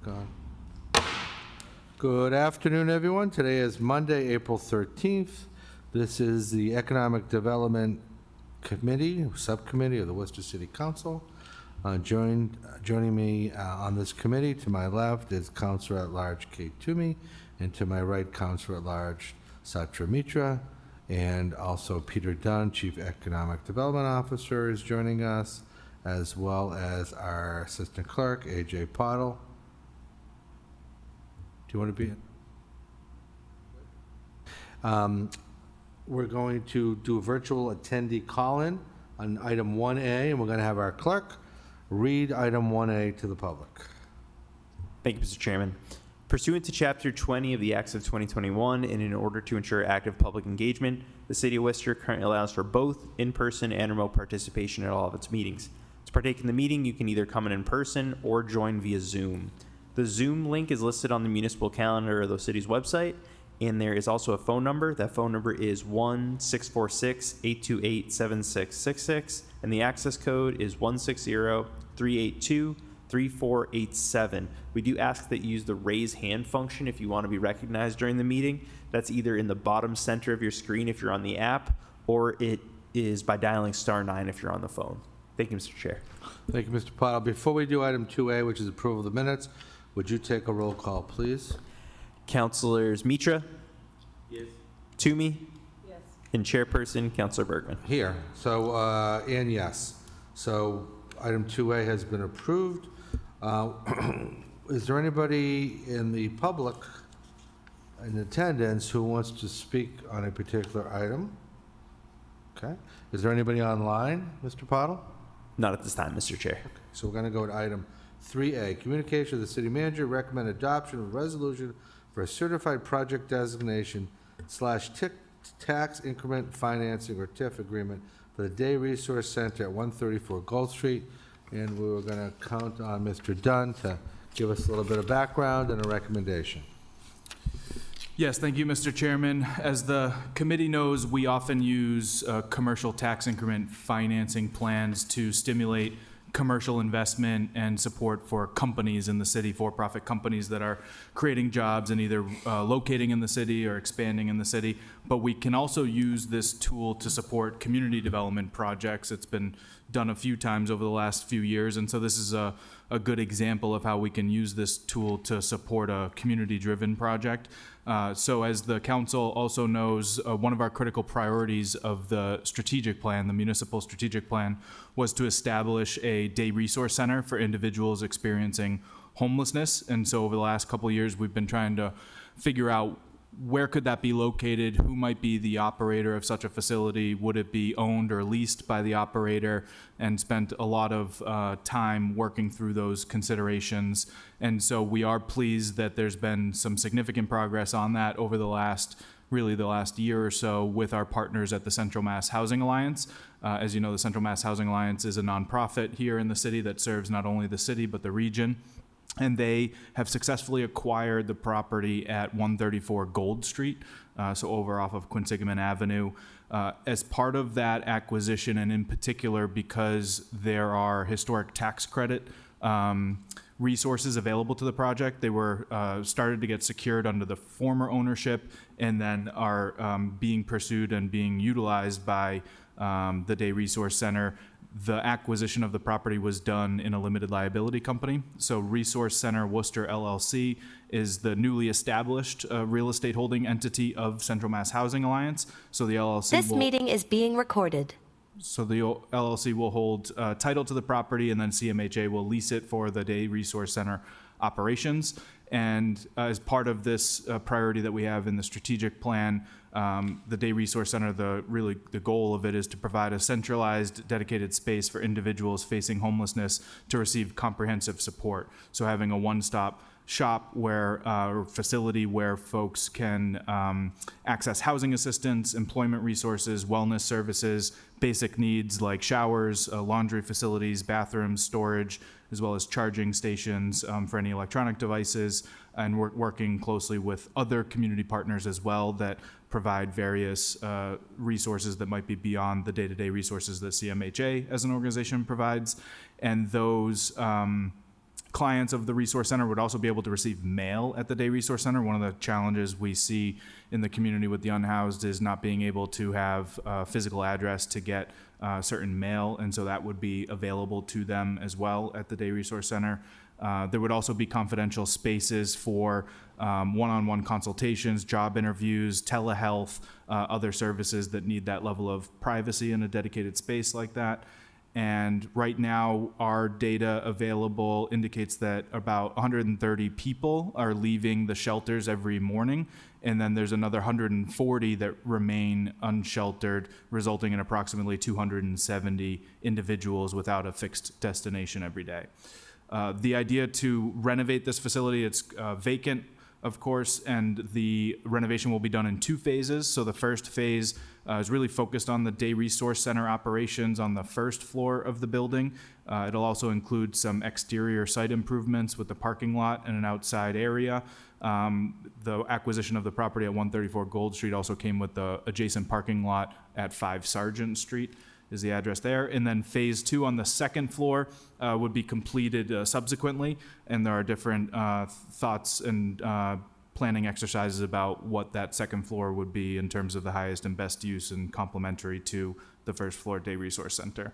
on. Good afternoon, everyone. Today is Monday, April 13th. This is the Economic Development Committee, Subcommittee of the Worcester City Council. Joining me on this committee to my left is Councilor at Large Kate Toomey, and to my right, Councilor at Large Satra Mitra, and also Peter Dunn, Chief Economic Development Officer, is joining us, as well as our Assistant Clerk, AJ Pottle. Do you want to be in? We're going to do a virtual attendee call-in on item 1A, and we're going to have our clerk read item 1A to the public. Thank you, Mr. Chairman. Pursuant to Chapter 20 of the Acts of 2021, and in order to ensure active public engagement, the City of Worcester currently allows for both in-person and remote participation at all of its meetings. To partake in the meeting, you can either come in person or join via Zoom. The Zoom link is listed on the municipal calendar of the city's website, and there is also a phone number. That phone number is 1-646-828-7666, and the access code is 160-382-3487. We do ask that you use the raise hand function if you want to be recognized during the meeting. That's either in the bottom center of your screen if you're on the app, or it is by dialing *9 if you're on the phone. Thank you, Mr. Chair. Thank you, Mr. Pottle. Before we do item 2A, which is approval of the minutes, would you take a roll call, please? Councilors Mitra? Yes. Toomey? Yes. And Chairperson, Councilor Bergman. Here. So, and yes. So item 2A has been approved. Is there anybody in the public in attendance who wants to speak on a particular item? Okay. Is there anybody online, Mr. Pottle? Not at this time, Mr. Chair. So we're going to go to item 3A, communication of the city manager, recommend adoption of a resolution for a certified project designation / tax increment financing or TIF agreement for the Day Resource Center at 134 Gold Street. And we were going to count on Mr. Dunn to give us a little bit of background and a recommendation. Yes, thank you, Mr. Chairman. As the committee knows, we often use commercial tax increment financing plans to stimulate commercial investment and support for companies in the city, for-profit companies that are creating jobs and either locating in the city or expanding in the city. But we can also use this tool to support community development projects. It's been done a few times over the last few years, and so this is a good example of how we can use this tool to support a community-driven project. So as the council also knows, one of our critical priorities of the strategic plan, the municipal strategic plan, was to establish a day resource center for individuals experiencing homelessness. And so over the last couple of years, we've been trying to figure out where could that be located, who might be the operator of such a facility, would it be owned or leased by the operator, and spent a lot of time working through those considerations. And so we are pleased that there's been some significant progress on that over the last year or so with our partners at the Central Mass Housing Alliance. As you know, the Central Mass Housing Alliance is a nonprofit here in the city that serves not only the city but the region. And they have successfully acquired the property at 134 Gold Street, so over off of Quinsigamond Avenue. As part of that acquisition, and in particular because there are historic tax credit resources available to the project, they were started to get secured under the former ownership and then are being pursued and being utilized by the Day Resource Center. The acquisition of the property was done in a limited liability company. So Resource Center Worcester LLC is the newly established real estate holding entity of Central Mass Housing Alliance. So the LLC This meeting is being recorded. So the LLC will hold title to the property, and then CMHA will lease it for the Day Resource Center operations. And as part of this priority that we have in the strategic plan, the Day Resource Center, the goal of it is to provide a centralized, dedicated space for individuals facing homelessness to receive comprehensive support. So having a one-stop shop or facility where folks can access housing assistance, employment resources, wellness services, basic needs like showers, laundry facilities, bathrooms, storage, as well as charging stations for any electronic devices, and we're working closely with other community partners as well that provide various resources that might be beyond the day-to-day resources that CMHA as an organization provides. And those clients of the Resource Center would also be able to receive mail at the Day Resource Center. One of the challenges we see in the community with the unhoused is not being able to have a physical address to get certain mail, and so that would be available to them as well at the Day Resource Center. There would also be confidential spaces for one-on-one consultations, job interviews, telehealth, other services that need that level of privacy in a dedicated space like that. And right now, our data available indicates that about 130 people are leaving the shelters every morning, and then there's another 140 that remain unsheltered, resulting in approximately 270 individuals without a fixed destination every day. The idea to renovate this facility, it's vacant, of course, and the renovation will be done in 2 phases. So the first phase is really focused on the Day Resource Center operations on the first floor of the building. It'll also include some exterior site improvements with the parking lot and an outside area. The acquisition of the property at 134 Gold Street also came with the adjacent parking lot at 5 Sargent Street is the address there. And then phase 2 on the second floor would be completed subsequently. And there are different thoughts and planning exercises about what that second floor would be in terms of the highest and best use and complementary to the first floor Day Resource Center.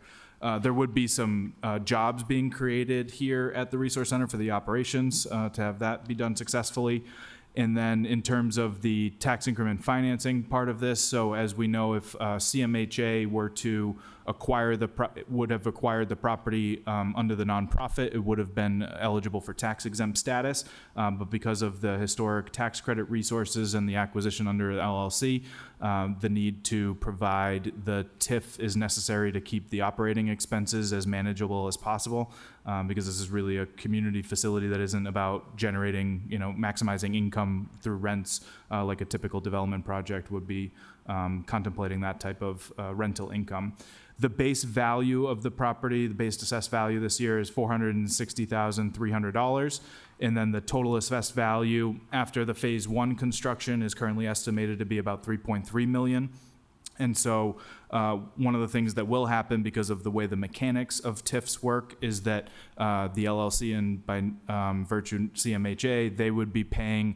There would be some jobs being created here at the Resource Center for the operations to have that be done successfully. And then in terms of the tax increment financing part of this, so as we know, if CMHA were to would have acquired the property under the nonprofit, it would have been eligible for tax exempt status. But because of the historic tax credit resources and the acquisition under the LLC, the need to provide the TIF is necessary to keep the operating expenses as manageable as possible, because this is really a community facility that isn't about generating, maximizing income through rents like a typical development project would be contemplating that type of rental income. The base value of the property, the base assessed value this year is $460,300. And then the total assessed value after the phase 1 construction is currently estimated to be about $3.3 million. And so one of the things that will happen because of the way the mechanics of TIFs work is that the LLC and by virtue CMHA, they would be paying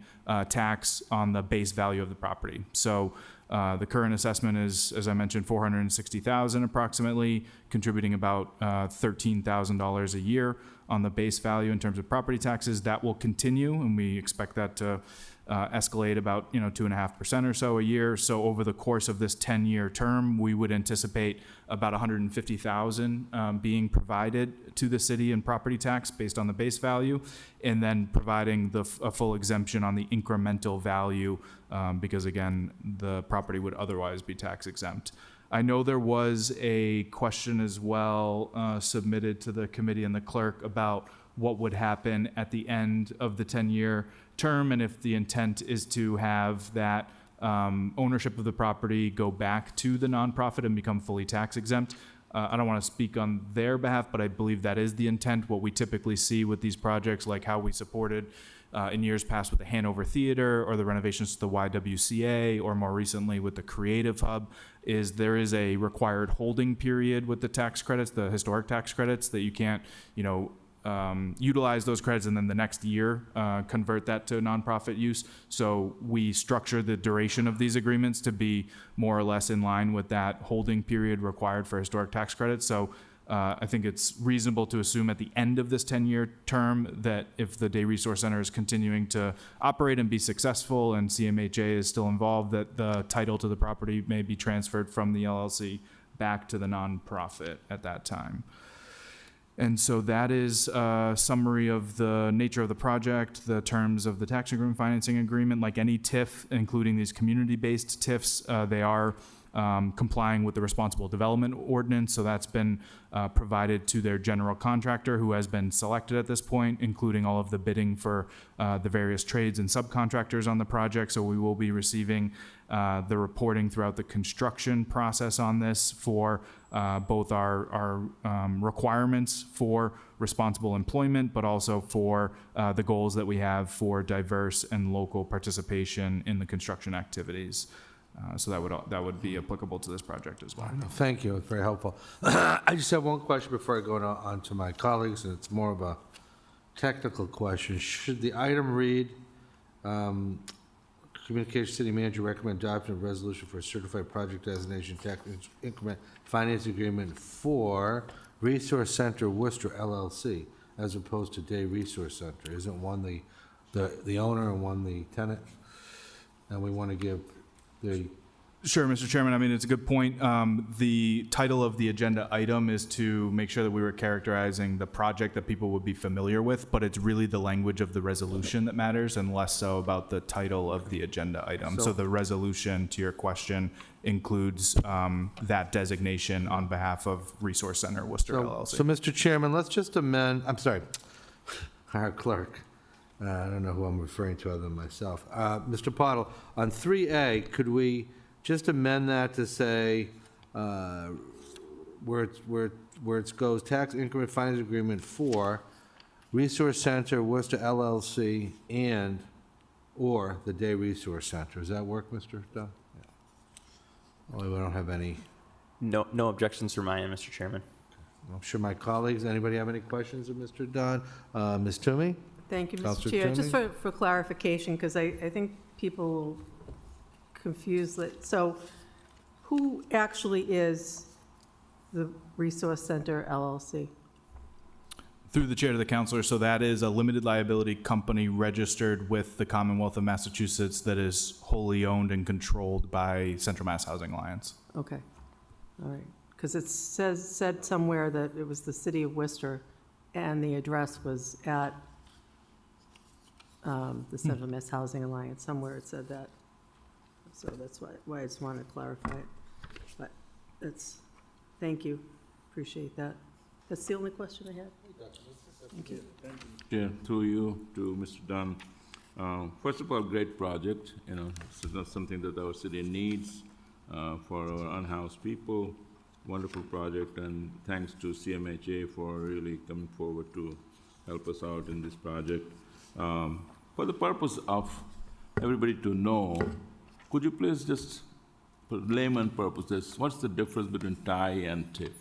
tax on the base value of the property. So the current assessment is, as I mentioned, $460,000 approximately, contributing about $13,000 a year on the base value in terms of property taxes. That will continue, and we expect that to escalate about 2.5% or so a year. So over the course of this 10-year term, we would anticipate about $150,000 being provided to the city in property tax based on the base value, and then providing a full exemption on the incremental value because again, the property would otherwise be tax exempt. I know there was a question as well submitted to the committee and the clerk about what would happen at the end of the 10-year term, and if the intent is to have that ownership of the property go back to the nonprofit and become fully tax exempt. I don't want to speak on their behalf, but I believe that is the intent. What we typically see with these projects, like how we supported in years past with the Hanover Theater or the renovations to the YWCA, or more recently with the Creative Hub, is there is a required holding period with the tax credits, the historic tax credits, that you can't, utilize those credits and then the next year convert that to nonprofit use. So we structure the duration of these agreements to be more or less in line with that holding period required for historic tax credits. So I think it's reasonable to assume at the end of this 10-year term that if the Day Resource Center is continuing to operate and be successful and CMHA is still involved, that the title to the property may be transferred from the LLC back to the nonprofit at that time. And so that is a summary of the nature of the project, the terms of the tax agreement financing agreement. Like any TIF, including these community-based TIFs, they are complying with the responsible development ordinance. So that's been provided to their general contractor, who has been selected at this point, including all of the bidding for the various trades and subcontractors on the project. So we will be receiving the reporting throughout the construction process on this for both our requirements for responsible employment, but also for the goals that we have for diverse and local participation in the construction activities. So that would be applicable to this project as well. Thank you, it's very helpful. I just have one question before I go on to my colleagues, and it's more of a technical question. Should the item read, Communication City Manager recommend adoption of resolution for a certified project designation tax increment finance agreement for Resource Center Worcester LLC, as opposed to Day Resource Center? Isn't one the owner and one the tenant? And we want to give the, Sure, Mr. Chairman. I mean, it's a good point. The title of the agenda item is to make sure that we were characterizing the project that people would be familiar with, but it's really the language of the resolution that matters and less so about the title of the agenda item. So the resolution, to your question, includes that designation on behalf of Resource Center Worcester LLC. so Mr. Chairman, let's just amend, I'm sorry, our clerk. I don't know who I'm referring to other than myself. Mr. Pottle, on 3A, could we just amend that to say, where it goes, tax increment finance agreement for Resource Center Worcester LLC or the Day Resource Center? Does that work, Mr. Dunn? Yeah. Only we don't have any, No objections from my end, Mr. Chairman. I'm sure my colleagues, anybody have any questions of Mr. Dunn? Ms. Toomey? Thank you, Counselor Mr. Chair. Just Toomey? for clarification, because I think people confuse that. So who actually is the Resource Center LLC? Through the chair to the counselor, so that is a limited liability company registered with the Commonwealth of Massachusetts that is wholly owned and controlled by Central Mass Housing Alliance. Okay, all right. Because it said somewhere that it was the city of Worcester, and the address was at the Central Mass Housing Alliance. Somewhere it said that. So that's why I just want to clarify it. But thank you. Appreciate that. That's the only question I had. Thank you. Yeah, through you to Mr. Dunn. First of all, great project, it's not something that our city needs for our unhoused people. Wonderful project, and thanks to CMHA for really coming forward to help us out in this project. For the purpose of everybody to know, could you please just, for layman purposes, what's the difference between TIE and TIF?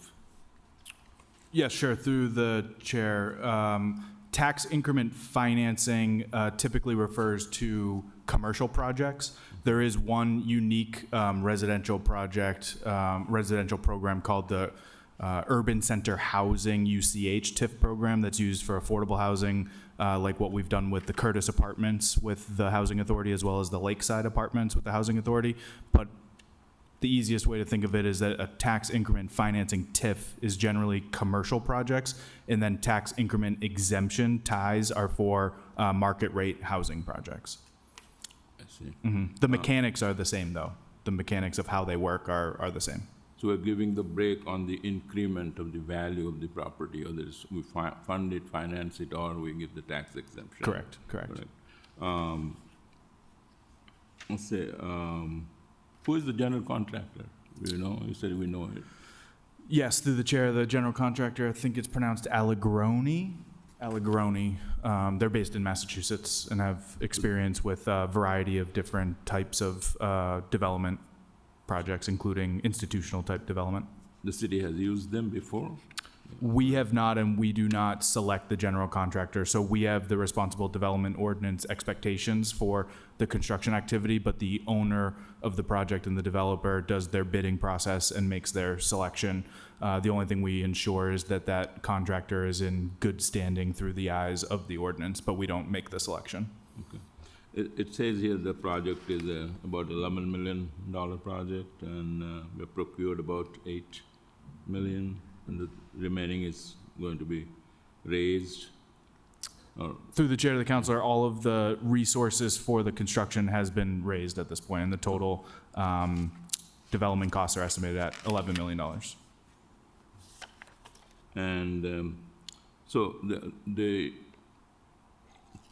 Yes, sure. Through the chair, tax increment financing typically refers to commercial projects. There is one unique residential program called the Urban Center Housing UCH TIF program that's used for affordable housing, like what we've done with the Curtis Apartments with the Housing Authority, as well as the Lakeside Apartments with the Housing Authority. But the easiest way to think of it is that a tax increment financing TIF is generally commercial projects, and then tax increment exemption ties are for market rate housing projects. I see. The mechanics are the same, though. The mechanics of how they work are the same. So we're giving the break on the increment of the value of the property, or we fund it, finance it, or we give the tax exemption. Correct. Let's say, who is the general contractor? Do you know? You said we know it. Yes, through the chair, the general contractor, I think it's pronounced Allegroni. They're based in Massachusetts and have experience with a variety of different types of development projects, including institutional type development. The city has used them before? We have not, and we do not select the general contractor. So we have the responsible development ordinance expectations for the construction activity, but the owner of the project and the developer does their bidding process and makes their selection. The only thing we ensure is that that contractor is in good standing through the eyes of the ordinance, but we don't make the selection. Okay. It says here the project is about $11 million project, and we procured about $8 million, and the remaining is going to be raised. Through the chair to the councilor, all of the resources for the construction has been raised at this point, and the total development costs are estimated at $11 million. And so the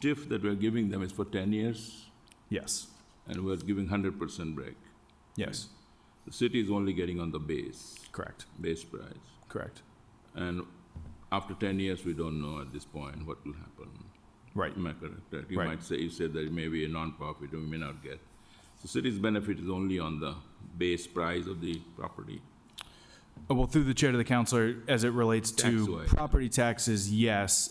TIF that we're giving them is for 10 years, Yes. and we're giving 100% break. Yes. The city is only getting on the base Correct. price. Correct. And after 10 years, we don't know at this point what will happen. Right. Am I correct? That you Right. might say, you said that it may be a non-profit, or we may not get. So city's benefit is only on the base price of the property. Well, through the chair to the councilor, as it relates to Tax-wise. property taxes, yes.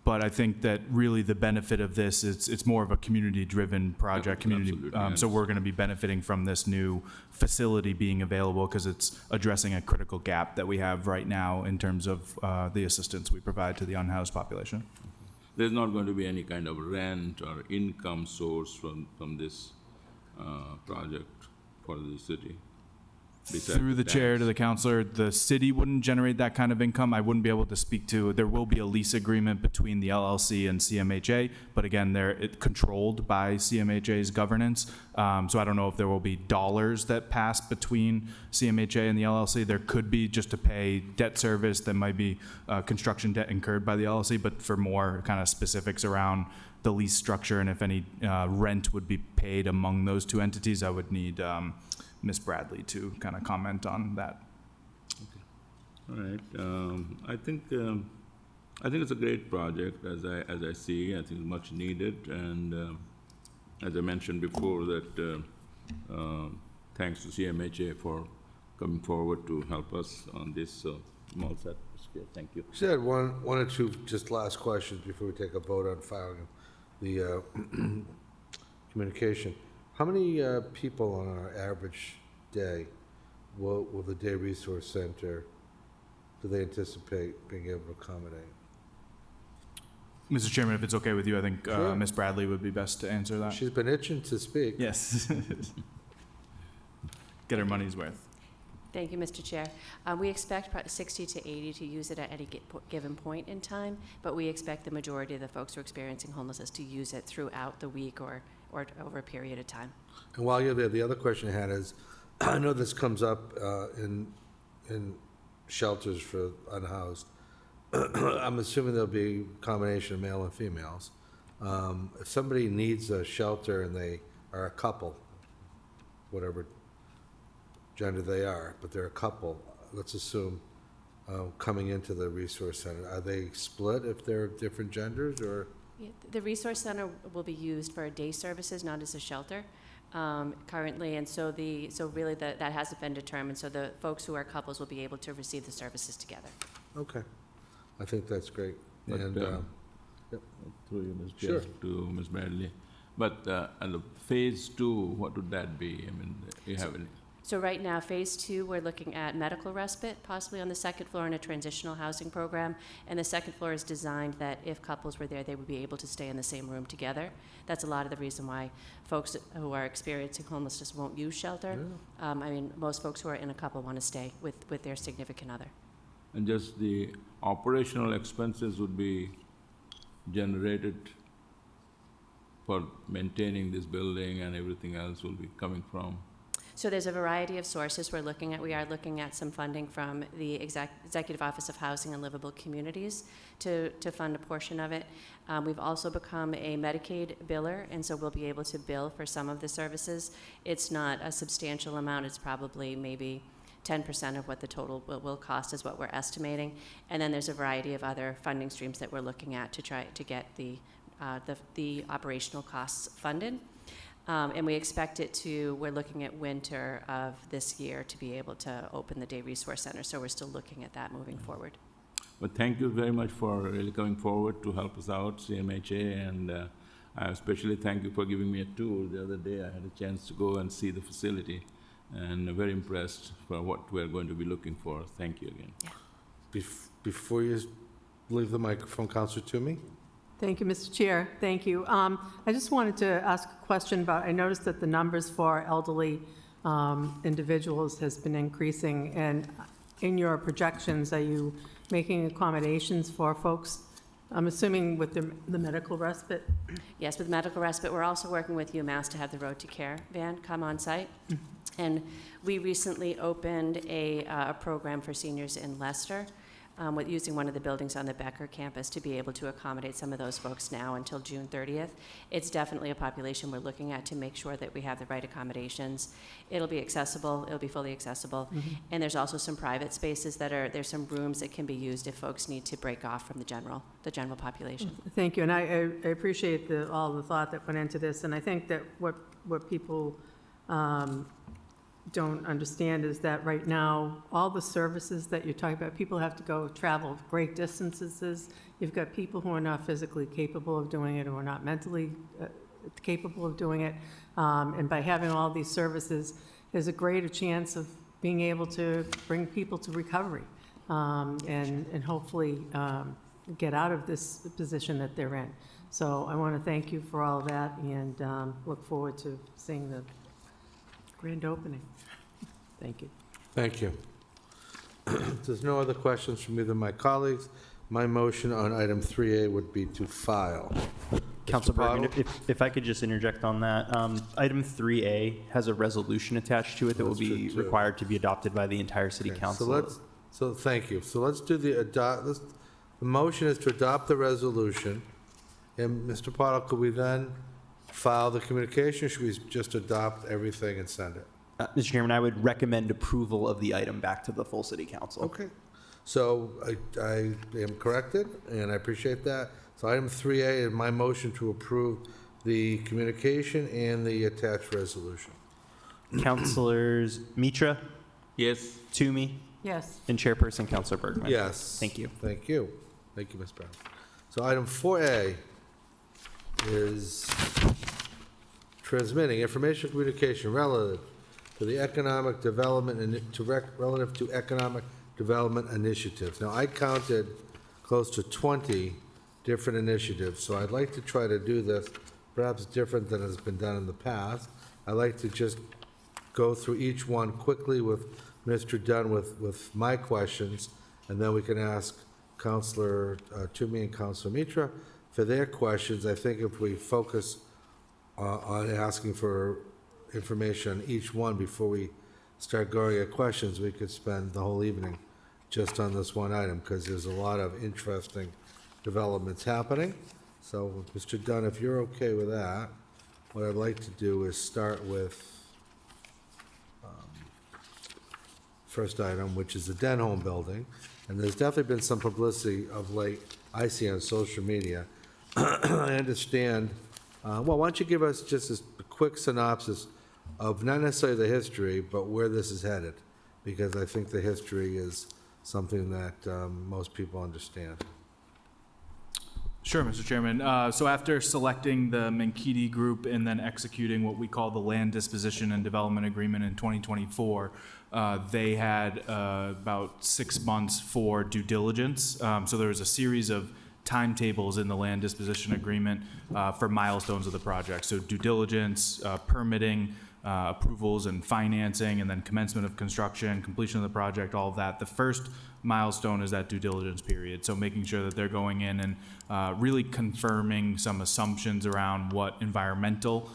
But I think that really the benefit of this, it's more of a community-driven project, Absolutely, so we're yes. going to be benefiting from this new facility being available because it's addressing a critical gap that we have right now in terms of the assistance we provide to the unhoused population. There's not going to be any kind of rent or income source from this project for the city? besides Through the chair to tax? the counselor, the city wouldn't generate that kind of income. I wouldn't be able to speak to, there will be a lease agreement between the LLC and CMHA, but again, controlled by CMHA's governance. So I don't know if there will be dollars that pass between CMHA and the LLC. There could be just to pay debt service, that might be construction debt incurred by the LLC, but for more kind of specifics around the lease structure and if any rent would be paid among those two entities, I would need Ms. Bradley to kind of comment on that. All right, I think it's a great project as I see. I think it's much needed, and as I mentioned before, that thanks to CMHA for coming forward to help us on this small set scale. Thank you. Just had one or two just last questions before we take a vote on filing the communication. How many people on our average day will the Day Resource Center, do they anticipate being able to accommodate? Mr. Chairman, if it's okay with you, I think Sure. Ms. Bradley would be best to answer that. She's been itching to speak. Yes. Get her money's worth. Thank you, Mr. Chair. We expect probably 60 to 80 to use it at any given point in time, but we expect the majority of the folks who are experiencing homelessness to use it throughout the week or over a period of time. And while you're there, the other question I had is, I know this comes up in shelters for unhoused. I'm assuming there'll be a combination of male and females. If somebody needs a shelter and they are a couple, whatever gender they are, but they're a couple, let's assume, coming into the resource center, are they split if they're different genders, or? Yeah, the Resource Center will be used for day services, not as a shelter currently, and so really that hasn't been determined, so the folks who are couples will be able to receive the services together. Okay, I think that's great. But, And, Through you, Ms. Sure. Chair, to Ms. Bradley. But and the phase 2, what would that be? I mean, you have any? So right now, phase 2, we're looking at medical respite, possibly on the second floor in a transitional housing program. And the second floor is designed that if couples were there, they would be able to stay in the same room together. That's a lot of the reason why folks who are experiencing homelessness won't use shelter. I mean, most folks who are in a couple want to stay with their significant other. And just the operational expenses would be generated for maintaining this building, and everything else will be coming from? So there's a variety of sources we're looking at. We are looking at some funding from the Executive Office of Housing and Livable Communities to fund a portion of it. We've also become a Medicaid biller, and so we'll be able to bill for some of the services. It's not a substantial amount. It's probably maybe 10% of what the total will cost is what we're estimating. And then there's a variety of other funding streams that we're looking at to try to get the operational costs funded. And we expect we're looking at winter of this year to be able to open the Day Resource Center. So we're still looking at that moving forward. But thank you very much for really coming forward to help us out, CMHA, and I especially thank you for giving me a tour. The other day I had a chance to go and see the facility, and I'm very impressed for what we're going to be looking for. Thank you again. before you leave the microphone, Counselor Toomey? Thank you, Mr. Chair. Thank you. I just wanted to ask a question about, I noticed that the numbers for elderly individuals has been increasing, and in your projections, are you making accommodations for folks, I'm assuming with the medical respite? Yes, with medical respite, we're also working with UMass to have the Road to Care van come on site. And we recently opened a program for seniors in Leicester with using one of the buildings on the Becker campus to be able to accommodate some of those folks now until June 30th. It's definitely a population we're looking at to make sure that we have the right accommodations. It'll be accessible, it'll be fully accessible. And there's also some private spaces there's some rooms that can be used if folks need to break off from the general population. Thank you, and I appreciate all the thought that went into this, and I think that what people don't understand is that right now, all the services that you're talking about, people have to go travel great distances. You've got people who are not physically capable of doing it, who are not mentally capable of doing it. And by having all these services, there's a greater chance of being able to bring people to recovery and hopefully get out of this position that they're in. So I want to thank you for all of that and look forward to seeing the grand opening. Thank you. Thank you. If there's no other questions from either of my colleagues, my motion on item 3A would be to file. Council Mr. Bergen, Bottle? if I could just interject on that. Item 3A has a resolution attached to it that will That's be true, too. required to be adopted by the entire city Okay, council. thank you. So let's do the motion is to adopt the resolution. And Mr. Pottle, could we then file the communication, or should we just adopt everything and send it? Mr. Chairman, I would recommend approval of the item back to the full city council. Okay. So I am corrected, and I appreciate that. So item 3A is my motion to approve the communication and the attached resolution. Councilors Mitra, Yes. Toomey, Yes. and Chairperson Councilor Bergman. Yes. Thank you. Thank you. Thank you, Ms. Brown. So item 4A is transmitting information communication relative to the economic development and relative to economic development initiatives. Now, I counted close to 20 different initiatives, so I'd like to try to do this perhaps different than has been done in the past. I'd like to just go through each one quickly with Mr. Dunn with my questions, and then we can ask Councilor Toomey and Councilor Mitra for their questions. I think if we focus on asking for information on each one before we start going at questions, we could spend the whole evening just on this one item, because there's a lot of interesting developments happening. So, Mr. Dunn, if you're okay with that, what I'd like to do is start with first item, which is the Denholm Building. And there's definitely been some publicity of late, I see on social media. I understand, well, why don't you give us just a quick synopsis of not necessarily the history, but where this is headed? Because I think the history is something that most people understand. Sure, Mr. Chairman. So after selecting the Menkidi Group and then executing what we call the Land Disposition and Development Agreement in 2024, they had about 6 months for due diligence. So there was a series of timetables in the Land Disposition Agreement for milestones of the project. So due diligence, permitting, approvals and financing, and then commencement of construction, completion of the project, all of that. The first milestone is that due diligence period. So making sure that they're going in and really confirming some assumptions around what environmental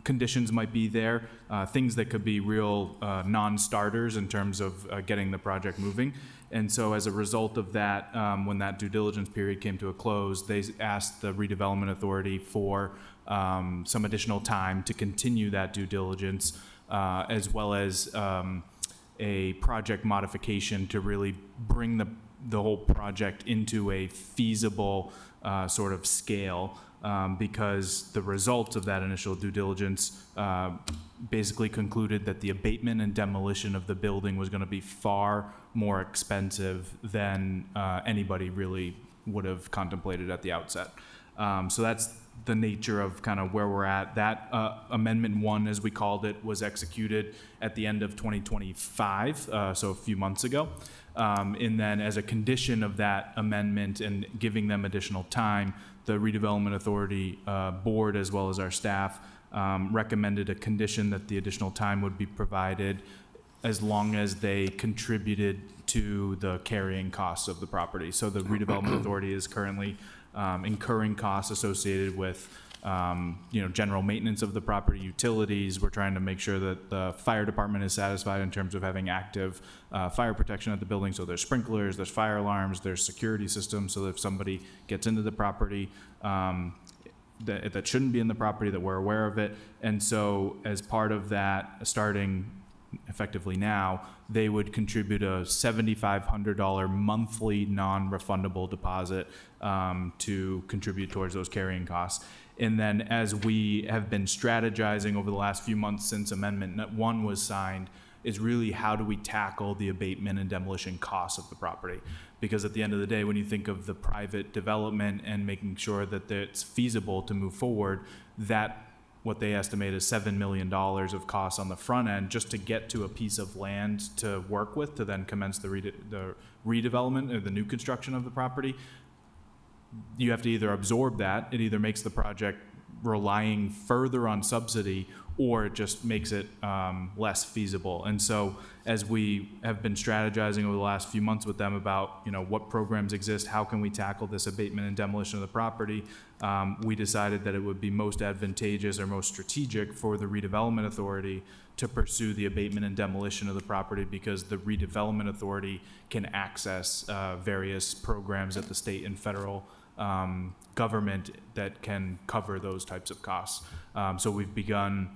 conditions might be there, things that could be real non-starters in terms of getting the project moving. And so as a result of that, when that due diligence period came to a close, they asked the redevelopment authority for some additional time to continue that due diligence, as well as a project modification to really bring the whole project into a feasible sort of scale, because the results of that initial due diligence basically concluded that the abatement and demolition of the building was going to be far more expensive than anybody really would have contemplated at the outset. So that's the nature of kind of where we're at. That Amendment 1, as we called it, was executed at the end of 2025, so a few months ago. And then as a condition of that amendment and giving them additional time, the Redevelopment Authority Board, as well as our staff, recommended a condition that the additional time would be provided as long as they contributed to the carrying costs of the property. So the Redevelopment Authority is currently incurring costs associated with general maintenance of the property, utilities. We're trying to make sure that the fire department is satisfied in terms of having active fire protection at the building. So there's sprinklers, there's fire alarms, there's security systems, so that if somebody gets into the property that shouldn't be in the property, that we're aware of it. And so as part of that, starting effectively now, they would contribute a $7,500 monthly non-refundable deposit to contribute towards those carrying costs. And then as we have been strategizing over the last few months since Amendment 1 was signed, is really how do we tackle the abatement and demolition costs of the property? Because at the end of the day, when you think of the private development and making sure that it's feasible to move forward, that what they estimate is $7 million of costs on the front end just to get to a piece of land to work with to then commence the redevelopment or the new construction of the property. You have to either absorb that, it either makes the project relying further on subsidy, or it just makes it less feasible. And so as we have been strategizing over the last few months with them about, you know, what programs exist, how can we tackle this abatement and demolition of the property, we decided that it would be most advantageous or most strategic for the redevelopment authority to pursue the abatement and demolition of the property, because the redevelopment authority can access various programs at the state and federal government that can cover those types of costs. So we've begun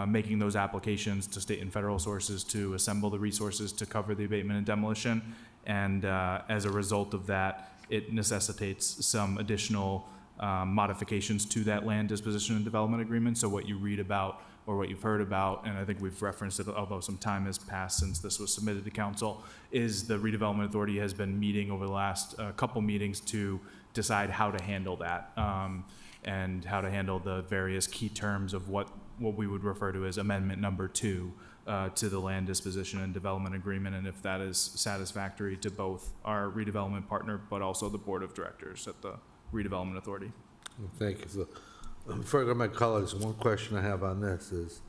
making those applications to state and federal sources to assemble the resources to cover the abatement and demolition. And as a result of that, it necessitates some additional modifications to that land disposition and development agreement. So what you read about or what you've heard about, and I think we've referenced it, although some time has passed since this was submitted to council, is the redevelopment authority has been meeting over the last couple meetings to decide how to handle that and how to handle the various key terms of what we would refer to as Amendment Number 2 to the land disposition and development agreement, and if that is satisfactory to both our redevelopment partner but also the board of directors at the redevelopment authority. Thank you. So, before I go to my colleagues, one question I have on this is,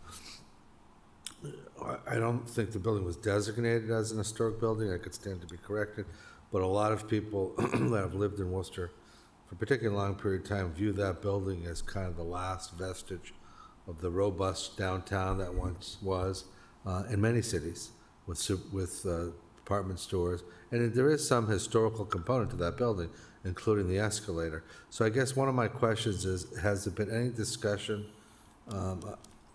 I don't think the building was designated as an historic building. I could stand to be corrected, but a lot of people that have lived in Worcester for a particularly long period of time view that building as kind of the last vestige of the robust downtown that once was in many cities with department stores. And there is some historical component to that building, including the escalator. So I guess one of my questions is, has there been any discussion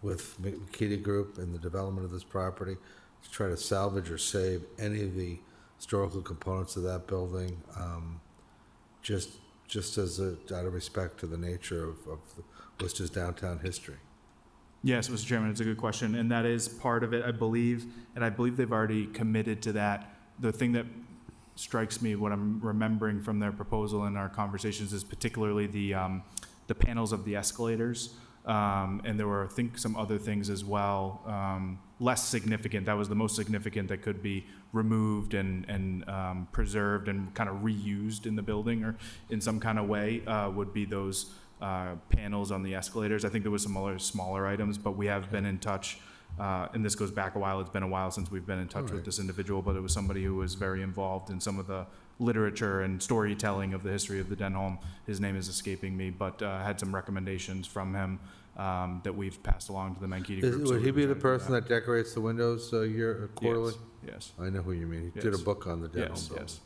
with McKinney Group in the development of this property to try to salvage or save any of the historical components of that building, just as out of respect to the nature of Worcester's downtown history? Yes, Mr. Chairman, it's a good question, and that is part of it, I believe, and I believe they've already committed to that. The thing that strikes me, what I'm remembering from their proposal in our conversations, is particularly the panels of the escalators, and there were, I think, some other things as well, less significant. That was the most significant that could be removed and preserved and kind of reused in the building or in some kind of way, would be those panels on the escalators. I think there was some other smaller items, but we have been in touch, and this goes back a while. It's been a while since we've been in touch with this individual, but it was somebody who was very involved in some of the literature and storytelling of the history of the Denholm. His name is escaping me, but had some recommendations from him that we've passed along to the Mankato Group. Would he be the person that decorates the windows quarterly? Yes. I know who you mean. He did a Yes. book on the Denholm Yes, building. yes.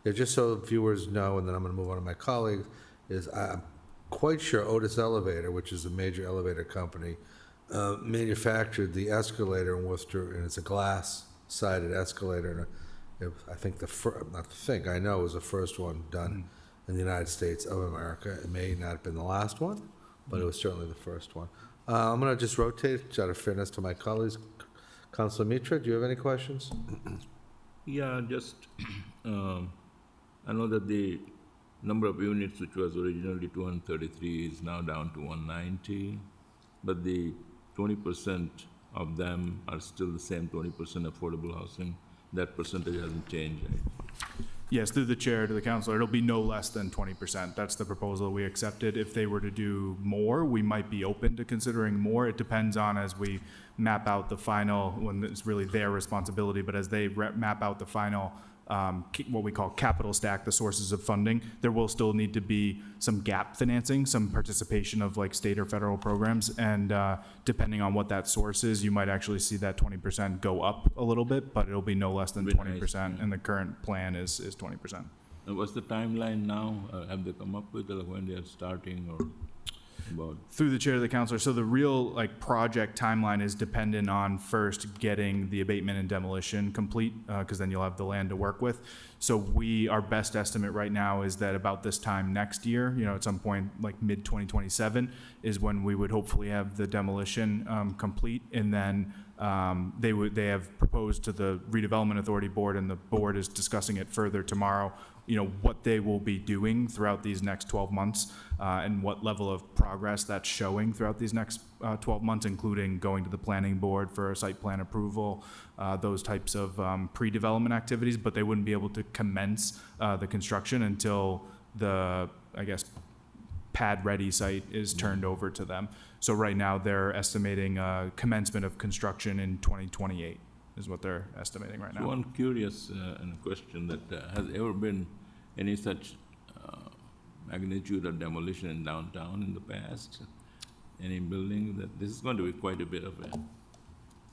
Yeah, just so viewers know, and then I'm going to move on to my colleagues, is I'm quite sure Otis Elevator, which is a major elevator company, manufactured the escalator in Worcester, and it's a glass-sided escalator. And I think I know it was the first one done in the United States of America. It may not have been the last one, but it was certainly the first one. I'm going to just rotate out of fairness to my colleagues. Councilor Mitra, do you have any questions? Yeah, just, I know that the number of units, which was originally 233, is now down to 190, but the 20% of them are still the same 20% affordable housing. That percentage hasn't changed, right? Yes, through the chair to the councilor, it'll be no less than 20%. That's the proposal we accepted. If they were to do more, we might be open to considering more. It depends on, as we map out the final, when it's really their responsibility, but as they map out the final, what we call capital stack, the sources of funding, there will still need to be some gap financing, some participation of like state or federal programs, and depending on what that source is, you might actually see that 20% go up a little bit, but it'll be no less than 20%, and the current plan is 20%. And what's the timeline now? Have they come up with when they are starting, or? about? Through the chair of the councilor, so the real project timeline is dependent on first getting the abatement and demolition complete, because then you'll have the land to work with. So our best estimate right now is that about this time next year, at some point like mid-2027 is when we would hopefully have the demolition complete. And then they have proposed to the redevelopment authority board, and the board is discussing it further tomorrow, what they will be doing throughout these next 12 months and what level of progress that's showing throughout these next 12 months, including going to the planning board for a site plan approval, those types of pre-development activities, but they wouldn't be able to commence the construction until the, pad-ready site is turned over to them. So right now, they're estimating commencement of construction in 2028 is what they're estimating right So now. one curious question that has ever been any such magnitude of demolition in downtown in the past? Any building that this is going to be quite a bit of a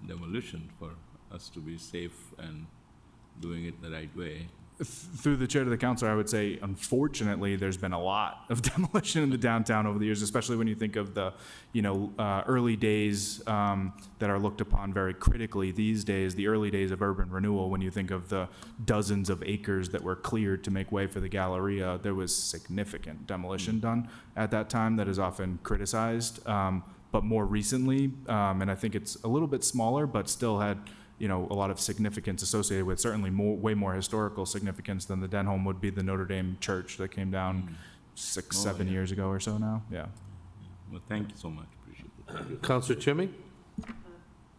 demolition for us to be safe and doing it the right way. Through the chair to the councilor, I would say, unfortunately, there's been a lot of demolition in the downtown over the years, especially when you think of the, early days that are looked upon very critically these days, the early days of urban renewal. When you think of the dozens of acres that were cleared to make way for the Galleria, there was significant demolition done at that time that is often criticized. But more recently, and I think it's a little bit smaller, but still had a lot of significance associated with, certainly way more historical significance than the Denholm would be the Notre Dame Church that came down 7 years ago or so now. Yeah. Well, thank you so much, appreciate it. Counselor Chimmy?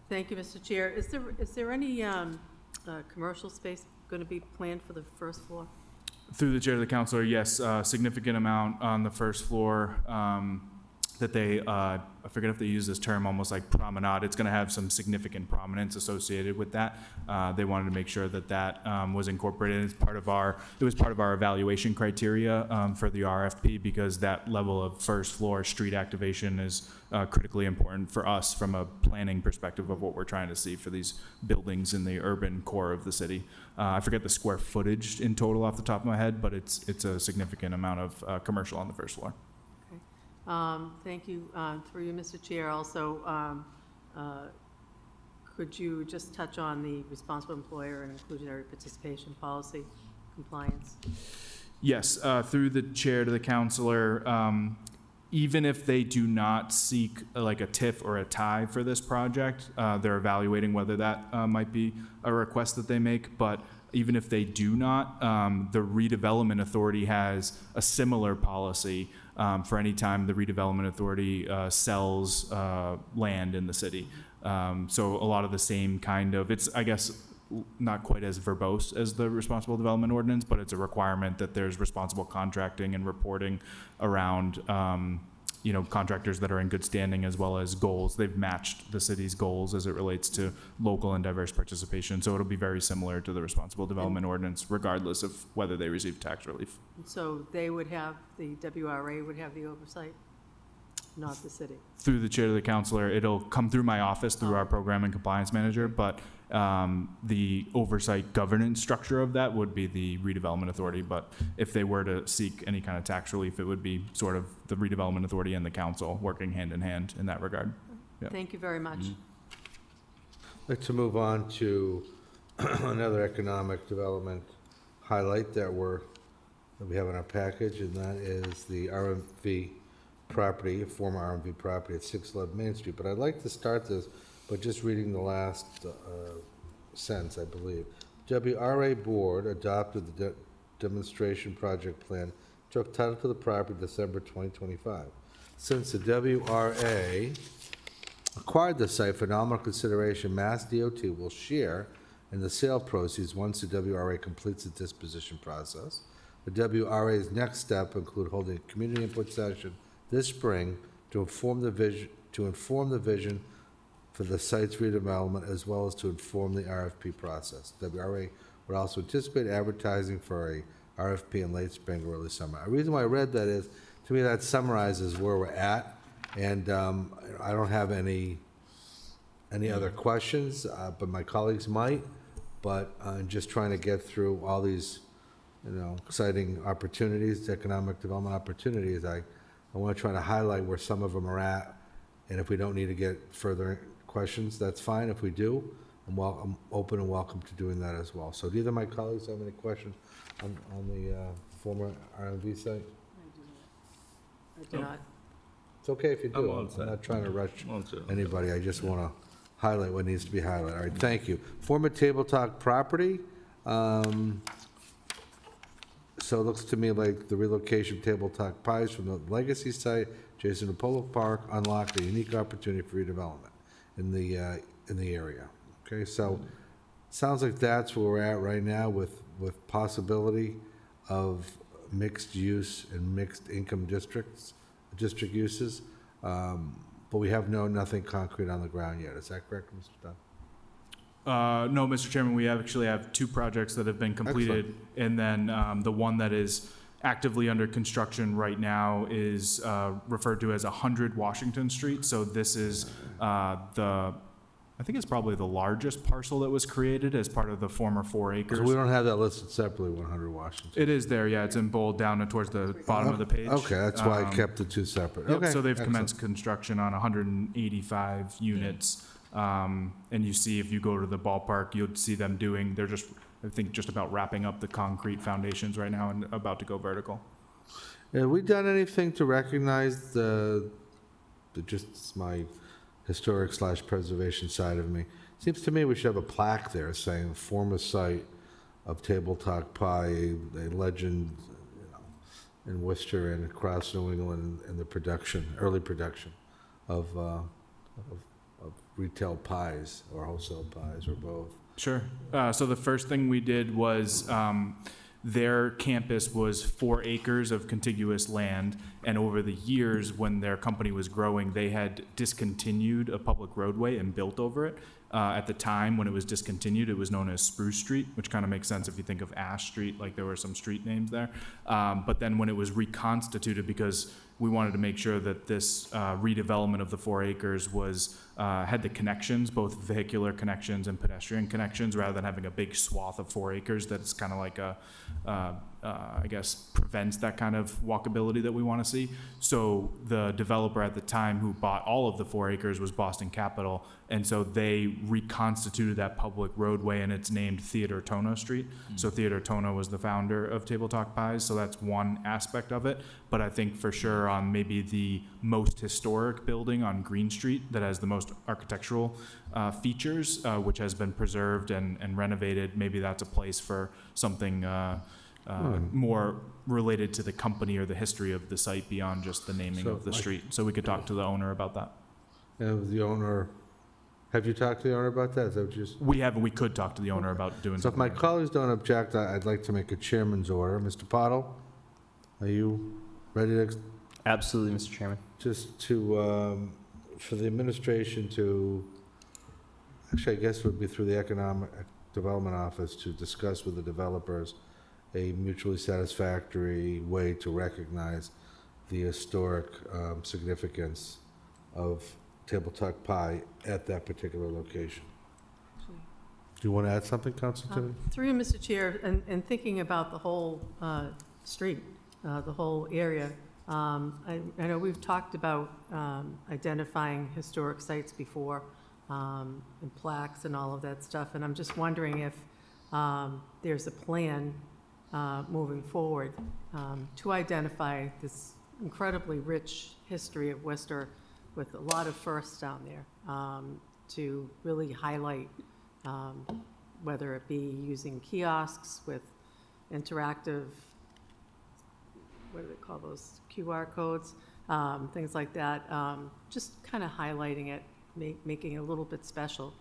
Thank you, Mr. Chair. Is there any commercial space going to be planned for the first floor? Through the chair of the councilor, yes, significant amount on the first floor that they, I forget if they use this term, almost like promenade. It's going to have some significant prominence associated with that. They wanted to make sure that that was incorporated as part of it was part of our evaluation criteria for the RFP, because that level of first floor street activation is critically important for us from a planning perspective of what we're trying to see for these buildings in the urban core of the city. I forget the square footage in total off the top of my head, but it's a significant amount of commercial on the first floor. Thank you. Through you, Mr. Chair, also, could you just touch on the responsible employer and inclusionary participation policy compliance? Yes, through the chair to the councilor, even if they do not seek like a TIF or a tie for this project, they're evaluating whether that might be a request that they make. But even if they do not, the redevelopment authority has a similar policy for any time the redevelopment authority sells land in the city. So a lot of the same kind of, it's, I guess, not quite as verbose as the responsible development ordinance, but it's a requirement that there's responsible contracting and reporting around contractors that are in good standing, as well as goals. They've matched the city's goals as it relates to local and diverse participation. So it'll be very similar to the responsible development ordinance, regardless of whether they receive tax relief. So they would have, the WRA would have the oversight, not the city? Through the chair to the councilor, it'll come through my office through our program and compliance manager, but the oversight governance structure of that would be the redevelopment authority. But if they were to seek any kind of tax relief, it would be sort of the redevelopment authority and the council working hand in hand in that regard. Yeah. Thank you very much. I'd like to move on to another economic development highlight that we have in our package, and that is the RMV property, former RMV property at 611 Main Street. But I'd like to start this by just reading the last sentence, I believe. WRA Board adopted the demonstration project plan, took title to the property December 2025. Since the WRA acquired the site for nominal consideration, Mass DOT will share in the sale proceeds once the WRA completes the disposition process. The WRA's next step include holding a community input session this spring to inform the vision for the site's redevelopment, as well as to inform the RFP process. WRA would also anticipate advertising for a RFP in late spring or early summer. The reason why I read that is, to me, that summarizes where we're at, and I don't have any other questions, but my colleagues might. But just trying to get through all these, exciting opportunities, economic development opportunities, I I want to try to highlight where some of them are at, and if we don't need to get further questions, that's fine. If we do, I'm open and welcome to doing that as well. So do either of my colleagues have any questions on the former RMV site? I do not. It's okay if you I'm do. all I'm set. not trying to rush All set. anybody. I just want to highlight what needs to be highlighted. All right, thank you. Former Table Talk property. So it looks to me like the relocation of Table Talk Pies from the legacy site, Jason Apollo Park, unlocked a unique opportunity for redevelopment in the area. Okay, so sounds like that's where we're at right now with possibility of mixed use and mixed income district uses. But we have nothing concrete on the ground yet. Is that correct, Mr. Dunn? No, Mr. Chairman, we actually have two projects that have been completed. And then the one that is actively under construction right now is referred to as 100 Washington Street. So this is I think it's probably the largest parcel that was created as part of the former 4 acres. So we don't have that listed separately, 100 Washington. It is there, yeah. It's in bold down towards the bottom of the page. Okay, that's why I kept the two separate. Yep, Okay. so they've excellent. commenced construction on 185 units. And you see, if you go to the ballpark, you'll see them doing, they're just, I think, just about wrapping up the concrete foundations right now and about to go vertical. Have we done anything to recognize just my historic/preservation side of me? Seems to me we should have a plaque there saying former site of Table Talk Pie, a legend, in Worcester and across New England in the early production of retail pies or wholesale pies or both. Sure. So the first thing we did was their campus was 4 acres of contiguous land, and over the years, when their company was growing, they had discontinued a public roadway and built over it. At the time when it was discontinued, it was known as Spruce Street, which kind of makes sense if you think of Ash Street, like there were some street names there. But then when it was reconstituted, because we wanted to make sure that this redevelopment of the 4 acres was had the connections, both vehicular connections and pedestrian connections, rather than having a big swath of 4 acres that's kind of like I guess, prevents that kind of walkability that we want to see. So the developer at the time who bought all of the 4 acres was Boston Capital, and so they reconstituted that public roadway, and it's named Theodore Tono Street. So Theodore Tono was the founder of Table Talk Pies, so that's one aspect of it. But I think for sure on maybe the most historic building on Green Street that has the most architectural features, which has been preserved and renovated, maybe that's a place for something more related to the company or the history of the site beyond just the naming So, of the like- street. So we could talk to the owner about that. And the owner, have you talked to the owner about that? Is that what you We haven't, we could talk to the owner about doing So if something. my like that. colleagues don't object, I'd like to make a chairman's order. Mr. Pottle, are you ready to, Absolutely, Mr. Chairman. just to, for the administration to, actually, I guess it would be through the Economic Development Office to discuss with the developers a mutually satisfactory way to recognize the historic significance of Table Talk Pie at that particular location. Do you want to add something, Council Tierney? Through you, Mr. Chair, and thinking about the whole street, the whole area, I know we've talked about identifying historic sites before, and plaques and all of that stuff, and I'm just wondering if there's a plan moving forward to identify this incredibly rich history of Worcester with a lot of firsts down there, to really highlight whether it be using kiosks with interactive, what do they call those, QR codes, things like that, just kind of highlighting it, making it a little bit special.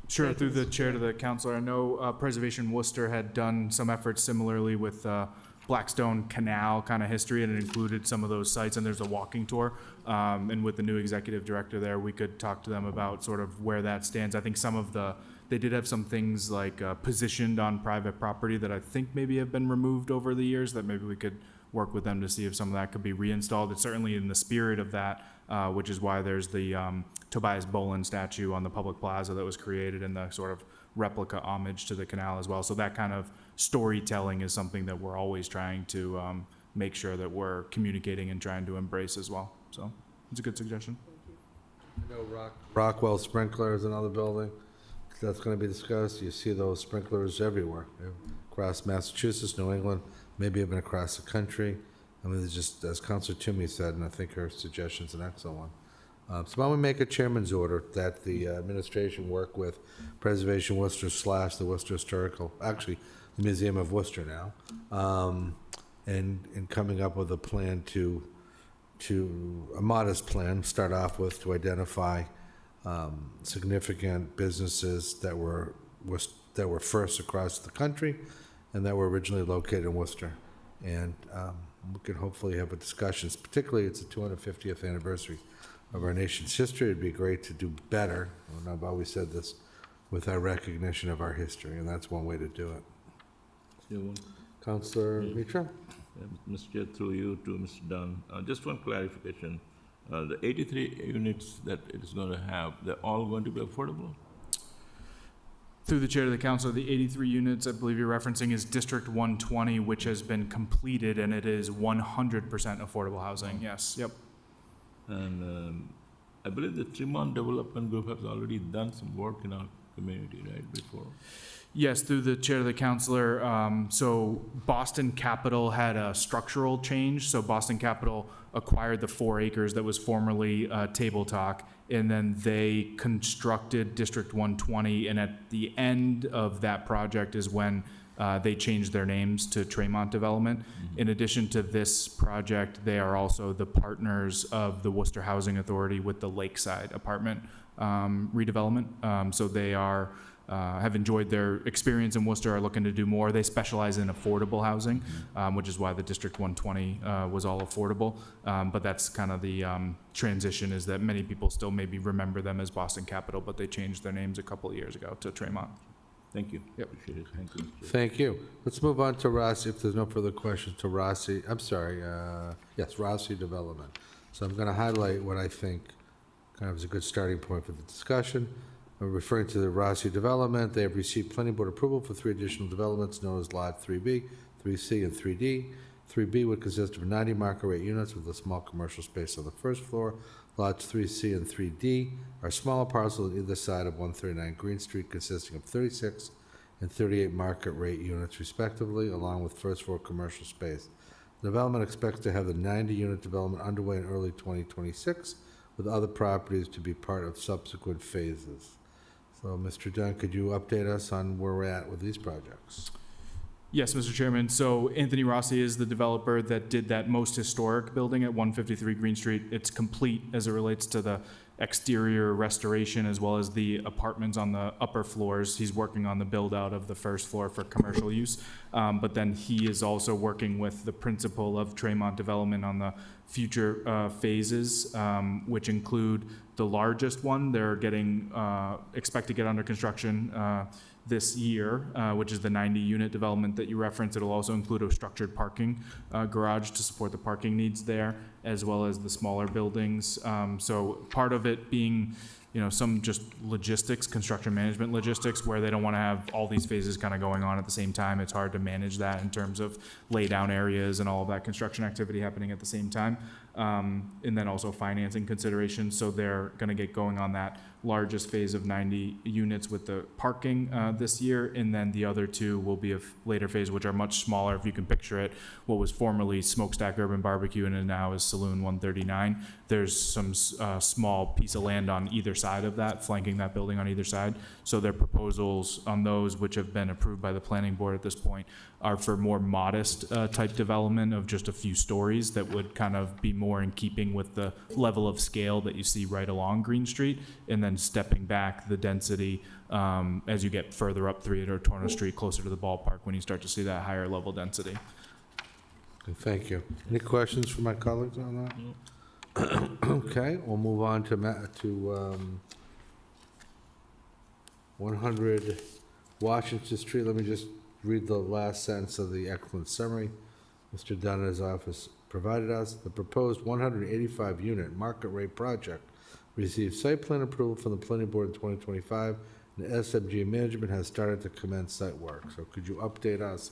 Sure, Thank through you, the Mr. chair to the counselor, I know Preservation Worcester had done some efforts similarly with Blackstone Canal kind of history, and it included some of those sites, and there's a walking tour. And with the new executive director there, we could talk to them about sort of where that stands. I think they did have some things like positioned on private property that I think maybe have been removed over the years, that maybe we could work with them to see if some of that could be reinstalled. It's certainly in the spirit of that, which is why there's the Tobias Bolin statue on the public plaza that was created in the sort of replica homage to the canal as well. So that kind of storytelling is something that we're always trying to make sure that we're communicating and trying to embrace as well. So it's a good suggestion. I know Rockwell Sprinkler is another building that's going to be discussed. You see those sprinklers everywhere, across Massachusetts, New England, maybe even across the country. I mean, it's just, as Councilor Toomey said, and I think her suggestion's an excellent one. So why don't we make a chairman's order that the administration work with Preservation Worcester / the Worcester Historical, actually, the Museum of Worcester now, and coming up with a plan to a modest plan, start off with, to identify significant businesses that were first across the country and that were originally located in Worcester. And we can hopefully have a discussion, particularly it's the 250th anniversary of our nation's history. It'd be great to do better, and I've always said this, with our recognition of our history, and that's one way to do it. Councilor Mitra? Mr. Chair, through you to Mr. Dunn, just one clarification. The 83 units that it is going to have, they're all going to be affordable? Through the chair to the council, the 83 units I believe you're referencing is District 120, which has been completed, and it is 100% affordable housing. Yes, yep. And I believe the Tremont Development Group has already done some work in our community, right, before? Yes, through the chair to the councilor. So Boston Capital had a structural change. So Boston Capital acquired the 4 acres that was formerly Table Talk, and then they constructed District 120. And at the end of that project is when they changed their names to Tremont Development. Mm-hmm. In addition to this project, they are also the partners of the Worcester Housing Authority with the Lakeside apartment redevelopment. So they are have enjoyed their experience in Worcester, are looking to do more. They specialize in affordable housing, which is why the District 120 was all affordable. But that's kind of the transition, is that many people still maybe remember them as Boston Capital, but they changed their names a couple of years ago to Tremont. Thank you. Yep. Appreciate it. Thank you, Mr. Chair. Thank you. Let's move on to Rossi, if there's no further questions, to Rossi, I'm sorry, yes, Rossi Development. So I'm going to highlight what I think kind of is a good starting point for the discussion. I'm referring to the Rossi Development. They have received planning board approval for 3 additional developments known as Lot 3B, 3C, and 3D. 3B would consist of 90 market rate units with a small commercial space on the first floor. Lots 3C and 3D are smaller parcels on either side of 139 Green Street, consisting of 36 and 38 market rate units respectively, along with first floor commercial space. The development expects to have the 90-unit development underway in early 2026, with other properties to be part of subsequent phases. So, Mr. Dunn, could you update us on where we're at with these projects? Yes, Mr. Chairman. So Anthony Rossi is the developer that did that most historic building at 153 Green Street. It's complete as it relates to the exterior restoration as well as the apartments on the upper floors. He's working on the build out of the first floor for commercial use. But then he is also working with the principal of Tremont Development on the future phases, which include the largest one. They're getting, expect to get under construction this year, which is the 90-unit development that you referenced. It'll also include a structured parking garage to support the parking needs there, as well as the smaller buildings. So part of it being, you know, some just logistics, construction management logistics, where they don't want to have all these phases kind of going on at the same time. It's hard to manage that in terms of lay down areas and all of that construction activity happening at the same time. And then also financing considerations. So they're going to get going on that largest phase of 90 units with the parking this year, and then the other 2 will be a later phase, which are much smaller. If you can picture it, what was formerly Smokestack Urban Barbecue and now is Saloon 139. There's some small piece of land on either side of that, flanking that building on either side. So their proposals on those, which have been approved by the planning board at this point, are for more modest type development of just a few stories that would kind of be more in keeping with the level of scale that you see right along Green Street, and then stepping back the density as you get further up 3 or Torno Street, closer to the ballpark, when you start to see that higher level density. Okay, thank you. Any questions from my colleagues on that? Okay, we'll move on to 100 Washington Street. Let me just read the last sentence of the excellent summary Mr. Dunn and his office provided us. The proposed 185-unit market rate project received site plan approval from the planning board in 2025, and SMG management has started to commence site work. So could you update us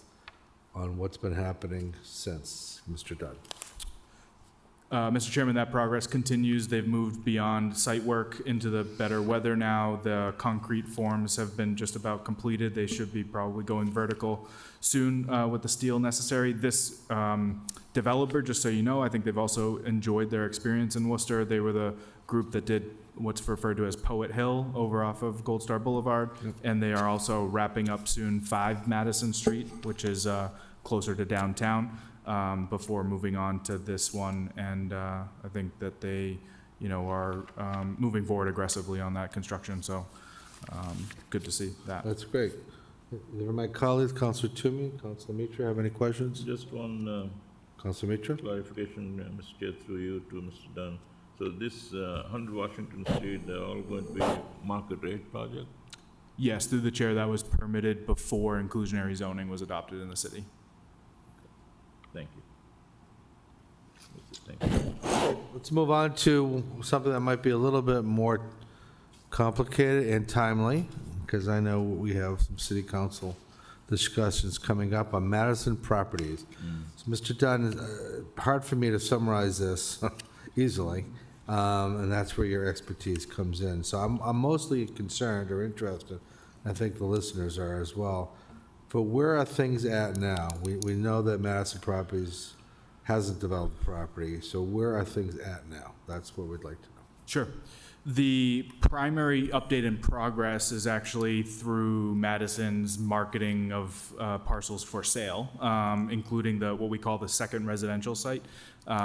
on what's been happening since, Mr. Dunn? Mr. Chairman, that progress continues. They've moved beyond site work into the better weather now. The concrete forms have been just about completed. They should be probably going vertical soon with the steel necessary. This developer, just so you know, I think they've also enjoyed their experience in Worcester. They were the group that did what's referred to as Poet Hill over off of Gold Star Boulevard. Yep. And they are also wrapping up soon 5 Madison Street, which is closer to downtown, before moving on to this one. And I think that they, are moving forward aggressively on that construction. So good to see that. That's great. Either of my colleagues, Councilor Toomey, Councilor Mitra, have any questions? Just one Councilor Mitra? clarification, Mr. Chair, through you to Mr. Dunn. So this 100 Washington Street, they're all going to be market rate project? Yes, through the chair, that was permitted before inclusionary zoning was adopted in the city. Thank you. Thank you. Let's move on to something that might be a little bit more complicated and timely, because I know we have some city council discussions coming up on Madison properties. So, Mr. Dunn, hard for me to summarize this easily, and that's where your expertise comes in. So I'm mostly concerned or interested, I think the listeners are as well, but where are things at now? We know that Madison Properties hasn't developed property, so where are things at now? That's what we'd like to know. Sure. The primary update in progress is actually through Madison's marketing of parcels for sale, including what we call the second residential site.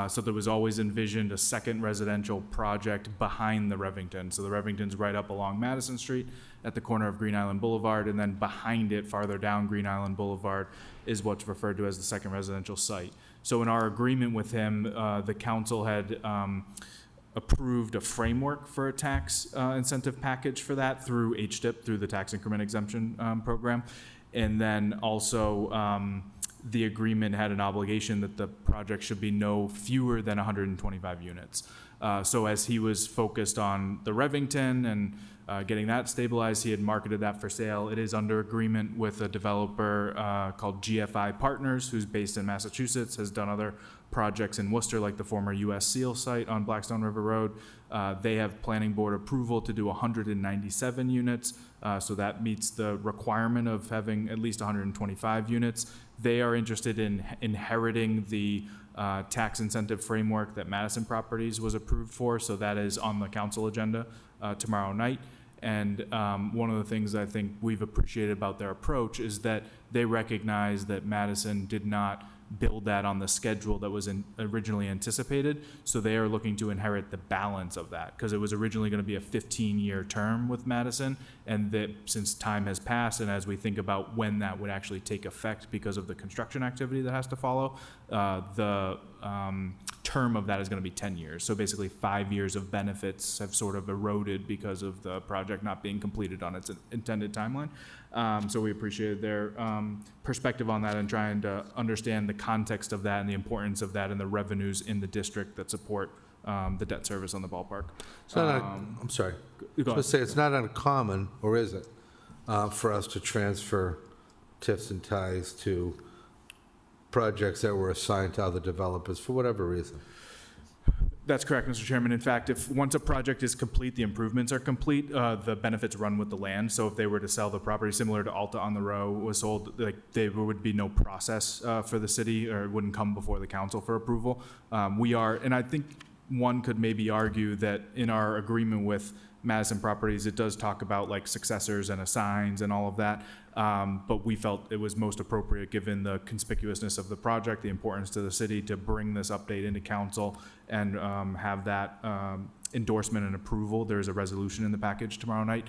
So there was always envisioned a second residential project behind the Revington. So the Revington's right up along Madison Street at the corner of Green Island Boulevard, and then behind it, farther down Green Island Boulevard, is what's referred to as the second residential site. So in our agreement with him, the council had approved a framework for a tax incentive package for that through HDIP, through the tax increment exemption program. And then also the agreement had an obligation that the project should be no fewer than 125 units. So as he was focused on the Revington and getting that stabilized, he had marketed that for sale. It is under agreement with a developer called GFI Partners, who's based in Massachusetts, has done other projects in Worcester, like the former U.S. Seal site on Blackstone River Road. They have planning board approval to do 197 units, so that meets the requirement of having at least 125 units. They are interested in inheriting the tax incentive framework that Madison Properties was approved for, so that is on the council agenda tomorrow night. And one of the things I think we've appreciated about their approach is that they recognize that Madison did not build that on the schedule that was originally anticipated. So they are looking to inherit the balance of that, because it was originally going to be a 15-year term with Madison, and that since time has passed, and as we think about when that would actually take effect because of the construction activity that has to follow, the term of that is going to be 10 years. So basically 5 years of benefits have sort of eroded because of the project not being completed on its intended timeline. So we appreciated their perspective on that and trying to understand the context of that and the importance of that and the revenues in the district that support the debt service on the ballpark. So I'm sorry. I was going to say, it's not uncommon, or is it, for us to transfer TIFs and ties to projects that were assigned to other developers for whatever reason? That's correct, Mr. Chairman. In fact, if once a project is complete, the improvements are complete, the benefits run with the land. So if they were to sell the property, similar to Alta on the Row was sold, like there would be no process for the city, or it wouldn't come before the council for approval. We are, and I think one could maybe argue that in our agreement with Madison Properties, it does talk about like successors and assigns and all of that. But we felt it was most appropriate, given the conspicuousness of the project, the importance to the city, to bring this update into council and have that endorsement and approval. There's a resolution in the package tomorrow night.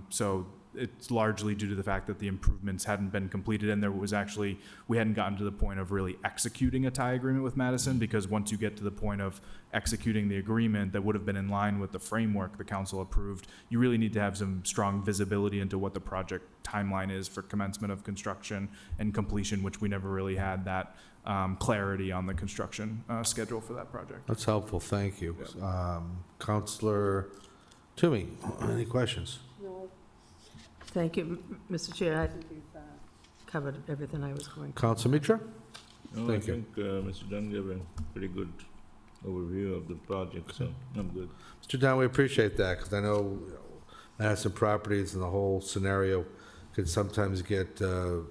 So it's largely due to the fact that the improvements hadn't been completed, and there was actually, we hadn't gotten to the point of really executing a tie agreement with Madison, because once you get to the point of executing the agreement that would have been in line with the framework the council approved, you really need to have some strong visibility into what the project timeline is for commencement of construction and completion, which we never really had that clarity on the construction schedule for that project. That's helpful, thank you. Councilor Toomey, any questions? Thank you, Mr. Chair. I think we've covered everything I was going to. Council Mitra? No, Thank I you. think Mr. Dunn gave a pretty good overview of the project, so I'm good. Mr. Dunn, we appreciate that, because I know Madison Properties and the whole scenario could sometimes get, the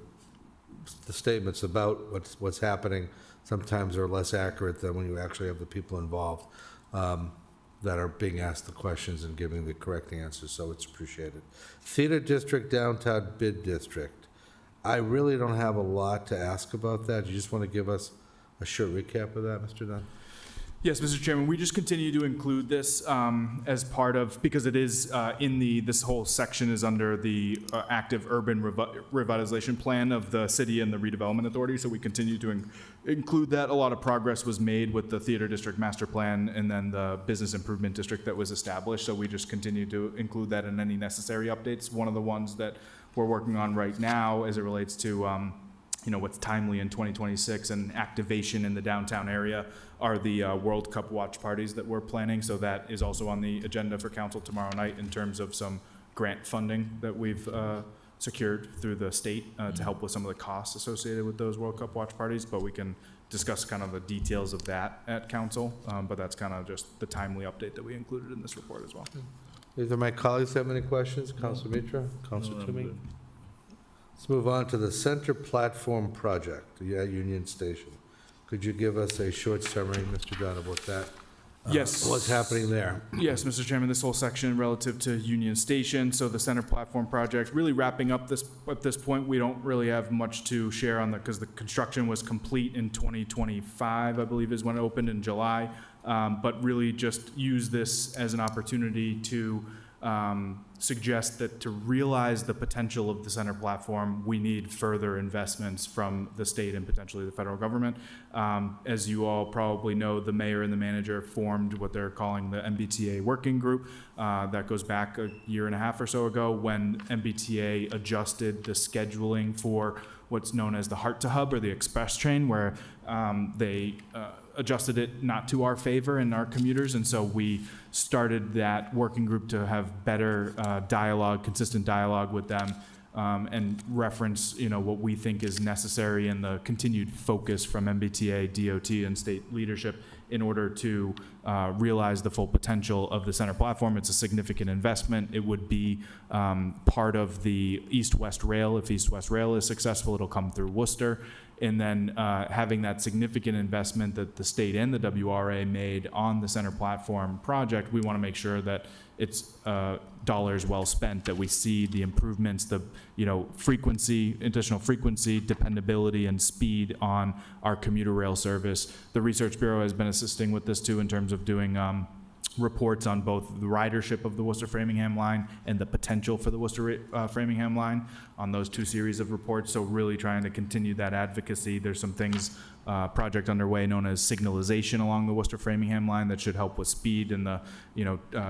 statements about what's happening sometimes are less accurate than when you actually have the people involved that are being asked the questions and giving the correct answers, so it's appreciated. Theater District, Downtown Bid District. I really don't have a lot to ask about that. You just want to give us a short recap of that, Mr. Dunn? Yes, Mr. Chairman, we just continue to include this as part of, because it is this whole section is under the active urban revitalization plan of the city and the redevelopment authority, so we continue to include that. A lot of progress was made with the theater district master plan and then the business improvement district that was established, so we just continue to include that in any necessary updates. One of the ones that we're working on right now as it relates to what's timely in 2026 and activation in the downtown area are the World Cup watch parties that we're planning. So that is also on the agenda for council tomorrow night in terms of some grant funding that we've secured through the state to help with some of the costs associated with those World Cup watch parties. But we can discuss kind of the details of that at council. But that's kind of just the timely update that we included in this report as well. Either of my colleagues have any questions? Council Mitra? Council No, I'm Toomey? good. Let's move on to the Center Platform Project, at Union Station. Could you give us a short summary, Mr. Dunn, of what that, Yes. what's happening there? Yes, Mr. Chairman, this whole section relative to Union Station, so the center platform project, really wrapping up this, at this point, we don't really have much to share on because the construction was complete in 2025, I believe is when it opened in July. But really just use this as an opportunity to suggest that to realize the potential of the center platform, we need further investments from the state and potentially the federal government. As you all probably know, the mayor and the manager formed what they're calling the MBTA working group. That goes back a year and a half or so ago when MBTA adjusted the scheduling for what's known as the Heart to Hub or the express train, where they adjusted it not to our favor and our commuters, and so we started that working group to have better dialogue, consistent dialogue with them, and reference, what we think is necessary and the continued focus from MBTA, DOT, and state leadership in order to realize the full potential of the center platform. It's a significant investment. It would be part of the East-West Rail. If East-West Rail is successful, it'll come through Worcester. And then having that significant investment that the state and the WRA made on the center platform project, we want to make sure that it's dollars well spent, that we see the improvements, the frequency, additional frequency, dependability, and speed on our commuter rail service. The Research Bureau has been assisting with this too in terms of doing reports on both the ridership of the Worcester-Framingham line and the potential for the Worcester-Framingham line on those two series of reports. So really trying to continue that advocacy. There's some things, project underway known as signalization along the Worcester-Framingham line that should help with speed and the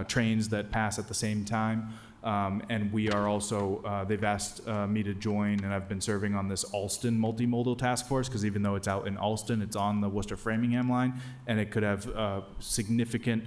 trains that pass at the same time. And we are also, they've asked me to join, and I've been serving on this Alston multimodal task force, because even though it's out in Alston, it's on the Worcester-Framingham line, and it could have significant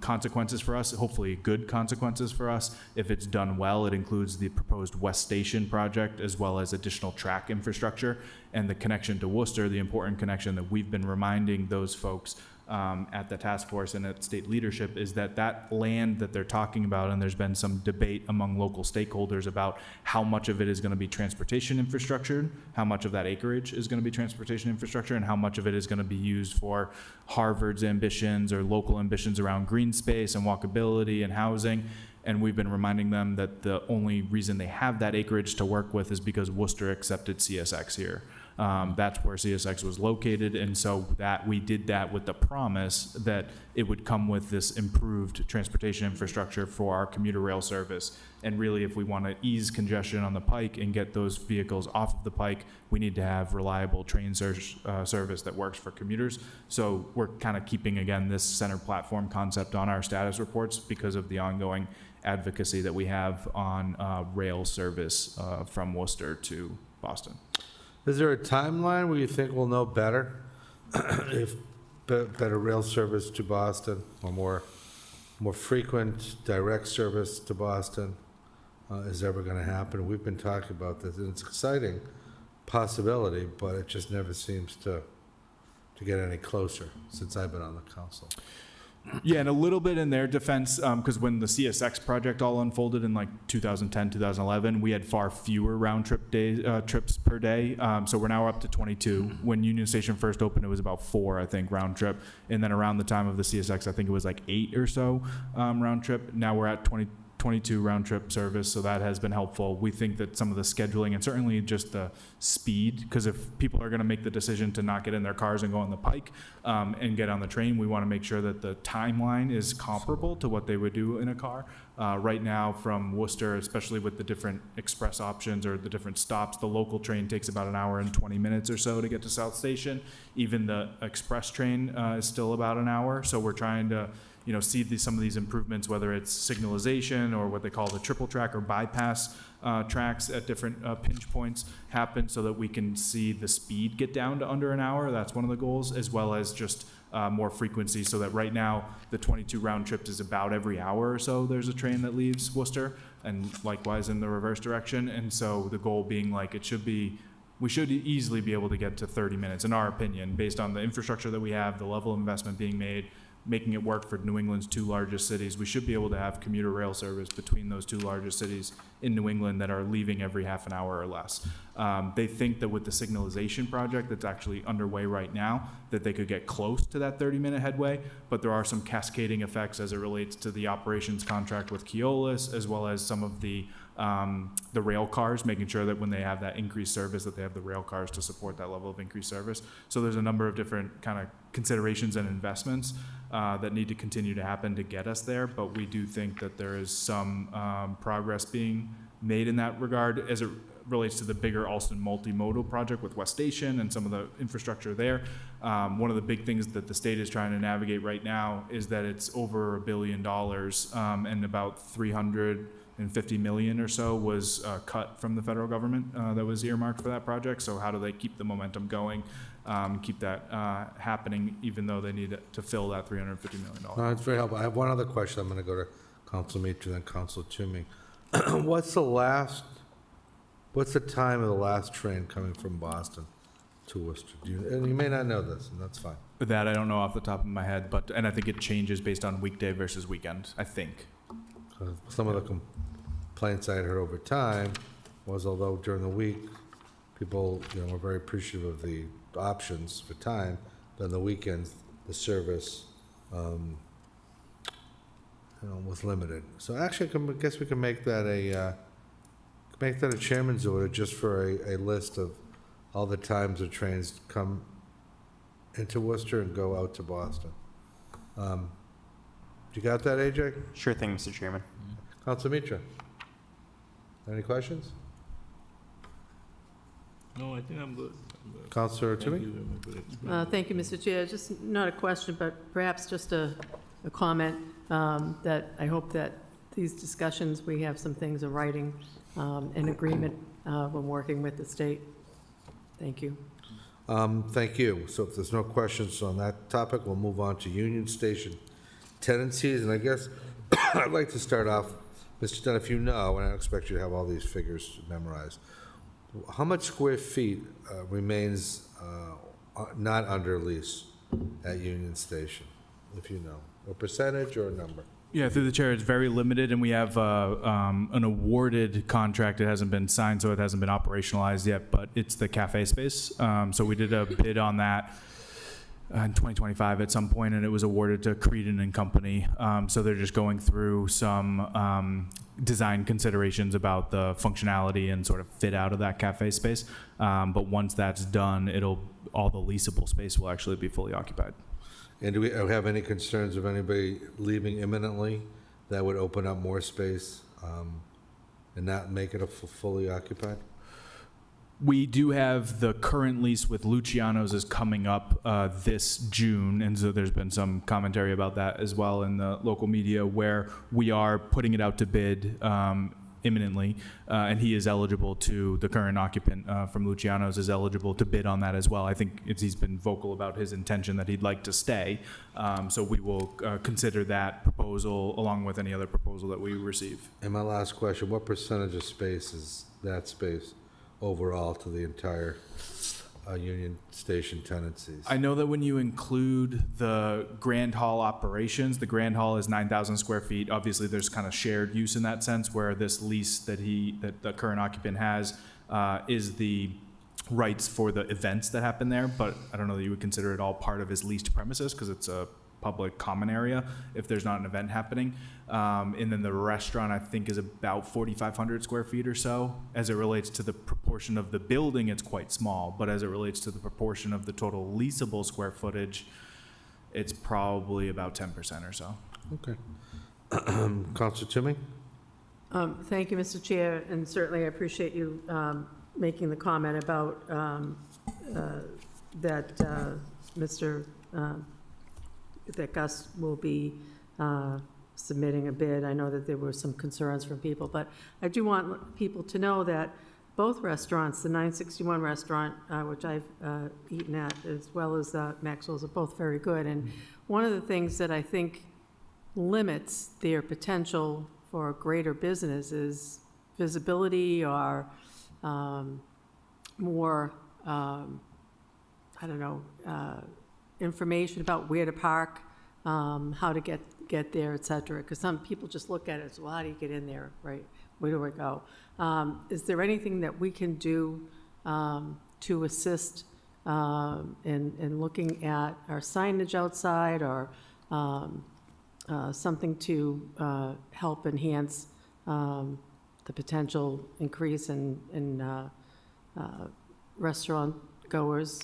consequences for us, hopefully good consequences for us. If it's done well, it includes the proposed West Station project, as well as additional track infrastructure, and the connection to Worcester, the important connection that we've been reminding those folks at the task force and at state leadership is that that land that they're talking about, and there's been some debate among local stakeholders about how much of it is going to be transportation infrastructure, how much of that acreage is going to be transportation infrastructure, and how much of it is going to be used for Harvard's ambitions or local ambitions around green space and walkability and housing. And we've been reminding them that the only reason they have that acreage to work with is because Worcester accepted CSX here. That's where CSX was located, and so that we did that with the promise that it would come with this improved transportation infrastructure for our commuter rail service. And really, if we want to ease congestion on the Pike and get those vehicles off of the Pike, we need to have reliable train service that works for commuters. So we're kind of keeping, again, this center platform concept on our status reports because of the ongoing advocacy that we have on rail service from Worcester to Boston. Is there a timeline where you think we'll know better if better rail service to Boston or more frequent direct service to Boston is ever going to happen? We've been talking about this, and it's exciting possibility, but it just never seems to get any closer since I've been on the council. Yeah, and a little bit in their defense, because when the CSX project all unfolded in like 2010, 2011, we had far fewer round trip days, trips per day. So we're now up to 22. When Union Station first opened, it was about 4, I think, round trip. And then around the time of the CSX, I think it was like 8 or so round trip. Now we're at 22 round trip service, so that has been helpful. We think that some of the scheduling and certainly just the speed, because if people are going to make the decision to not get in their cars and go on the Pike and get on the train, we want to make sure that the timeline is comparable to what they would do in a car. Right now from Worcester, especially with the different express options or the different stops, the local train takes about an hour and 20 minutes or so to get to South Station. Even the express train is still about an hour, so we're trying to see some of these improvements, whether it's signalization or what they call the triple track or bypass tracks at different pinch points happen so that we can see the speed get down to under an hour. That's one of the goals, as well as just more frequency, so that right now the 22 round trips is about every hour or so there's a train that leaves Worcester, and likewise in the reverse direction. And so the goal being like we should easily be able to get to 30 minutes, in our opinion, based on the infrastructure that we have, the level of investment being made, making it work for New England's 2 largest cities. We should be able to have commuter rail service between those 2 largest cities in New England that are leaving every half an hour or less. They think that with the signalization project that's actually underway right now, that they could get close to that 30-minute headway, but there are some cascading effects as it relates to the operations contract with Keolis, as well as some of the rail cars, making sure that when they have that increased service, that they have the rail cars to support that level of increased service. So there's a number of different kind of considerations and investments that need to continue to happen to get us there, but we do think that there is some progress being made in that regard as it relates to the bigger Alston multimodal project with West Station and some of the infrastructure there. One of the big things that the state is trying to navigate right now is that it's over $1 billion and about $350 million or so was cut from the federal government that was earmarked for that project. So how do they keep the momentum going, keep that happening, even though they need to fill that $350 million? That's very helpful. I have one other question. I'm going to go to Council Mitra, then Council Toomey. What's the time of the last train coming from Boston to Worcester? And you may not know this, and that's fine. That I don't know off the top of my head, and I think it changes based on weekday versus weekend, I think. Some of the complaints I had heard over time was, although during the week, people, were very appreciative of the options for time, then the weekends, the service, was limited. So actually, I guess we can make that a chairman's order, just for a list of all the times the trains come into Worcester and go out to Boston. You got that, AJ? Sure thing, Mr. Chairman. Council Mitra? Any questions? No, I think I'm good. Councilor Thank Toomey? you very much. Thank you, Mr. Chair. Just not a question, but perhaps just a comment that I hope that these discussions, we have some things in writing, in agreement when working with the state. Thank you. Thank you. So if there's no questions on that topic, we'll move on to Union Station tenancies. And I guess I'd like to start off, Mr. Dunn, if you know, and I don't expect you to have all these figures memorized, how much square feet remains not under lease at Union Station, if you know? A percentage or a number? Yeah, through the chair, it's very limited, and we have an awarded contract. It hasn't been signed, so it hasn't been operationalized yet, but it's the cafe space. So we did a bid on that in 2025 at some point, and it was awarded to Creedon and Company. So they're just going through some design considerations about the functionality and sort of fit out of that cafe space. But once that's done, all the leasable space will actually be fully occupied. And do we have any concerns of anybody leaving imminently that would open up more space and not make it fully occupied? We do have the current lease with Luciano's is coming up this June, and so there's been some commentary about that as well in the local media, where we are putting it out to bid imminently, and he is eligible to, the current occupant from Luciano's is eligible to bid on that as well. I think he's been vocal about his intention that he'd like to stay, so we will consider that proposal along with any other proposal that we receive. And my last question, what percentage of space is that space overall to the entire Union Station tenancies. I know that when you include the Grand Hall operations, the Grand Hall is 9,000 square feet. Obviously, there's kind of shared use in that sense, where this lease that the current occupant has is the rights for the events that happen there. But I don't know that you would consider it all part of his leased premises, because it's a public common area if there's not an event happening. And then the restaurant, I think, is about 4,500 square feet or so. As it relates to the proportion of the building, it's quite small, but as it relates to the proportion of the total leasable square footage, it's probably about 10% or so. Okay. Counselor Toomey? Thank you, Mr. Chair, and certainly I appreciate you making the comment about that that Gus will be submitting a bid. I know that there were some concerns from people, but I do want people to know that both restaurants, the 961 restaurant, which I've eaten at, as well as Maxwell's, are both very good. And one of the things that I think limits their potential for greater business is visibility or more, information about where to park, how to get there, et cetera. Because some people just look at it, so how do you get in there, right? Where do I go? Is there anything that we can do to assist in looking at our signage outside, or something to help enhance the potential increase in restaurant goers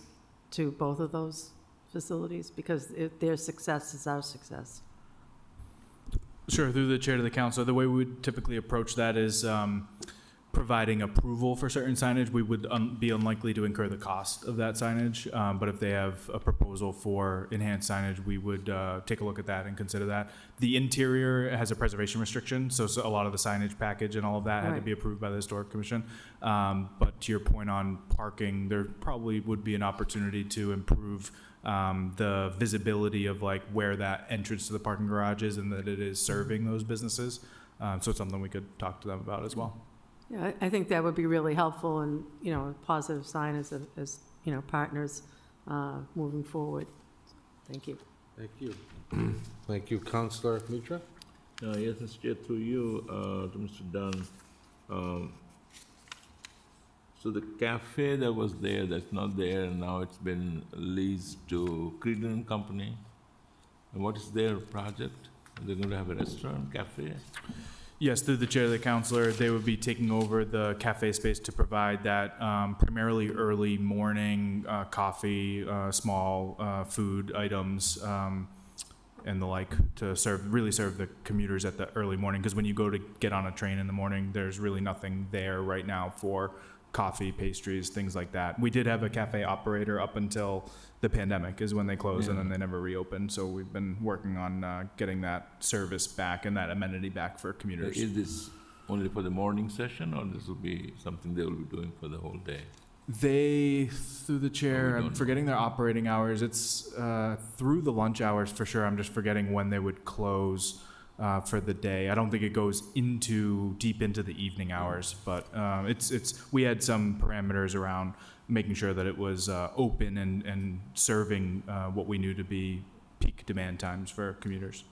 to both of those facilities? Because their success is our success. Sure, through the chair to the council, the way we would typically approach that is providing approval for certain signage. We would be unlikely to incur the cost of that signage, but if they have a proposal for enhanced signage, we would take a look at that and consider that. The interior has a preservation restriction, so a lot of the signage package and all of that had to Right. be approved by the Historic Commission. But to your point on parking, there probably would be an opportunity to improve the visibility of like where that entrance to the parking garage is, and that it is serving those businesses. So it's something we could talk to them about as well. Yeah, I think that would be really helpful, and, a positive sign as partners moving forward. Thank you. Thank you. Thank you. Counselor Mitra? Yes, Mr. Chair, through you to Mr. Dunn. So the cafe that was there, that's not there, and now it's been leased to Creedon Company. And what is their project? Are they going to have a restaurant, cafe? Yes, through the chair of the councilor, they would be taking over the cafe space to provide that primarily early morning coffee, small food items, and the like, to really serve the commuters at the early morning. Because when you go to get on a train in the morning, there's really nothing there right now for coffee, pastries, things like that. We did have a cafe operator up until the pandemic is when they closed, and then they never reopened. So we've been working on getting that service back and that amenity back for commuters. Is this only for the morning session, or this will be something they will be doing for the whole day? They, through the chair, we I'm don't forgetting their operating hours. It's through the lunch hours for sure. I'm just forgetting when they would close for the day. I don't think it goes deep into the evening hours, but we had some parameters around making sure that it was open and serving what we knew to be peak demand times for commuters.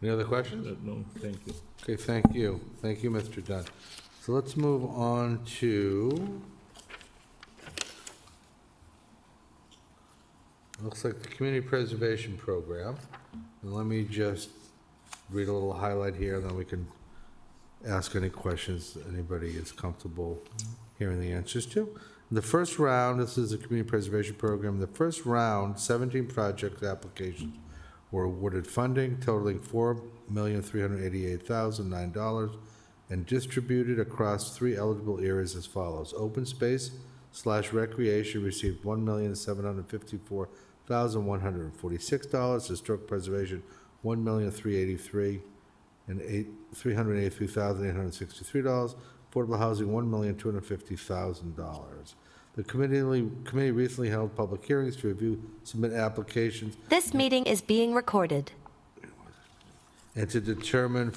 Any other questions? No, thank you. Okay, thank you. Thank you, Mr. Dunn. So let's move on to, looks like the Community Preservation Program. And let me just read a little highlight here, and then we can ask any questions that anybody is comfortable hearing the answers to. The first round, this is a Community Preservation Program. The first round, 17 project applications were awarded funding totaling $4,388,009 and distributed across 3 eligible areas as follows. Open space / recreation received $1,754,146. Historic preservation, $1,383,863. Affordable housing, $1,250,000. The committee recently held public hearings to review, submit applications, This meeting is being recorded. and to determine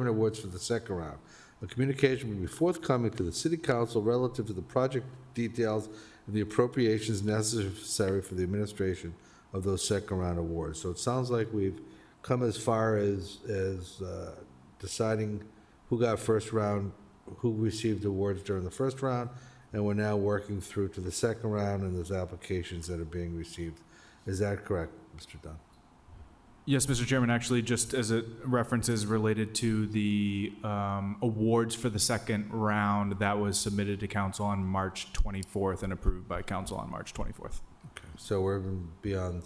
awards for the second round. A communication will be forthcoming to the city council relative to the project details and the appropriations necessary for the administration of those second-round awards. So it sounds like we've come as far as deciding who got first round, who received awards during the first round, and we're now working through to the second round, and there's applications that are being received. Is that correct, Mr. Dunn? Yes, Mr. Chairman, actually, just as it references related to the awards for the second round, that was submitted to council on March 24th and approved by council on March 24th. So we're even beyond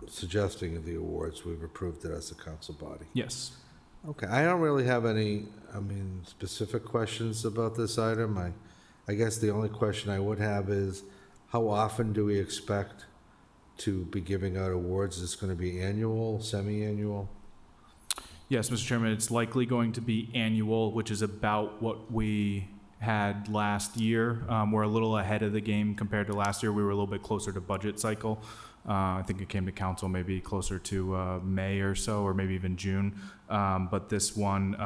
suggesting the awards. We've approved it as a council body. Yes. Okay, I don't really have any, specific questions about this item. I guess the only question I would have is, how often do we expect to be giving out awards? Is this going to be annual, semi-annual? Yes, Mr. Chairman, it's likely going to be annual, which is about what we had last year. We're a little ahead of the game compared to last year. We were a little bit closer to budget cycle. I think it came to council maybe closer to May or so, or maybe even June. But this one,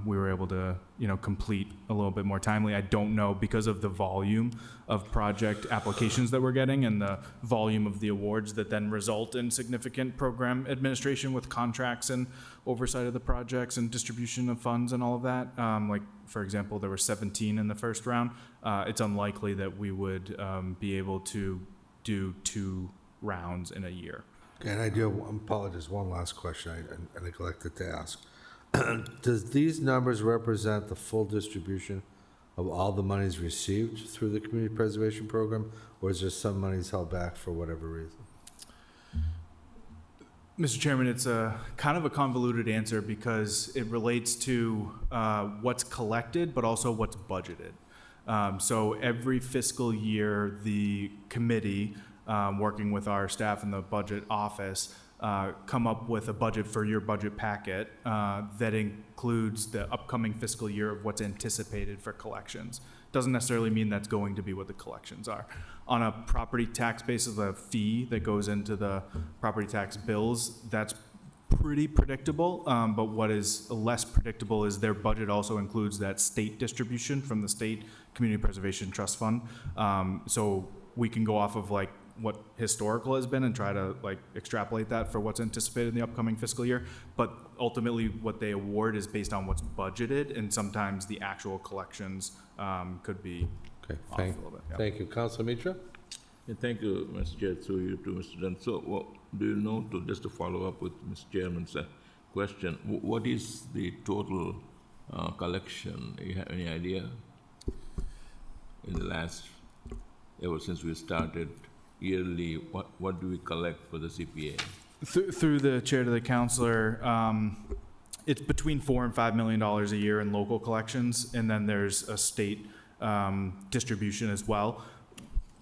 we were able to, complete a little bit more timely. I don't know, because of the volume of project applications that we're getting and the volume of the awards that then result in significant program administration with contracts and oversight of the projects and distribution of funds and all of that. Like, for example, there were 17 in the first round. It's unlikely that we would be able to do 2 rounds in a year. Okay, and I do apologize, one last question I neglected to ask. Does these numbers represent the full distribution of all the monies received through the community preservation program, or is there some monies held back for whatever reason? Mr. Chairman, it's a kind of a convoluted answer because it relates to what's collected, but also what's budgeted. So every fiscal year, the committee, working with our staff in the budget office, come up with a budget for your budget packet that includes the upcoming fiscal year of what's anticipated for collections. Doesn't necessarily mean that's going to be what the collections are. On a property tax basis, the fee that goes into the property tax bills, that's pretty predictable, but what is less predictable is their budget also includes that state distribution from the State Community Preservation Trust Fund. So we can go off of like what historical has been and try to like extrapolate that for what's anticipated in the upcoming fiscal year. But ultimately what they award is based on what's budgeted, and sometimes the actual collections could be Okay, off a little bit. Yeah. thank you. Councilor Mitra? Yeah, thank you, Mr. Chair, through you to Mr. Dunn. So, do you know, just to follow up with Mr. Chairman's question, what is the total collection? You have any idea? In the last, ever since we started yearly, what do we collect for the CPA? Through the chair to the councilor, it's between $4 and $5 million a year in local collections, and then there's a state distribution as well.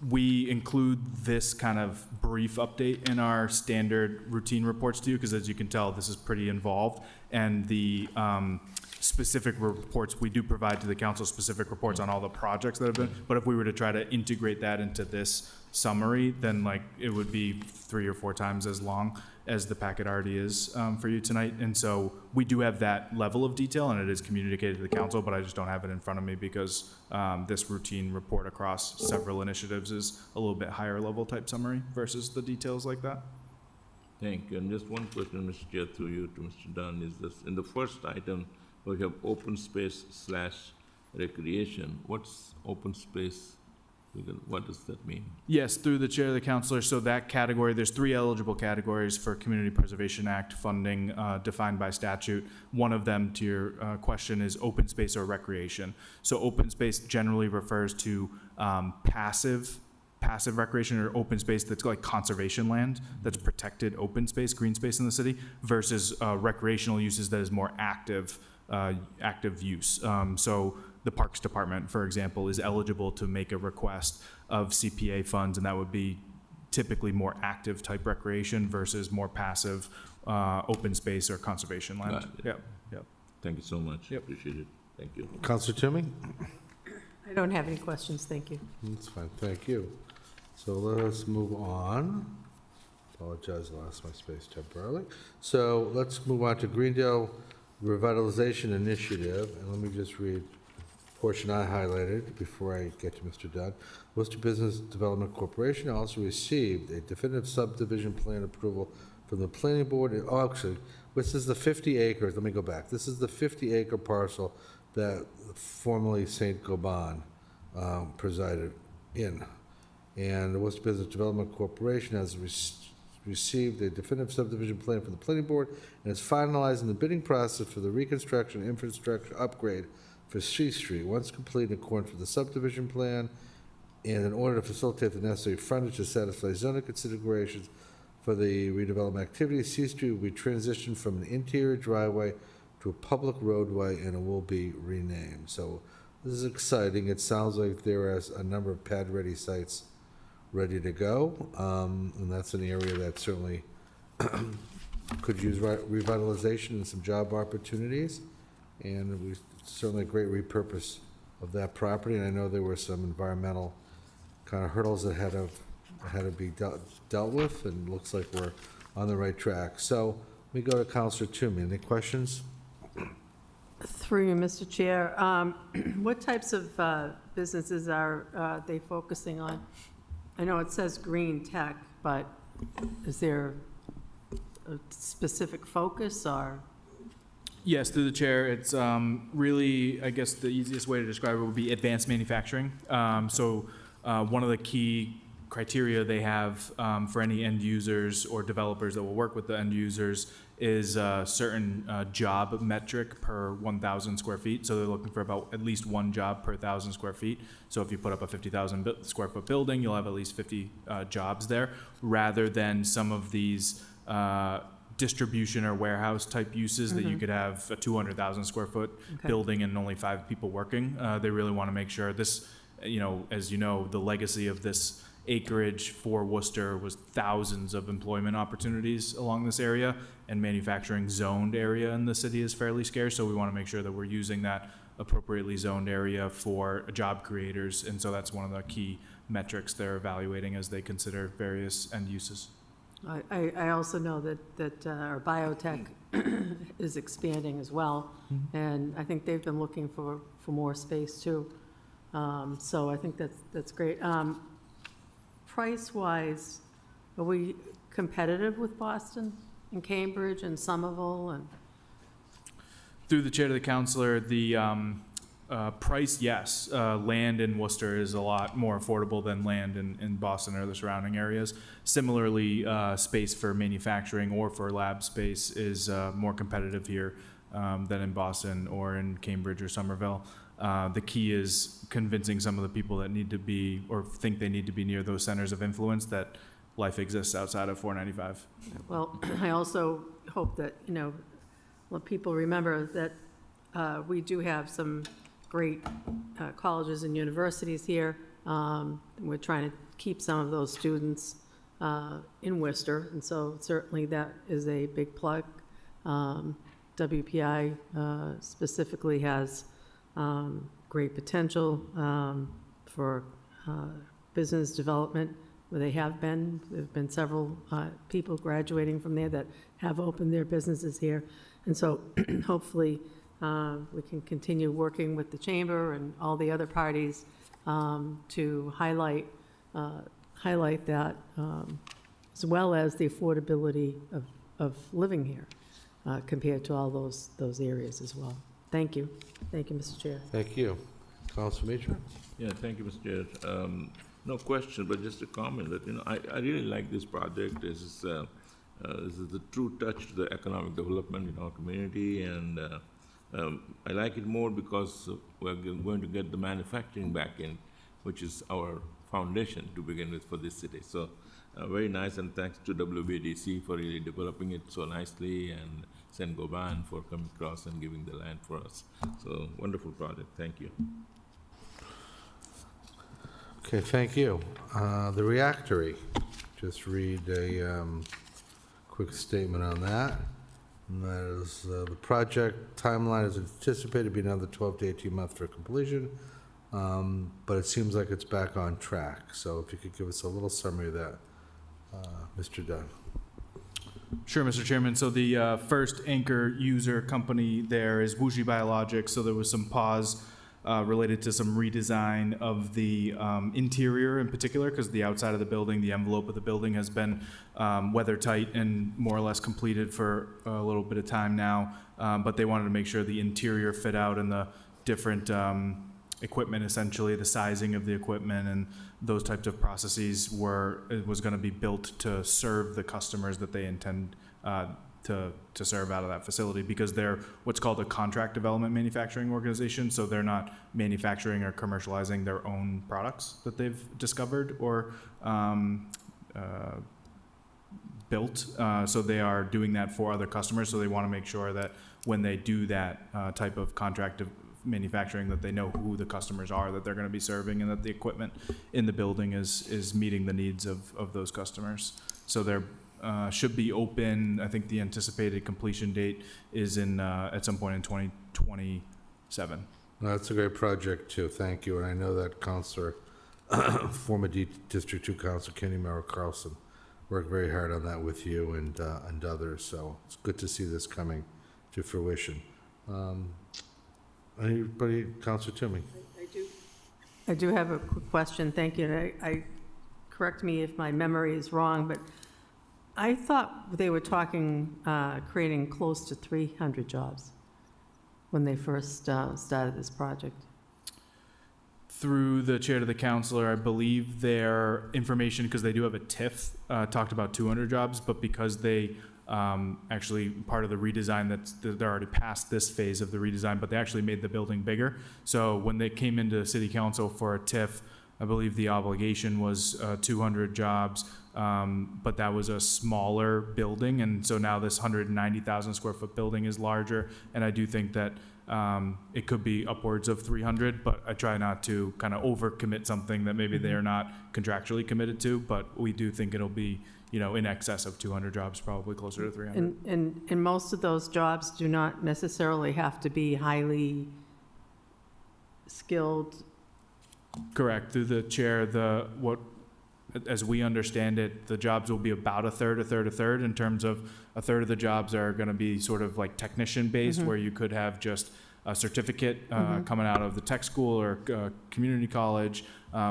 We include this kind of brief update in our standard routine reports to you, because as you can tell, this is pretty involved, and the specific reports, we do provide to the council specific reports on all the projects that have been, but if we were to try to integrate that into this summary, then like it would be 3 or 4 times as long as the packet already is for you tonight. And so we do have that level of detail, and it is communicated to the council, but I just don't have it in front of me because this routine report across several initiatives is a little bit higher level type summary versus the details like that. Thank you. And just one question, Mr. Chair, through you to Mr. Dunn, is this, in the first item, we have open space / recreation. What's open space? What does that mean? Yes, through the chair of the councilor. So that category, there's 3 eligible categories for Community Preservation Act funding defined by statute. One of them, to your question, is open space or recreation. So open space generally refers to passive recreation or open space that's like conservation land, that's protected open space, green space in the city, versus recreational uses that is more active use. So the Parks Department, for example, is eligible to make a request of CPA funds, and that would be typically more active type recreation versus more passive open space or conservation land. Got it. Yep. Thank you so much. Yep. Appreciate it. Thank you. Councilor Toomey? I don't have any questions, thank you. That's fine, thank you. So let us move on. Apologize, I lost my space temporarily. So let's move on to Greendale Revitalization Initiative, and let me just read the portion I highlighted before I get to Mr. Dunn. Worcester Business Development Corporation also received a definitive subdivision plan approval from the planning board. Oh, actually, this is the 50 acres, let me go back. This is the 50-acre parcel that formerly St. Gobain presided in. And the Worcester Business Development Corporation has received a definitive subdivision plan from the planning board and is finalizing the bidding process for the reconstruction and infrastructure upgrade for C Street. Once complete in accordance with the subdivision plan, and in order to facilitate the necessary frontage to satisfy zoning considerations for the redevelopment activity, C Street will be transitioned from an interior driveway to a public roadway, and it will be renamed. So this is exciting. It sounds like there is a number of pad-ready sites ready to go, and that's an area that certainly could use revitalization and some job opportunities, and we certainly a great repurpose of that property. And I know there were some environmental kind of hurdles that had to be dealt with, and looks like we're on the right track. So let me go to Councilor Toomey. Any questions? Through you, Mr. Chair, what types of businesses are they focusing on? I know it says green tech, but is there a specific focus, or? Yes, through the chair, it's really, I guess the easiest way to describe it would be advanced manufacturing. One of the key criteria they have for any end users or developers that will work with the end users is a certain job metric per 1,000 square feet. So they're looking for about at least one job per 1,000 square feet. So if you put up a 50,000 square foot building, you'll have at least 50 jobs there, rather than some of these distribution or warehouse type uses that you could have a 200,000 square foot building and only 5 people working. They really want to make sure this, as you know, the legacy of this acreage for Worcester was thousands of employment opportunities along this area, and manufacturing zoned area in the city is fairly scarce. So we want to make sure that we're using that appropriately zoned area for job creators. And so that's one of the key metrics they're evaluating as they consider various end uses. I also know that our biotech is expanding as well, and I think they've been looking for more space too. So I think that's great. Price-wise, are we competitive with Boston and Cambridge and Somerville and? Through the chair to the councilor, the price, yes. Land in Worcester is a lot more affordable than land in Boston or the surrounding areas. Similarly, space for manufacturing or for lab space is more competitive here than in Boston or in Cambridge or Somerville. The key is convincing some of the people that need to be or think they need to be near those centers of influence that life exists outside of 495. Well, I also hope that, let people remember that we do have some great colleges and universities here. We're trying to keep some of those students in Worcester, and so certainly that is a big plug. WPI specifically has great potential for business development, where they have been. There have been several people graduating from there that have opened their businesses here. And so hopefully we can continue working with the chamber and all the other parties to highlight that, as well as the affordability of living here compared to all those areas as well. Thank you. Thank you, Mr. Chair. Thank you. Councilor Mitra? Yeah, thank you, Mr. Chair. No question, but just a comment that, I really like this project. This is the true touch to the economic development in our community, and I like it more because we're going to get the manufacturing back in, which is our foundation to begin with for this city. So very nice, and thanks to WBDC for really developing it so nicely, and St. Gobain for coming across and giving the land for us. So wonderful project. Thank you. Okay, thank you. The reactory, just read a quick statement on that. And that is, the project timeline is anticipated to be another 12 to 18 months for completion, but it seems like it's back on track. So if you could give us a little summary of that, Mr. Dunn. Sure, Mr. Chairman. So the first anchor user company there is Wuxi Biologics. So there was some pause related to some redesign of the interior in particular, because the outside of the building, the envelope of the building has been weather tight and more or less completed for a little bit of time now. But they wanted to make sure the interior fit out and the different equipment, essentially the sizing of the equipment and those types of processes was going to be built to serve the customers that they intend to serve out of that facility, because they're what's called a contract development manufacturing organization. So they're not manufacturing or commercializing their own products that they've discovered or built. So they are doing that for other customers. So they want to make sure that when they do that type of contract manufacturing, that they know who the customers are that they're going to be serving, and that the equipment in the building is meeting the needs of those customers. So they're should be open. I think the anticipated completion date is in at some point in 2027. That's a great project too, thank you. And I know that Counselor, former District 2 Counselor Kenny Merrill Carlson worked very hard on that with you and others, so it's good to see this coming to fruition. Anybody, Counselor Toomey? I do have a quick question, thank you. And I correct me if my memory is wrong, but I thought they were talking, creating close to 300 jobs when they first started this project. Through the chair to the counselor, I believe their information, because they do have a TIF, talked about 200 jobs, but because they actually part of the redesign, they're already past this phase of the redesign, but they actually made the building bigger. So when they came into city council for a TIF, I believe the obligation was 200 jobs, but that was a smaller building, and so now this 190,000 square foot building is larger, and I do think that it could be upwards of 300, but I try not to kind of overcommit something that maybe they're not contractually committed to, but we do think it'll be, you know, in excess of 200 jobs, probably closer to 300. And most of those jobs do not necessarily have to be highly skilled. Correct. Through the chair, as we understand it, the jobs will be about a third in terms of a third of the jobs are going to be sort of like technician based, where you could have just a certificate coming out of the tech school or community college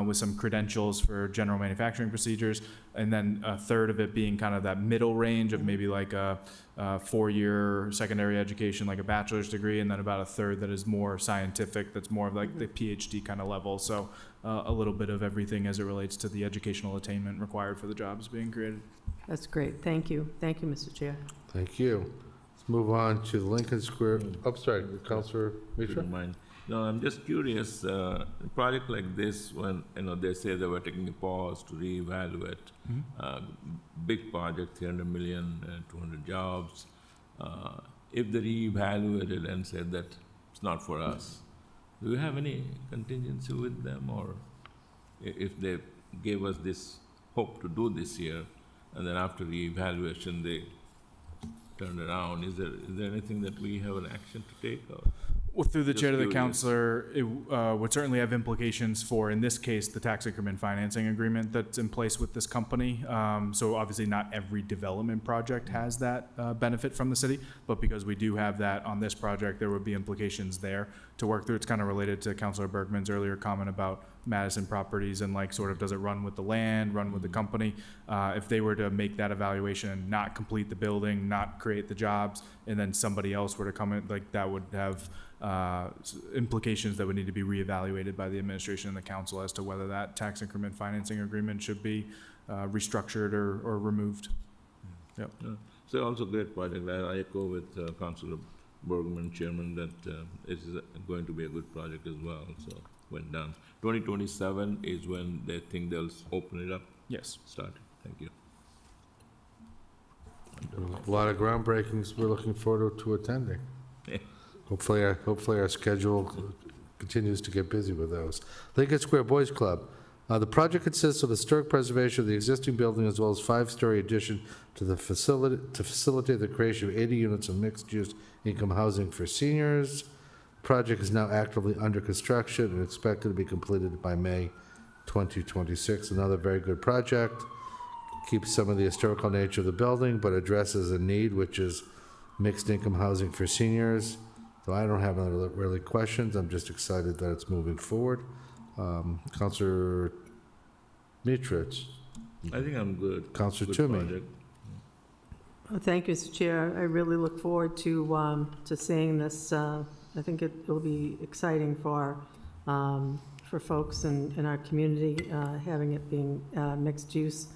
with some credentials for general manufacturing procedures, and then a third of it being kind of that middle range of maybe like a 4-year secondary education, like a bachelor's degree, and then about a third that is more scientific, that's more of like the PhD kind of level. So a little bit of everything as it relates to the educational attainment required for the jobs being created. That's great, thank you. Thank you, Mr. Chair. Thank you. Let's move on to the Lincoln Square. Oh, sorry, Counselor If you Mitra? don't mind. No, I'm just curious, a project like this, when, you know, they say they were taking a pause to reevaluate, big project, 300 million, 200 jobs, if they reevaluated and said that it's not for us, do you have any contingency with them, or if they gave us this hope to do this year, and then after the evaluation, they turned around, is there anything that we have an action to take, or? Well, through the Just chair to the curious. counselor, it would certainly have implications for, in this case, the tax increment financing agreement that's in place with this company. So obviously not every development project has that benefit from the city, but because we do have that on this project, there would be implications there to work through. It's kind of related to Councilor Bergman's earlier comment about Madison Properties and like sort of does it run with the land, run with the company? If they were to make that evaluation and not complete the building, not create the jobs, and then somebody else were to come in, like that would have implications that would need to be reevaluated by the administration and the council as to whether that tax increment financing agreement should be restructured or removed. Yep. So also great project. I echo with Councilor Bergman, Chairman, that it is going to be a good project as well, so when done. 2027 is when they think they'll open it up, Yes. start. Thank you. A lot of groundbreakings we're looking forward to attending. Yeah. Hopefully our schedule continues to get busy with those. Lincoln Square Boys Club. The project consists of historic preservation of the existing building as well as 5-story addition to the facility to facilitate the creation of 80 units of mixed-use income housing for seniors. The project is now actively under construction and expected to be completed by May 2026. Another very good project. keeps some of the historical nature of the building, but addresses a need, which is mixed-income housing for seniors. So I don't have any really questions. I'm just excited that it's moving forward. Counselor Mitridge, I think I'm good. Counselor Good Toomey. project. Thank you, Mr. Chair. I really look forward to seeing this. I think it'll be exciting for folks in our community, having it being mixed use,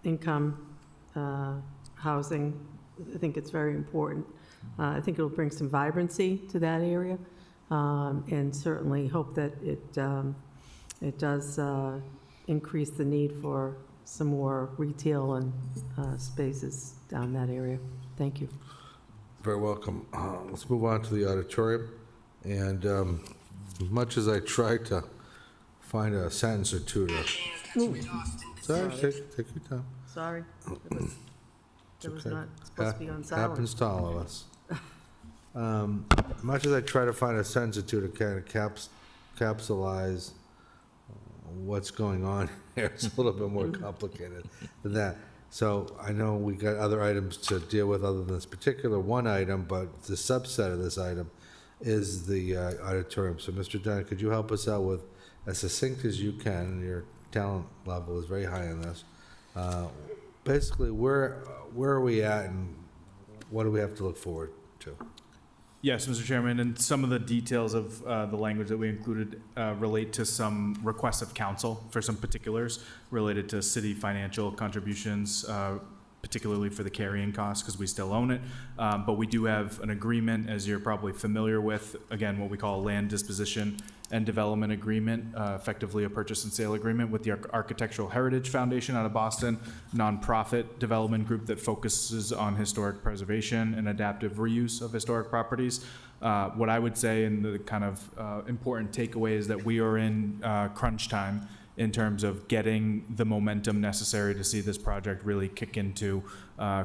income, housing. I think it's very important. I think it'll bring some vibrancy to that area, and certainly hope that it does increase the need for some more retail and spaces down that area. Thank you. Very welcome. Let's move on to the auditorium. And as much as I tried to find a sentence or two to... Sorry, take your time. Sorry. It was okay. not supposed to be on silent. Happens to all of us. Much as I try to find a sentence or two to kind of capsulize what's going on here, it's a little bit more complicated than that. So I know we got other items to deal with other than this particular one item, but the subset of this item is the auditorium. So Mr. Dunn, could you help us out with, as succinct as you can, and your talent level is very high on this, basically where are we at and what do we have to look forward to? Yes, Mr. Chairman, and some of the details of the language that we included relate to some requests of council for some particulars related to city financial contributions, particularly for the carrying costs, because we still own it. But we do have an agreement, as you're probably familiar with, again, what we call a land disposition and development agreement, effectively a purchase and sale agreement with the Architectural Heritage Foundation out of Boston, nonprofit development group that focuses on historic preservation and adaptive reuse of historic properties. What I would say, and the kind of important takeaway, is that we are in crunch time in terms of getting the momentum necessary to see this project really kick into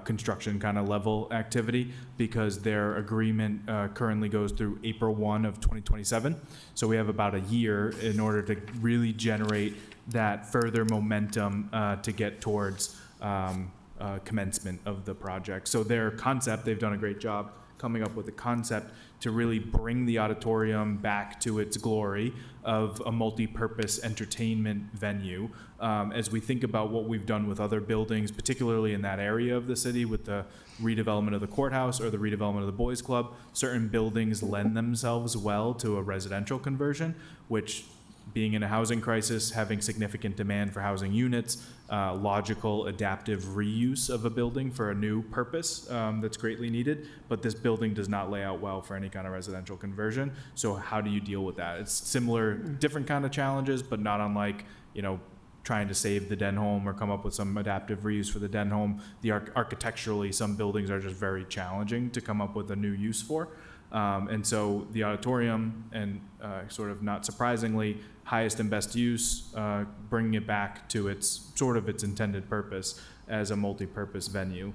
construction kind of level activity, because their agreement currently goes through April 1 of 2027. So we have about a year in order to really generate that further momentum to get towards commencement of the project. So their concept, they've done a great job coming up with a concept to really bring the auditorium back to its glory of a multi-purpose entertainment venue. As we think about what we've done with other buildings, particularly in that area of the city with the redevelopment of the courthouse or the redevelopment of the boys club, certain buildings lend themselves well to a residential conversion, which, being in a housing crisis, having significant demand for housing units, logical adaptive reuse of a building for a new purpose that's greatly needed. But this building does not lay out well for any kind of residential conversion. So how do you deal with that? It's similar, different kind of challenges, but not unlike, trying to save the Denholm or come up with some adaptive reuse for the Denholm. Architecturally, some buildings are just very challenging to come up with a new use for. And so the auditorium, and sort of not surprisingly, highest and best use, bringing it back to its intended purpose as a multi-purpose venue.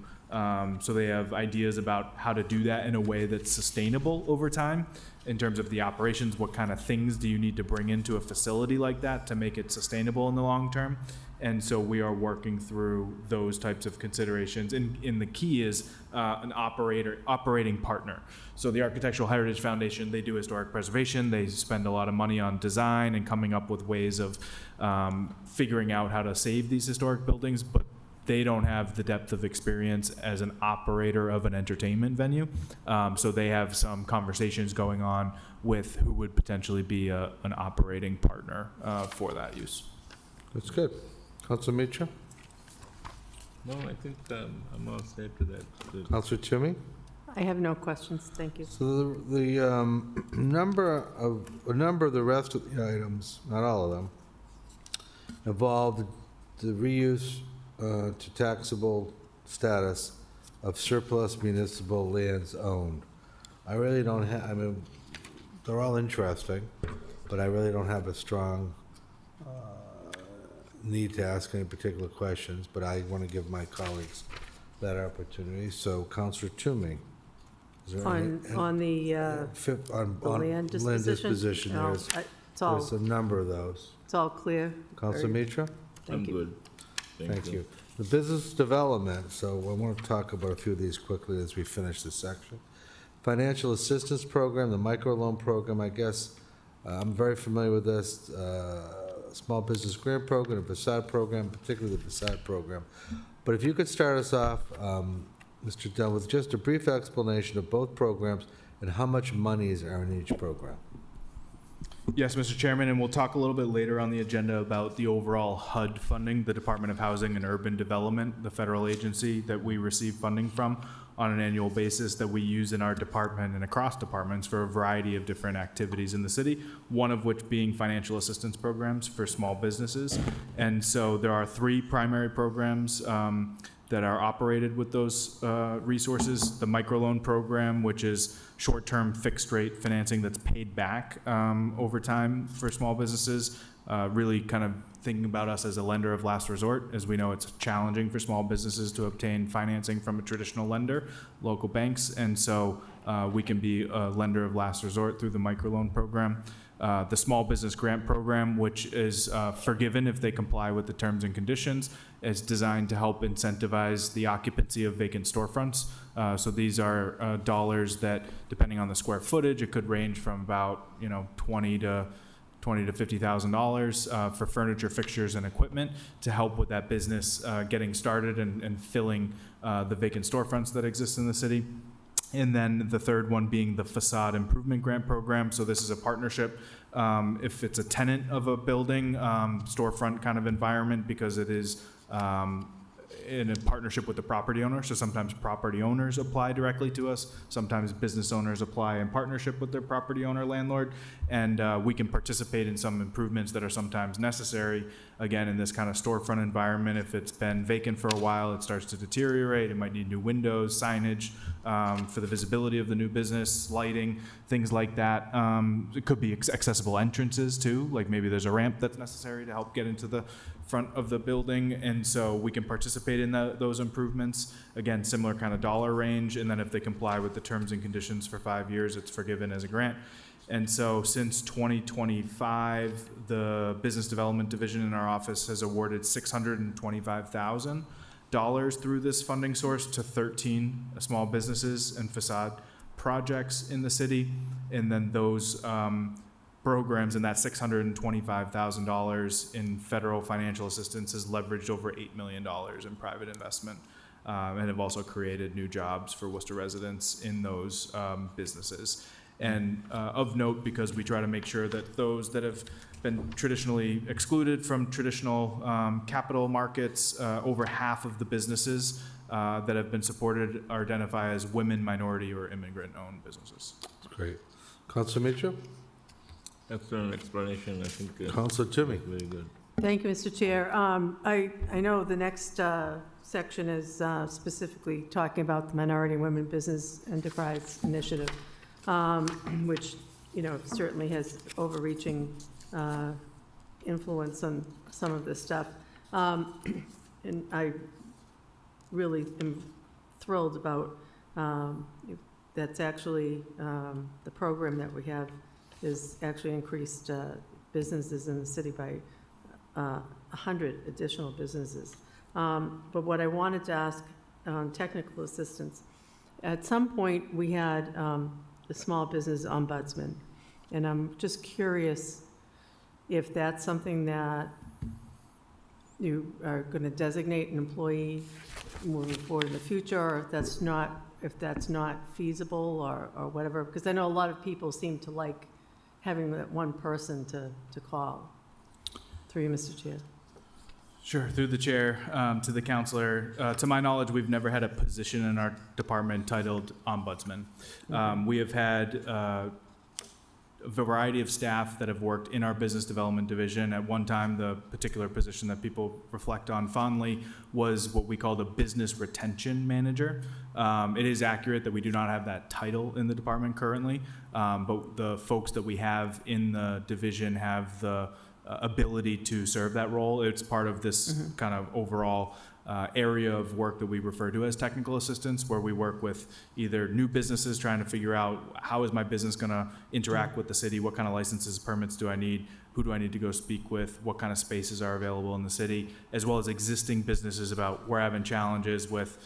So they have ideas about how to do that in a way that's sustainable over time in terms of the operations. What kind of things do you need to bring into a facility like that to make it sustainable in the long term? And so we are working through those types of considerations. And the key is an operating partner. So the Architectural Heritage Foundation, they do historic preservation. They spend a lot of money on design and coming up with ways of figuring out how to save these historic buildings, but they don't have the depth of experience as an operator of an entertainment venue. So they have some conversations going on with who would potentially be an operating partner for that use. That's good. Councilor Mitra? No, I think I'm all set to that. Councilor Toomey? I have no questions. Thank you. So the number of the rest of the items, not all of them, involved the reuse to taxable status of surplus municipal lands owned. I really don't have, they're all interesting, but I really don't have a strong need to ask any particular questions, but I want to give my colleagues that opportunity. So Councilor Toomey. Is there any- On the on land disposition? No, there's it's all a number of those. clear. Councilor Mitra? I'm Thank you. good. Thank you. The business development, so I want to talk about a few of these quickly as we finish this section. Financial assistance program, the microloan program, I guess, I'm very familiar with this. Small business grant program, the facade program, particularly the facade program. But if you could start us off, Mr. Dunn, with just a brief explanation of both programs and how much monies are in each program. Yes, Mr. Chairman, and we'll talk a little bit later on the agenda about the overall HUD funding, the Department of Housing and Urban Development, the federal agency that we receive funding from on an annual basis that we use in our department and across departments for a variety of different activities in the city, one of which being financial assistance programs for small businesses. And so there are three primary programs that are operated with those resources. The microloan program, which is short-term fixed-rate financing that's paid back over time for small businesses, really kind of thinking about us as a lender of last resort. As we know, it's challenging for small businesses to obtain financing from a traditional lender, local banks, and so we can be a lender of last resort through the microloan program. The small business grant program, which is forgiven if they comply with the terms and conditions, is designed to help incentivize the occupancy of vacant storefronts. So these are dollars that, depending on the square footage, it could range from about $20,000 to $50,000 for furniture, fixtures, and equipment to help with that business getting started and filling the vacant storefronts that exist in the city. And then the third one being the facade improvement grant program. So this is a partnership. If it's a tenant of a building, storefront kind of environment, because it is in a partnership with the property owner. So sometimes property owners apply directly to us. Sometimes business owners apply in partnership with their property owner landlord. And we can participate in some improvements that are sometimes necessary. Again, in this kind of storefront environment, if it's been vacant for a while, it starts to deteriorate. It might need new windows, signage for the visibility of the new business, lighting, things like that. It could be accessible entrances too, like maybe there's a ramp that's necessary to help get into the front of the building, and so we can participate in those improvements. Again, similar kind of dollar range, and then if they comply with the terms and conditions for 5 years, it's forgiven as a grant. And so since 2025, the Business Development Division in our office has awarded $625,000 through this funding source to 13 small businesses and facade projects in the city. And then those programs and that $625,000 in federal financial assistance has leveraged over $8 million in private investment and have also created new jobs for Worcester residents in those businesses. And of note, because we try to make sure that those that have been traditionally excluded from traditional capital markets, over half of the businesses that have been supported are identified as women, minority, or immigrant-owned businesses. That's great. Councilor Mitchell? Excellent explanation, I think. Councilor Toomey? Very good. Thank you, Mr. Chair. I know the next section is specifically talking about the Minority Women Business Enterprise Initiative, which, certainly has overreaching influence on some of this stuff. And I really am thrilled about that's actually the program that we have is actually increased businesses in the city by 100 additional businesses. But what I wanted to ask on technical assistance, at some point we had the Small Business Ombudsman, and I'm just curious if that's something that you are going to designate an employee moving forward in the future, or if that's not feasible or whatever, because I know a lot of people seem to like having that one person to call. Through you, Mr. Chair. Sure, through the chair to the counselor. To my knowledge, we've never had a position in our department titled ombudsman. We have had a variety of staff that have worked in our business development division. At one time, the particular position that people reflect on fondly was what we call the business retention manager. It is accurate that we do not have that title in the department currently, but the folks that we have in the division have the ability to serve that role. It's part of this kind of overall area of work that we refer to as technical assistance, where we work with either new businesses trying to figure out how is my business going to interact with the city, what kind of licenses, permits do I need, who do I need to go speak with, what kind of spaces are available in the city, as well as existing businesses about we're having challenges with,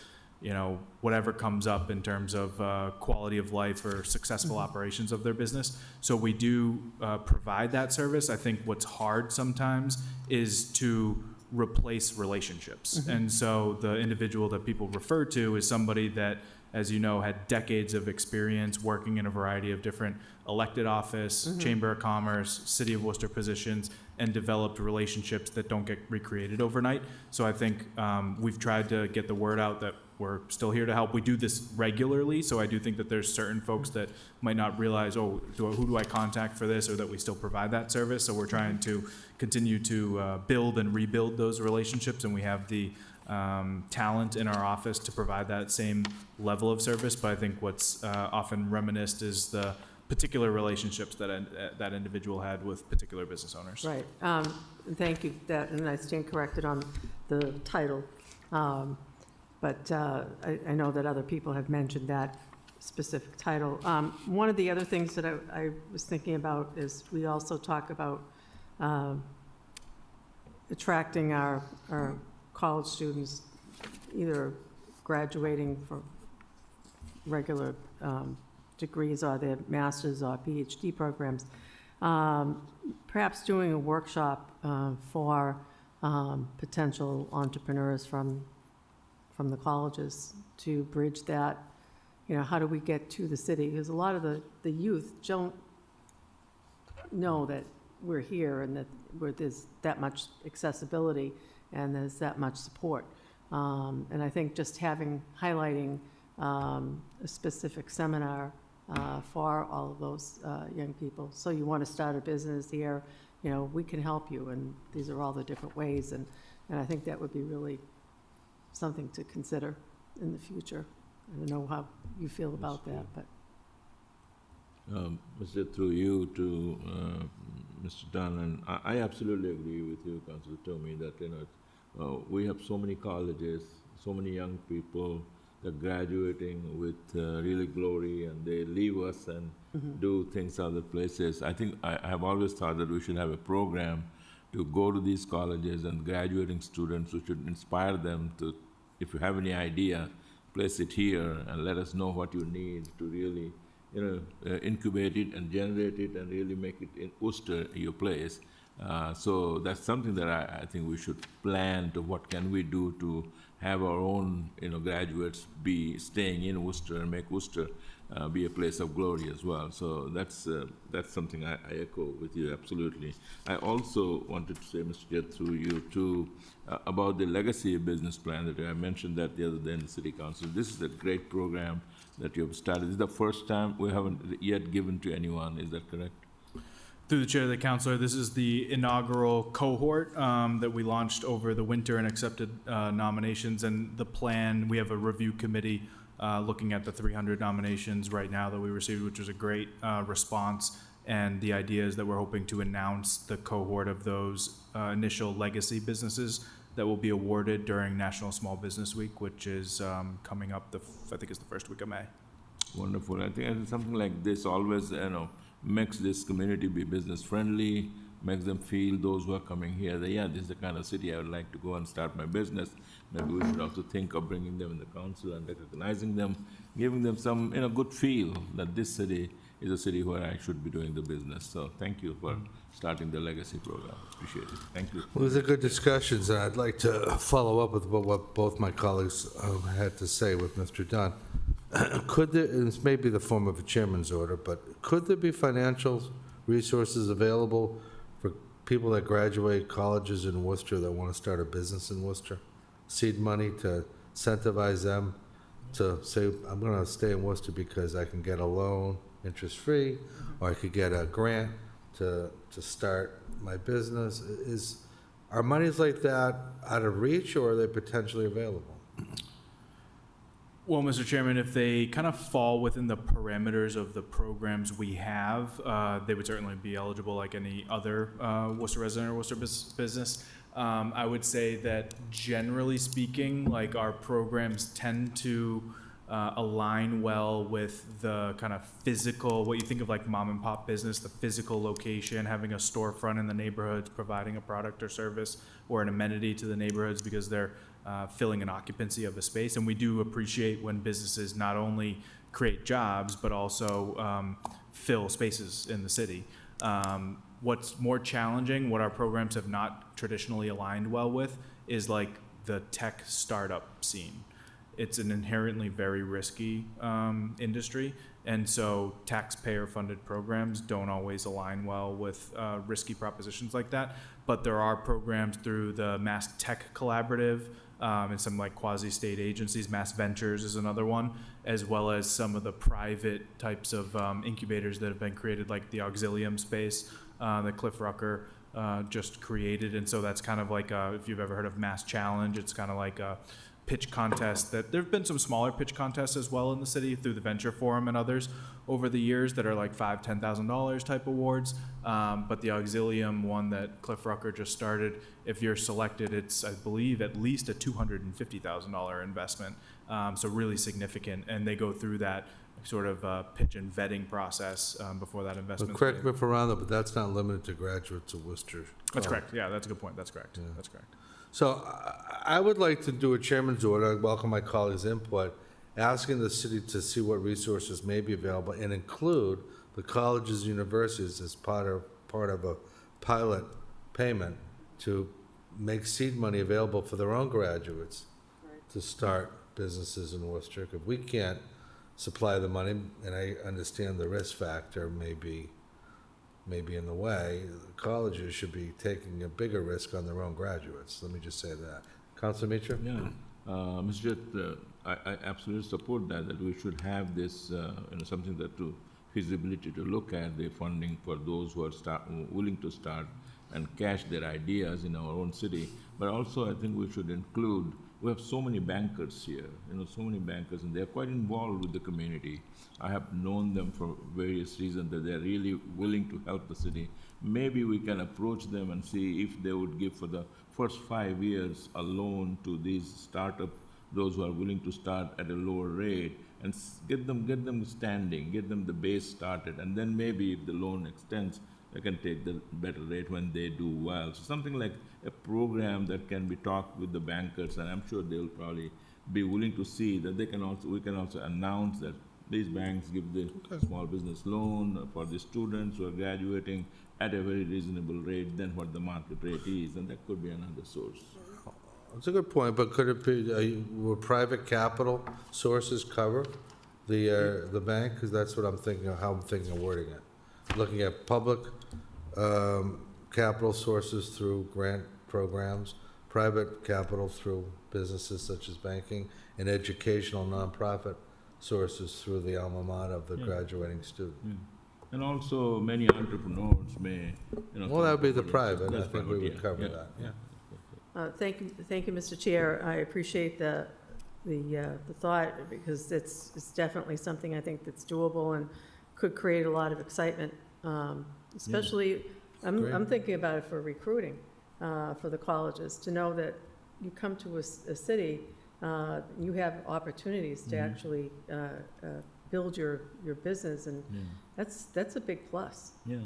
you know, whatever comes up in terms of quality of life or successful operations of their business. So we do provide that service. I think what's hard sometimes is to replace relationships. And so the individual that people refer to is somebody that, as you know, had decades of experience working in a variety of different elected office, Chamber of Commerce, City of Worcester positions, and developed relationships that don't get recreated overnight. So I think we've tried to get the word out that we're still here to help. We do this regularly, so I do think that there's certain folks that might not realize, oh, who do I contact for this, or that we still provide that service. So we're trying to continue to build and rebuild those relationships, and we have the talent in our office to provide that same level of service. But I think what's often reminisced is the particular relationships that that individual had with particular business owners. Right. Thank you, and I stand corrected on the title. But I know that other people have mentioned that specific title. One of the other things that I was thinking about is we also talk about attracting our college students, either graduating from regular degrees or their master's or PhD programs, perhaps doing a workshop for potential entrepreneurs from the colleges to bridge that, you know, how do we get to the city? Because a lot of the youth don't know that we're here and that there's that much accessibility and there's that much support. And I think just highlighting a specific seminar for all of those young people. So you want to start a business here, you know, we can help you, and these are all the different ways. And I think that would be really something to consider in the future. I don't know how you feel about that, but. Mr. Through you to Mr. Dunn, and I absolutely agree with you, Councilor Tomey, that, you know, we have so many colleges, so many young people that are graduating with really glory, and they leave us and do things other places. I think I have always thought that we should have a program to go to these colleges and graduating students, we should inspire them to, if you have any idea, place it here and let us know what you need to really, you know, incubate it and generate it and really make it in Worcester your place. So that's something that I think we should plan to what can we do to have our own, you know, graduates be staying in Worcester and make Worcester be a place of glory as well. So that's something I echo with you absolutely. I also wanted to say, Mr. Chair, through you too, about the legacy business plan that I mentioned that the other day in the City Council. This is a great program that you have started. This is the first time we haven't yet given to anyone. Is that correct? Through the chair of the council, this is the inaugural cohort that we launched over the winter and accepted nominations. And the plan, we have a review committee looking at the 300 nominations right now that we received, which was a great response. And the idea is that we're hoping to announce the cohort of those initial legacy businesses that will be awarded during National Small Business Week, which is coming up, I think it's the first week of May. Wonderful. I think something like this always, you know, makes this community be business friendly, makes them feel, those who are coming here, that, yeah, this is the kind of city I would like to go and start my business. Maybe we should also think of bringing them in the council and recognizing them, giving them some, you know, good feel that this city is a city where I should be doing the business. So thank you for starting the legacy program. Appreciate it. Thank you. Well, those are good discussions, and I'd like to follow up with what both my colleagues had to say with Mr. Dunn. Could there, and this may be the form of a chairman's order, but could there be financial resources available for people that graduate colleges in Worcester that want to start a business in Worcester? Seed money to incentivize them to say, I'm going to stay in Worcester because I can get a loan, interest-free, or I could get a grant to start my business. Are monies like that out of reach, or are they potentially available? Well, Mr. Chairman, if they kind of fall within the parameters of the programs we have, they would certainly be eligible like any other Worcester resident or Worcester business. I would say that generally speaking, like our programs tend to align well with the kind of physical, what you think of like mom and pop business, the physical location, having a storefront in the neighborhoods, providing a product or service or an amenity to the neighborhoods because they're filling an occupancy of a space. And we do appreciate when businesses not only create jobs, but also fill spaces in the city. What's more challenging, what our programs have not traditionally aligned well with, is like the tech startup scene. It's an inherently very risky industry, and so taxpayer-funded programs don't always align well with risky propositions like that. But there are programs through the Mass Tech Collaborative and some like quasi-state agencies. Mass Ventures is another one, as well as some of the private types of incubators that have been created, like the Auxilium space that Cliff Rucker just created. And so that's kind of like if you've ever heard of Mass Challenge, it's kind of like a pitch contest that there have been some smaller pitch contests as well in the city through the Venture Forum and others over the years that are like $5,000, $10,000 type awards. But the Auxilium one that Cliff Rucker just started, if you're selected, it's, I believe, at least a $250,000 investment. So really significant. And they go through that sort of pitch and vetting process before that But investment. correct me if I'm wrong, though, but that's not limited to graduates of Worcester. That's correct. Yeah, that's a good point. That's correct. Yeah. That's correct. So I would like to do a chairman's order, I welcome my colleagues' input, asking the city to see what resources may be available and include the colleges and universities as part of a pilot payment to make seed money available for their own graduates to start businesses in Worcester. If we can't supply the money, and I understand the risk factor may be in the way, the colleges should be taking a bigger risk on their own graduates. Let me just say that. Councilor Mitra? Yeah, Mr. Jett, I absolutely support that we should have this, something that to feasibility to look at the funding for those who are willing to start and cash their ideas in our own city. But also, I think we should include, we have so many bankers here, so many bankers, and they're quite involved with the community. I have known them for various reasons that they're really willing to help the city. Maybe we can approach them and see if they would give for the first 5 years a loan to these startup, those who are willing to start at a lower rate, and get them standing, get them the base started, and then maybe if the loan extends, they can take the better rate when they do well. So something like a program that can be talked with the bankers, and I'm sure they'll probably be willing to see that we can also announce that these banks give the small business loan for the students who are graduating at a very reasonable rate than what the market rate is, and that could be another source. That's a good point, but could it be, will private capital sources cover the bank? Because that's what I'm thinking of, how I'm thinking of wording it. Looking at public capital sources through grant programs, private capital through businesses such as banking, and educational nonprofit sources through the alma mater of the graduating student. Yeah. And also, many entrepreneurs may, Well, that would be the that's private, I think we private, would yeah, cover yeah, that, yeah. Thank you, Mr. Chair. I appreciate the thought, because it's definitely something I think that's doable and could create a lot of excitement, especially, Great. I'm thinking about it for recruiting, for the colleges, to know that you come to a city, you have opportunities to actually build your business, and that's a big plus. Yeah,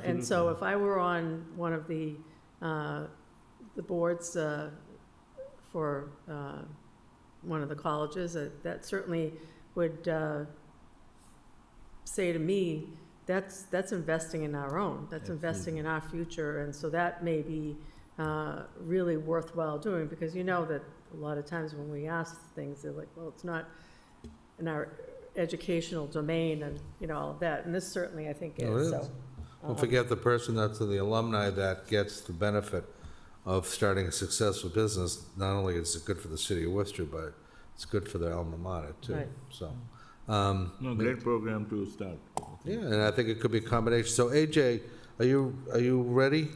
And so if I were on one of the boards for one of the colleges, that certainly would say to me, that's investing in our own, that's investing in our future, and so that may be really worthwhile doing, because you know that a lot of times when we ask things, they're like, well, it's not in our educational domain, and all of that, and this certainly, I think, No, it is, is. so. Don't forget the person that's the alumni that gets the benefit of starting a successful business. Not only is it good for the city of Worcester, but it's good for their alma mater too. Right. So, No, great program to start. yeah, and I think it could be a combination. So AJ, are you ready?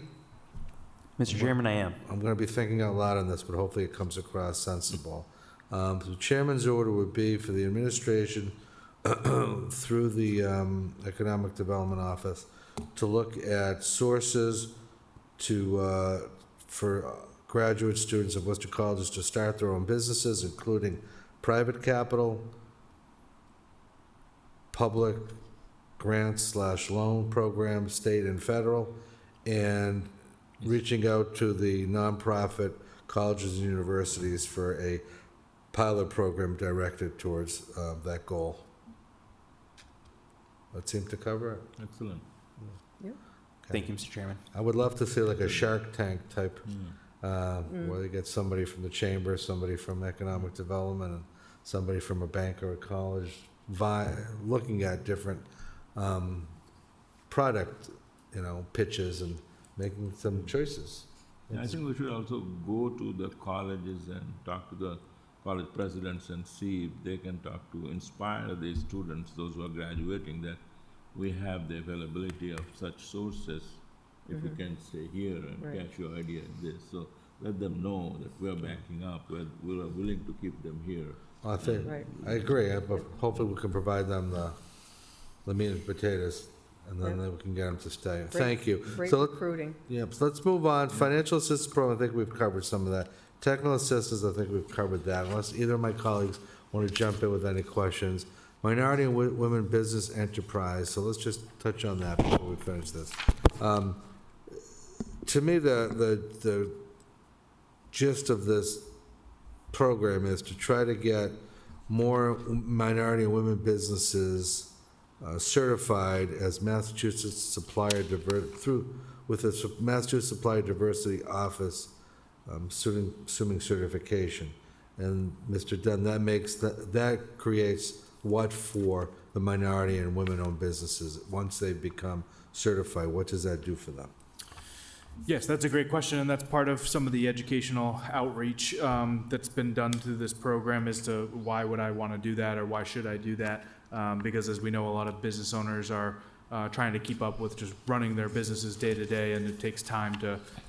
Mr. Chairman, I am. I'm going to be thinking out loud on this, but hopefully it comes across sensible. The chairman's order would be for the administration through the Economic Development Office to look at sources for graduate students of Worcester colleges to start their own businesses, including private capital, public grant/loan programs, state and federal, and reaching out to the nonprofit colleges and universities for a pilot program directed towards that goal. That seemed to cover it. Excellent. Thank you, Mr. Chairman. I would love to see like a Shark Tank type, where they get somebody from the chamber, somebody from economic development, and somebody from a bank or a college, looking at different product, pitches and making some choices. I think we should also go to the colleges and talk to the college presidents and see if they can talk to inspire these students, those who are graduating, that we have the availability of such sources, if you can say here and Right. catch your idea in this. So let them know that we're backing up, we're willing to keep them here. I think, Right. I agree, but hopefully we can provide them the meat and potatoes, and then we can get them to stay. Thank you. Great So, recruiting. yep, so let's move on. Financial assistance program, I think we've covered some of that. Technical assistance, I think we've covered that, unless either of my colleagues want to jump in with any questions. Minority and Women Business Enterprise, so let's just touch on that before we finish this. To me, the gist of this program is to try to get more minority and women businesses certified as Massachusetts Supplier with the Massachusetts Supplier Diversity Office, assuming certification. And Mr. Dunn, that creates what for the minority and women-owned businesses once they become certified? What does that do for them? Yes, that's a great question, and that's part of some of the educational outreach that's been done through this program as to why would I want to do that or why should I do that? Because as we know, a lot of business owners are trying to keep up with just running their businesses day to day, and it takes time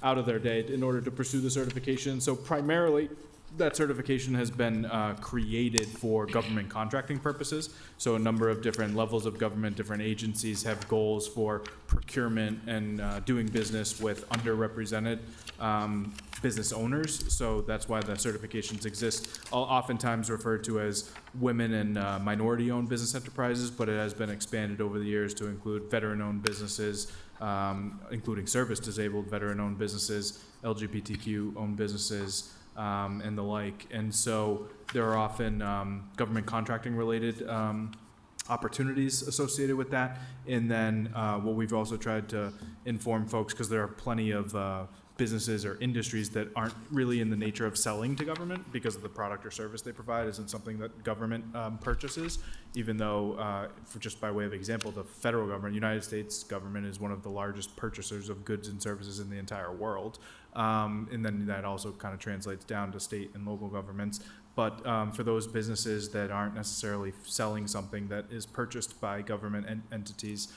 out of their day in order to pursue the certification. So primarily, that certification has been created for government contracting purposes. So a number of different levels of government, different agencies have goals for procurement and doing business with underrepresented business owners. So that's why the certifications exist, oftentimes referred to as women and minority-owned business enterprises, but it has been expanded over the years to include veteran-owned businesses, including service-disabled veteran-owned businesses, LGBTQ-owned businesses, and the like. And so there are often government contracting related opportunities associated with that. And then what we've also tried to inform folks, because there are plenty of businesses or industries that aren't really in the nature of selling to government because of the product or service they provide isn't something that government purchases, even though, for just by way of example, the federal government, United States government, is one of the largest purchasers of goods and services in the entire world. And then that also kind of translates down to state and local governments. But for those businesses that aren't necessarily selling something that is purchased by government entities,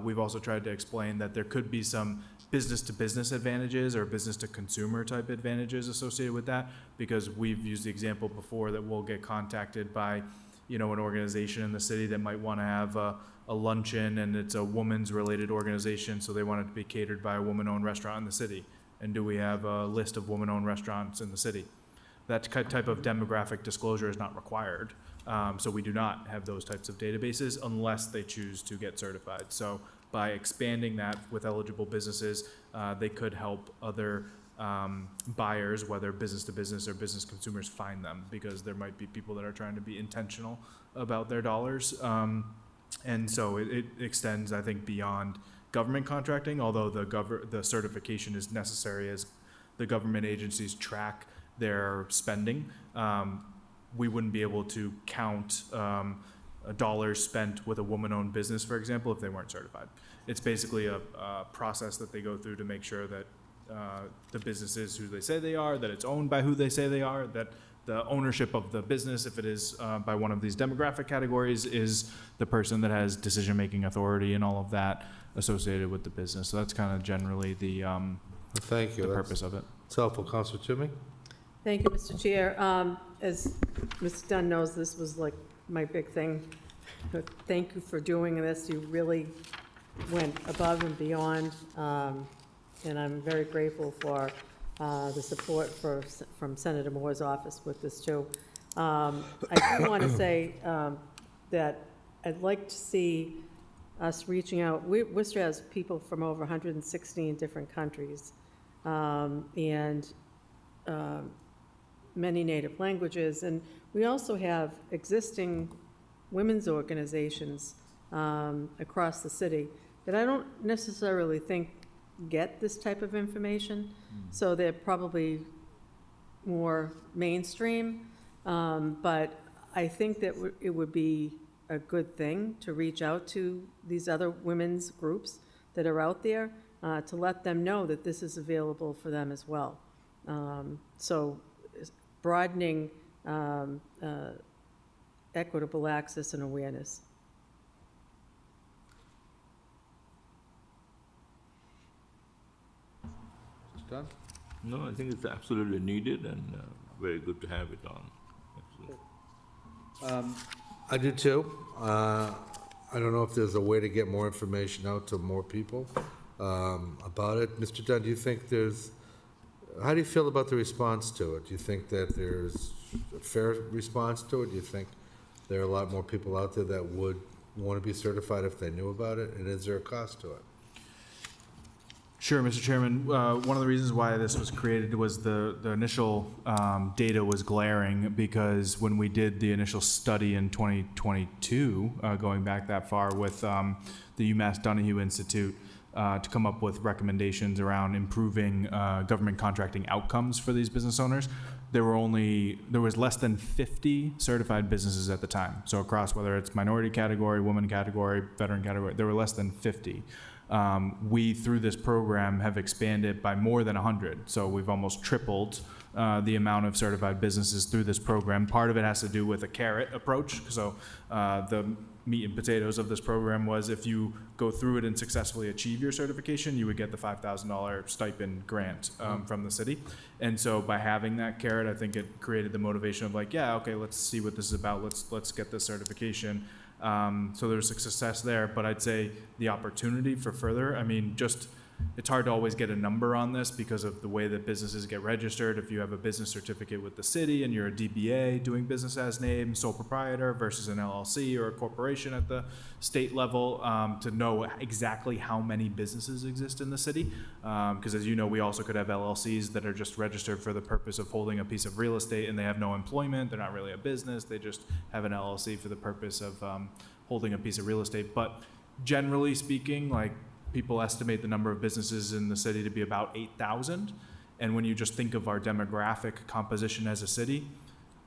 we've also tried to explain that there could be some business-to-business advantages or business-to-consumer type advantages associated with that, because we've used the example before that we'll get contacted by, an organization in the city that might want to have a luncheon, and it's a woman's related organization, so they want it to be catered by a woman-owned restaurant in the city. And do we have a list of woman-owned restaurants in the city? That type of demographic disclosure is not required. So we do not have those types of databases unless they choose to get certified. So by expanding that with eligible businesses, they could help other buyers, whether business to business or business consumers, find them, because there might be people that are trying to be intentional about their dollars. And so it extends, I think, beyond government contracting, although the certification is necessary as the government agencies track their spending. We wouldn't be able to count dollars spent with a woman-owned business, for example, if they weren't certified. It's basically a process that they go through to make sure that the business is who they say they are, that it's owned by who they say they are, that the ownership of the business, if it is by one of these demographic categories, is the person that has decision-making authority and all of that associated with the business. So that's kind of generally the Thank you. the purpose of it. It's helpful. Councilor Toomey? Thank you, Mr. Chair. As Mr. Dunn knows, this was like my big thing. But thank you for doing this. You really went above and beyond, and I'm very grateful for the support from Senator Moore's office with this too. I do want to say that I'd like to see us reaching out. Worcester has people from over 116 different countries, and many native languages. And we also have existing women's organizations across the city that I don't necessarily think get this type of information. So they're probably more mainstream. But I think that it would be a good thing to reach out to these other women's groups that are out there to let them know that this is available for them as well. So broadening equitable access and awareness. Mr. Dunn? No, I think it's absolutely needed and very good to have it on. Absolutely. I do too. I don't know if there's a way to get more information out to more people about it. Mr. Dunn, do you think how do you feel about the response to it? Do you think that there's a fair response to it? Do you think there are a lot more people out there that would want to be certified if they knew about it? And is there a cost to it? Sure, Mr. Chairman. One of the reasons why this was created was the initial data was glaring, because when we did the initial study in 2022, going back that far with the UMass Donahue Institute, to come up with recommendations around improving government contracting outcomes for these business owners, there was less than 50 certified businesses at the time. So across whether it's minority category, woman category, veteran category, there were less than 50. We, through this program, have expanded by more than 100. So we've almost tripled the amount of certified businesses through this program. Part of it has to do with a carrot approach. So the meat and potatoes of this program was if you go through it and successfully achieve your certification, you would get the $5,000 stipend grant from the city. And so by having that carrot, I think it created the motivation of like, yeah, okay, let's see what this is about. Let's get this certification. So there's a success there, but I'd say the opportunity for further, I mean, it's hard to always get a number on this because of the way that businesses get registered. If you have a business certificate with the city and you're a DBA doing business as name, sole proprietor versus an LLC or a corporation at the state level, to know exactly how many businesses exist in the city. Because as you know, we also could have LLCs that are just registered for the purpose of holding a piece of real estate and they have no employment. They're not really a business. They just have an LLC for the purpose of holding a piece of real estate. But generally speaking, like, people estimate the number of businesses in the city to be about 8,000. And when you just think of our demographic composition as a city,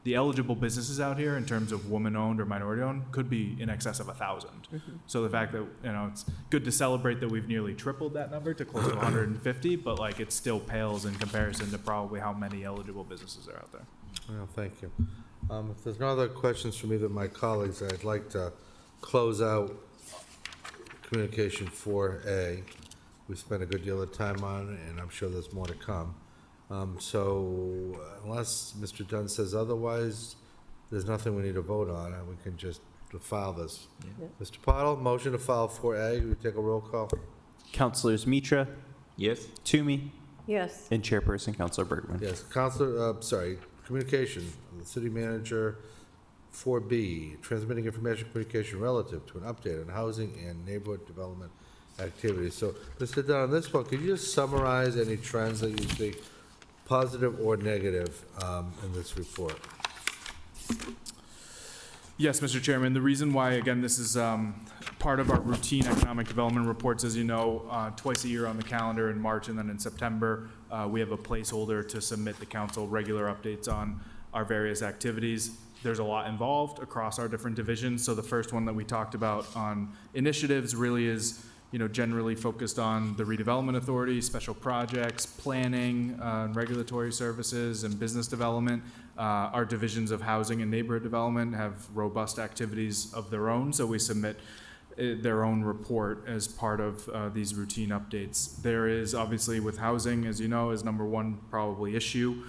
the eligible businesses out here in terms of woman-owned or minority-owned could be in excess of 1,000. So the fact that, it's good to celebrate that we've nearly tripled that number to close to 150, but like it still pales in comparison to probably how many eligible businesses are out there. Well, thank you. If there's no other questions from either of my colleagues, I'd like to close out Communication 4A. We spent a good deal of time on it, and I'm sure there's more to come. So unless Mr. Dunn says otherwise, there's nothing we need to vote on, and we can just file this. Yeah. Mr. Pottle, motion to file 4A. We take a roll call. Councilors Mitra, Yes? Toomey, Yes. and Chairperson Councilor Bergman. Yes, communication, the city manager. 4B, transmitting information communication relative to an update on housing and neighborhood development activities. So, Mr. Dunn, on this one, could you just summarize any trends that you see, positive or negative, in this report? Yes, Mr. Chairman. The reason why, again, this is part of our routine economic development reports, as you know, twice a year on the calendar in March and then in September, we have a placeholder to submit the council regular updates on our various activities. There's a lot involved across our different divisions. So the first one that we talked about on initiatives really is, generally focused on the redevelopment authority, special projects, planning, regulatory services, and business development. Our divisions of housing and neighborhood development have robust activities of their own, so we submit their own report as part of these routine updates. There is obviously with housing, as you know, is number one probably issue.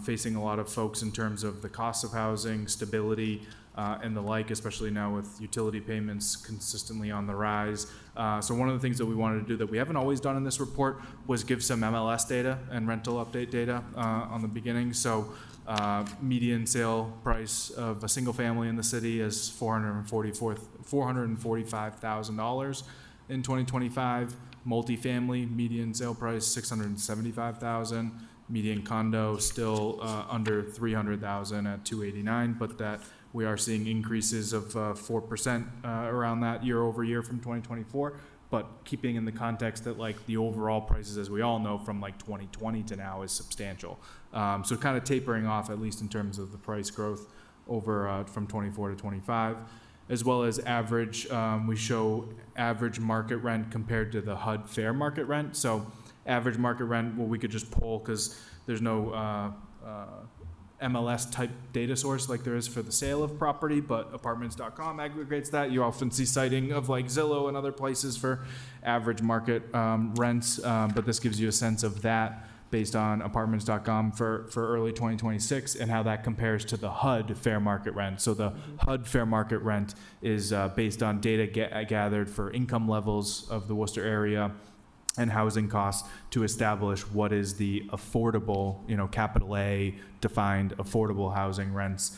facing a lot of folks in terms of the cost of housing, stability, and the like, especially now with utility payments consistently on the rise. So one of the things that we wanted to do that we haven't always done in this report was give some MLS data and rental update data on the beginning. So median sale price of a single family in the city is $445,000 in 2025. Multifamily median sale price $675,000. Median condo still under $300,000 at $289,000, but that we are seeing increases of 4% around that year over year from 2024. But keeping in the context that like the overall prices, as we all know, from like 2020 to now is substantial. So kind of tapering off, at least in terms of the price growth over from 24 to 25, as well as average. We show average market rent compared to the HUD fair market rent. So average market rent, well, we could just pull because there's no MLS type data source like there is for the sale of property, but apartments.com aggregates that. You often see citing of like Zillow and other places for average market rents, but this gives you a sense of that based on apartments.com for early 2026 and how that compares to the HUD fair market rent. So the HUD fair market rent is based on data gathered for income levels of the Worcester area and housing costs to establish what is the affordable, capital A defined affordable housing rents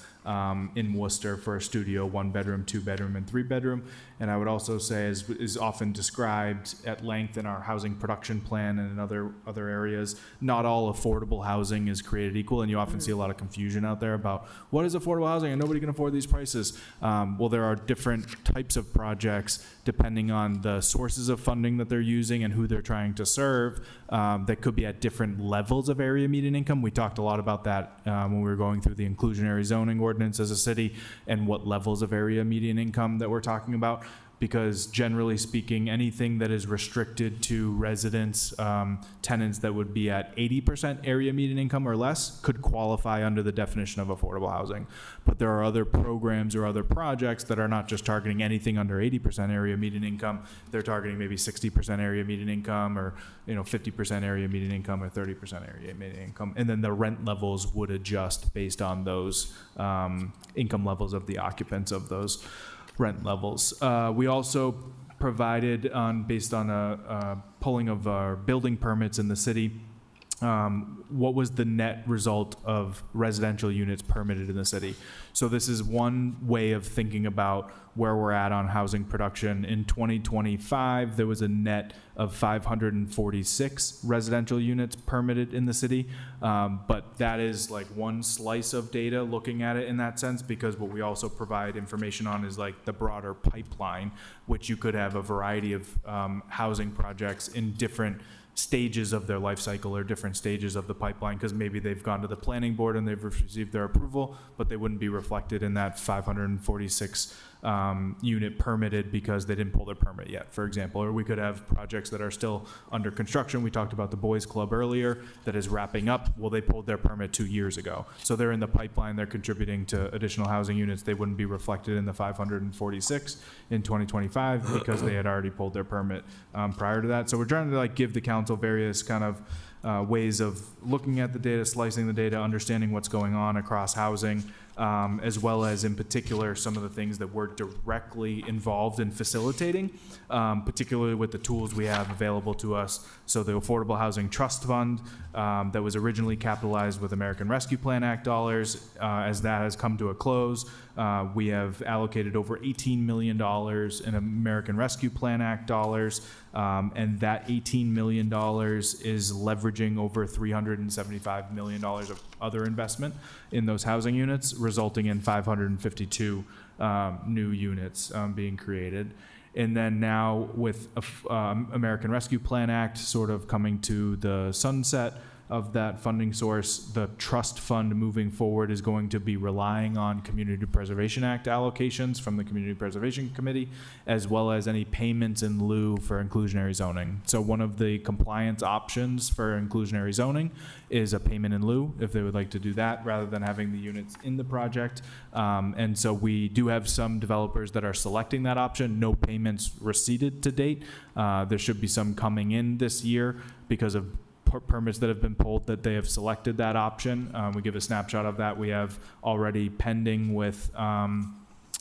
in Worcester for a studio, 1 bedroom, 2 bedroom, and 3 bedroom. And I would also say is often described at length in our housing production plan and in other areas, not all affordable housing is created equal. And you often see a lot of confusion out there about what is affordable housing and nobody can afford these prices. Well, there are different types of projects depending on the sources of funding that they're using and who they're trying to serve that could be at different levels of area median income. We talked a lot about that when we were going through the inclusionary zoning ordinance as a city and what levels of area median income that we're talking about. Because generally speaking, anything that is restricted to residents, tenants that would be at 80% area median income or less could qualify under the definition of affordable housing. But there are other programs or other projects that are not just targeting anything under 80% area median income. They're targeting maybe 60% area median income or 50% area median income or 30% area median income. And then the rent levels would adjust based on those income levels of the occupants of those rent levels. We also provided, based on a pulling of our building permits in the city, what was the net result of residential units permitted in the city. So this is one way of thinking about where we're at on housing production. In 2025, there was a net of 546 residential units permitted in the city. But that is like one slice of data looking at it in that sense, because what we also provide information on is like the broader pipeline, which you could have a variety of housing projects in different stages of their life cycle or different stages of the pipeline, because maybe they've gone to the planning board and they've received their approval, but they wouldn't be reflected in that 546 unit permitted because they didn't pull their permit yet, for example. Or we could have projects that are still under construction. We talked about the Boys Club earlier that is wrapping up. Well, they pulled their permit 2 years ago. So they're in the pipeline, they're contributing to additional housing units. They wouldn't be reflected in the 546 in 2025 because they had already pulled their permit prior to that. So we're trying to like give the council various kind of ways of looking at the data, slicing the data, understanding what's going on across housing, as well as in particular some of the things that we're directly involved in facilitating, particularly with the tools we have available to us. So the Affordable Housing Trust Fund that was originally capitalized with American Rescue Plan Act dollars, as that has come to a close, we have allocated over $18 million in American Rescue Plan Act dollars, and that $18 million is leveraging over $375 million of other investment in those housing units, resulting in 552 new units being created. And then now with American Rescue Plan Act sort of coming to the sunset of that funding source, the trust fund moving forward is going to be relying on Community Preservation Act allocations from the Community Preservation Committee, as well as any payments in lieu for inclusionary zoning. So one of the compliance options for inclusionary zoning is a payment in lieu, if they would like to do that, rather than having the units in the project. And so we do have some developers that are selecting that option. No payments receipted to date. There should be some coming in this year because of permits that have been pulled that they have selected that option. We give a snapshot of that. We have already pending with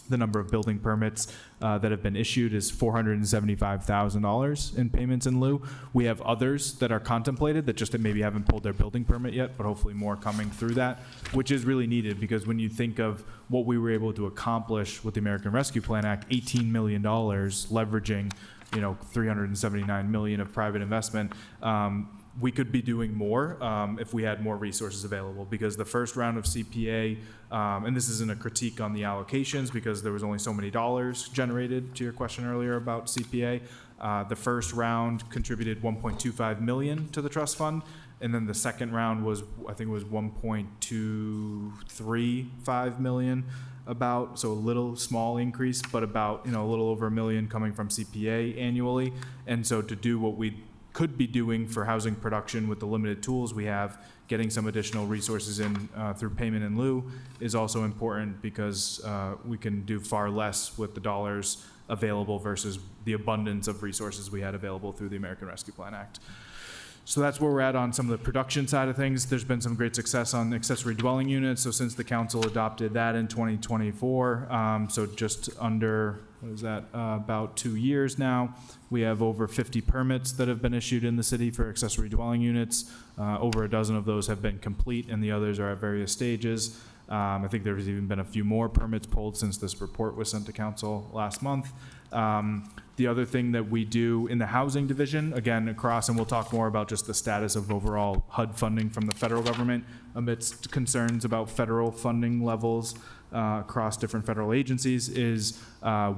the number of building permits that have been issued is $475,000 in payments in lieu. We have others that are contemplated that just maybe haven't pulled their building permit yet, but hopefully more coming through that, which is really needed because when you think of what we were able to accomplish with the American Rescue Plan Act, $18 million leveraging, $379 million of private investment, we could be doing more if we had more resources available, because the first round of CPA, and this isn't a critique on the allocations because there was only so many dollars generated, to your question earlier about CPA. The first round contributed $1.25 million to the trust fund, and then the second round was, I think it was $1.235 million, about, so a little small increase, but about, a little over $1 million coming from CPA annually. And so to do what we could be doing for housing production with the limited tools we have, getting some additional resources in through payment in lieu is also important because we can do far less with the dollars available versus the abundance of resources we had available through the American Rescue Plan Act. So that's where we're at on some of the production side of things. There's been some great success on accessory dwelling units. So since the council adopted that in 2024, so just under, about 2 years now, we have over 50 permits that have been issued in the city for accessory dwelling units. Over a dozen of those have been complete and the others are at various stages. I think there's even been a few more permits pulled since this report was sent to council last month. The other thing that we do in the housing division, again, across, and we'll talk more about just the status of overall HUD funding from the federal government amidst concerns about federal funding levels across different federal agencies, is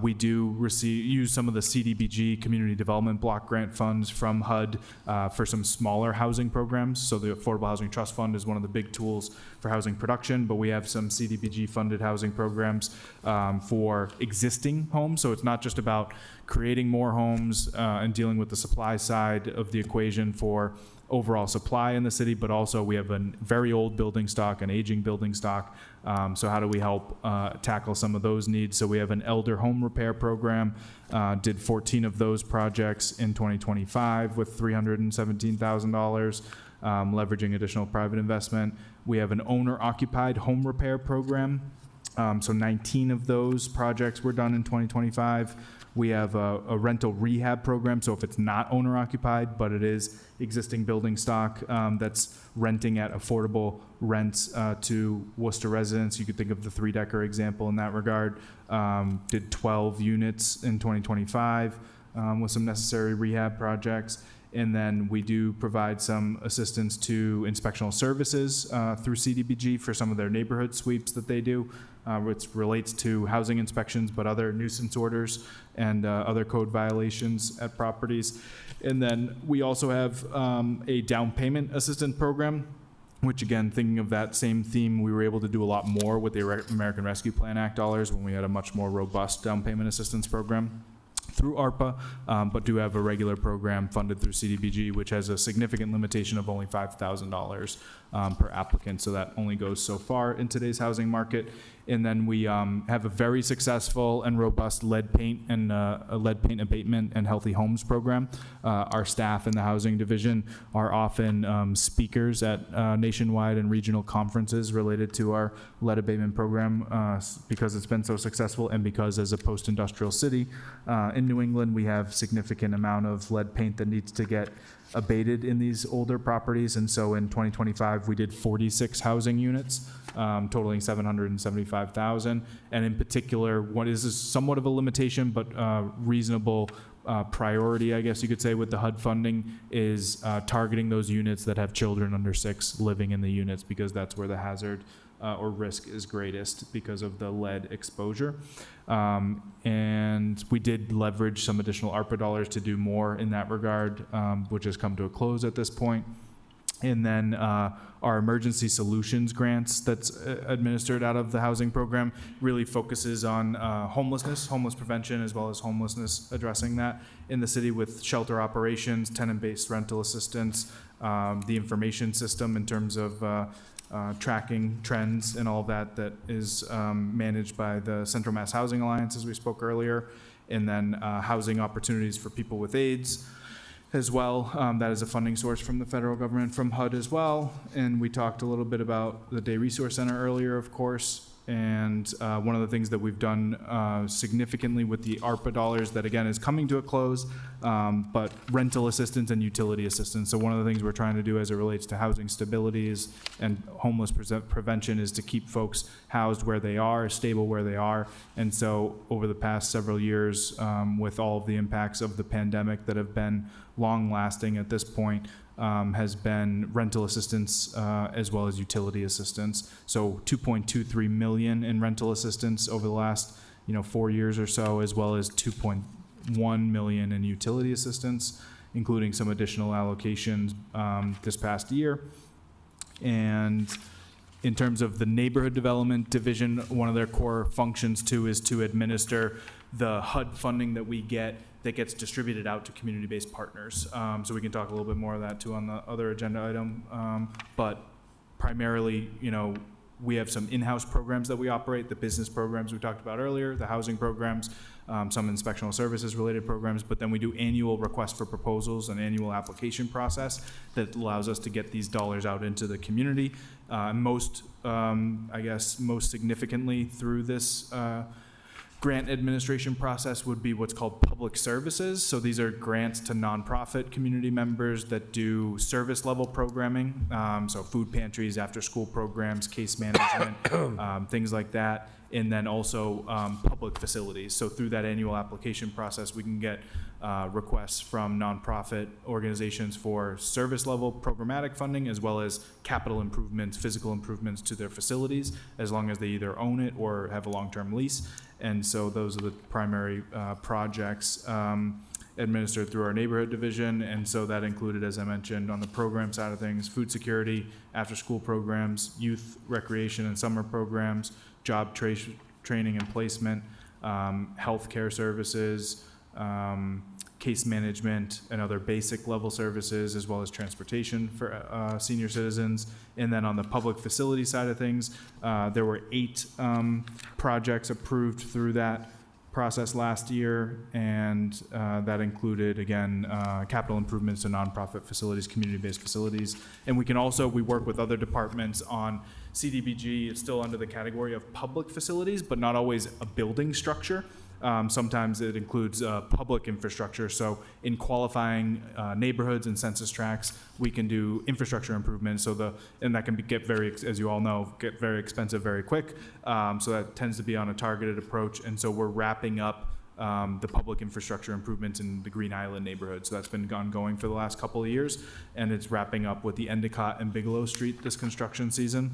we do use some of the CDBG, Community Development Block Grant funds from HUD for some smaller housing programs. So the Affordable Housing Trust Fund is one of the big tools for housing production, but we have some CDBG funded housing programs for existing homes. So it's not just about creating more homes and dealing with the supply side of the equation for overall supply in the city, but also we have a very old building stock, an aging building stock. So how do we help tackle some of those needs? So we have an elder home repair program, did 14 of those projects in 2025 with $317,000, leveraging additional private investment. We have an owner-occupied home repair program. So 19 of those projects were done in 2025. We have a rental rehab program, so if it's not owner-occupied, but it is existing building stock that's renting at affordable rents to Worcester residents, you could think of the 3-decker example in that regard. Did 12 units in 2025 with some necessary rehab projects. And then we do provide some assistance to inspectional services through CDBG for some of their neighborhood sweeps that they do, which relates to housing inspections, but other nuisance orders and other code violations at properties. And then we also have a down payment assistance program, which again, thinking of that same theme, we were able to do a lot more with the American Rescue Plan Act dollars when we had a much more robust down payment assistance program through ARPA, but do have a regular program funded through CDBG, which has a significant limitation of only $5,000 per applicant. So that only goes so far in today's housing market. And then we have a very successful and robust lead paint and a lead paint abatement and healthy homes program. Our staff in the housing division are often speakers at nationwide and regional conferences related to our lead abatement program because it's been so successful, and because as a post-industrial city in New England, we have significant amount of lead paint that needs to get abated in these older properties. And so in 2025, we did 46 housing units, totaling $775,000. And in particular, what is somewhat of a limitation, but reasonable priority, I guess you could say, with the HUD funding is targeting those units that have children under 6 living in the units, because that's where the hazard or risk is greatest because of the lead exposure. And we did leverage some additional ARPA dollars to do more in that regard, which has come to a close at this point. And then our emergency solutions grants that's administered out of the housing program really focuses on homeless prevention, as well as homelessness, addressing that in the city with shelter operations, tenant-based rental assistance, the information system in terms of tracking trends and all of that is managed by the Central Mass Housing Alliance, as we spoke earlier, and then housing opportunities for people with AIDS. as well. That is a funding source from the federal government, from HUD as well. And we talked a little bit about the Day Resource Center earlier, of course. And one of the things that we've done significantly with the ARPA dollars that, again, is coming to a close, but rental assistance and utility assistance. So one of the things we're trying to do as it relates to housing stabilities and homeless prevention is to keep folks housed where they are, stable where they are. And so over the past several years, with all of the impacts of the pandemic that have been long-lasting at this point, has been rental assistance as well as utility assistance. So 2.23 million in rental assistance over the last 4 years or so, as well as 2.1 million in utility assistance, including some additional allocations this past year. And in terms of the neighborhood development division, one of their core functions too is to administer the HUD funding that we get that gets distributed out to community-based partners. So we can talk a little bit more of that too on the other agenda item. But primarily, we have some in-house programs that we operate, the business programs we talked about earlier, the housing programs, some inspectional services related programs, but then we do annual requests for proposals, an annual application process that allows us to get these dollars out into the community. Most significantly through this grant administration process would be what's called public services. So these are grants to nonprofit community members that do service level programming. So food pantries, after school programs, case management, things like that. And then also public facilities. So through that annual application process, we can get requests from nonprofit organizations for service level programmatic funding, as well as capital improvements, physical improvements to their facilities, as long as they either own it or have a long-term lease. And so those are the primary projects administered through our neighborhood division. And so that included, as I mentioned, on the program side of things, food security, after-school programs, youth recreation and summer programs, job training and placement, healthcare services, case management and other basic level services, as well as transportation for senior citizens. And then on the public facility side of things, there were 8 projects approved through that process last year, and that included, again, capital improvements to nonprofit facilities, community-based facilities. And we work with other departments on CDBG. It's still under the category of public facilities, but not always a building structure. Sometimes it includes public infrastructure. So in qualifying neighborhoods and census tracts, we can do infrastructure improvements. And that can get as you all know, get very expensive very quick. So that tends to be on a targeted approach. And so we're wrapping up the public infrastructure improvements in the Green Island neighborhood. So that's been ongoing for the last couple of years. And it's wrapping up with the Endicott and Bigelow Street this construction season.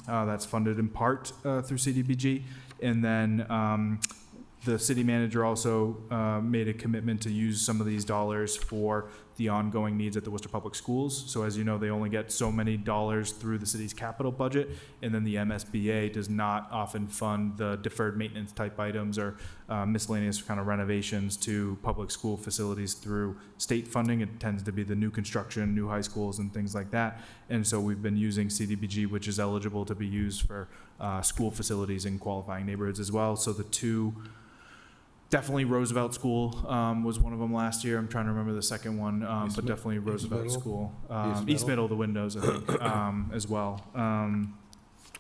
That's funded in part through CDBG. And then the city manager also made a commitment to use some of these dollars for the ongoing needs at the Worcester Public Schools. So as you know, they only get so many dollars through the city's capital budget, and then the MSBA does not often fund the deferred maintenance type items or miscellaneous kind of renovations to public school facilities through state funding. It tends to be the new construction, new high schools and things like that. And so we've been using CDBG, which is eligible to be used for school facilities in qualifying neighborhoods as well. So the two, definitely Roosevelt School was one of them last year. I'm trying to remember the second one, but definitely Roosevelt Middle? School. East East Middle? Middle, the windows, I think, as well.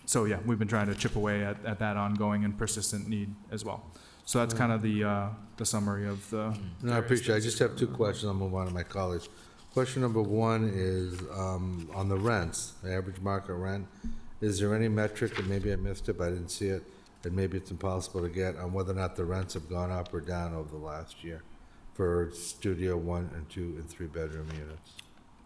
So yeah, we've been trying to chip away at that ongoing and persistent need as well. So that's kind of the summary of the. No, I appreciate it. I just have 2 questions. I'll move on to my colleagues. Question number 1 is on the rents, the average market rent. Is there any metric, and maybe I missed it, but I didn't see it, and maybe it's impossible to get, on whether or not the rents have gone up or down over the last year for studio 1 and 2 and 3 bedroom units?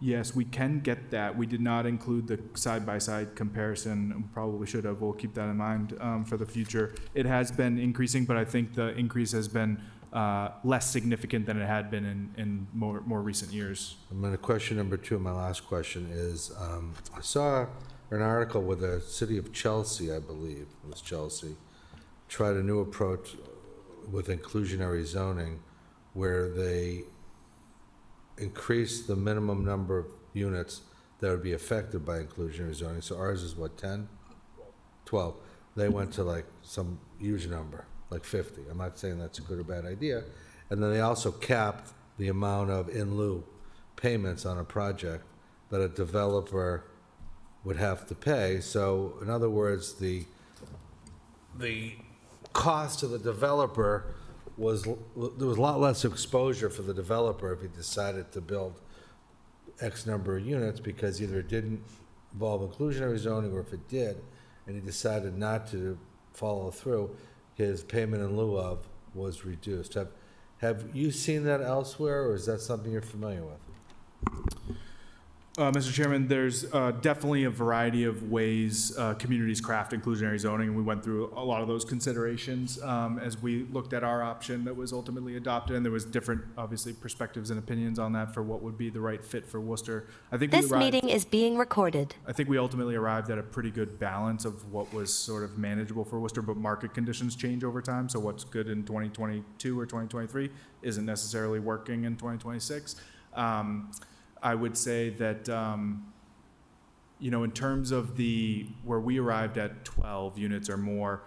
Yes, we can get that. We did not include the side-by-side comparison. We probably should have. We'll keep that in mind for the future. It has been increasing, but I think the increase has been less significant than it had been in more recent years. And then question number 2, my last question is, I saw an article with the city of Chelsea, I believe, it was Chelsea, tried a new approach with inclusionary zoning where they increased the minimum number of units that would be affected by inclusionary zoning. So ours is what, 10? 12. They went to like some huge number, like 50. I'm not saying that's a good or bad idea. And then they also capped the amount of in lieu. payments on a project that a developer would have to pay. So in other words, the cost to the developer was, there was a lot less exposure for the developer if he decided to build X number of units, because either it didn't involve inclusionary zoning, or if it did, and he decided not to follow through, his payment in lieu of was reduced. Have you seen that elsewhere, or is that something you're familiar with? Mr. Chairman, there's definitely a variety of ways communities craft inclusionary zoning, and we went through a lot of those considerations as we looked at our option that was ultimately adopted, and there was different, obviously, perspectives and opinions on that for what would be the right fit for Worcester. I think This meeting is being recorded. I think we ultimately arrived at a pretty good balance of what was sort of manageable for Worcester, but market conditions change over time, so what's good in 2022 or 2023 isn't necessarily working in 2026. I would say that, in terms of where we arrived at 12 units or more,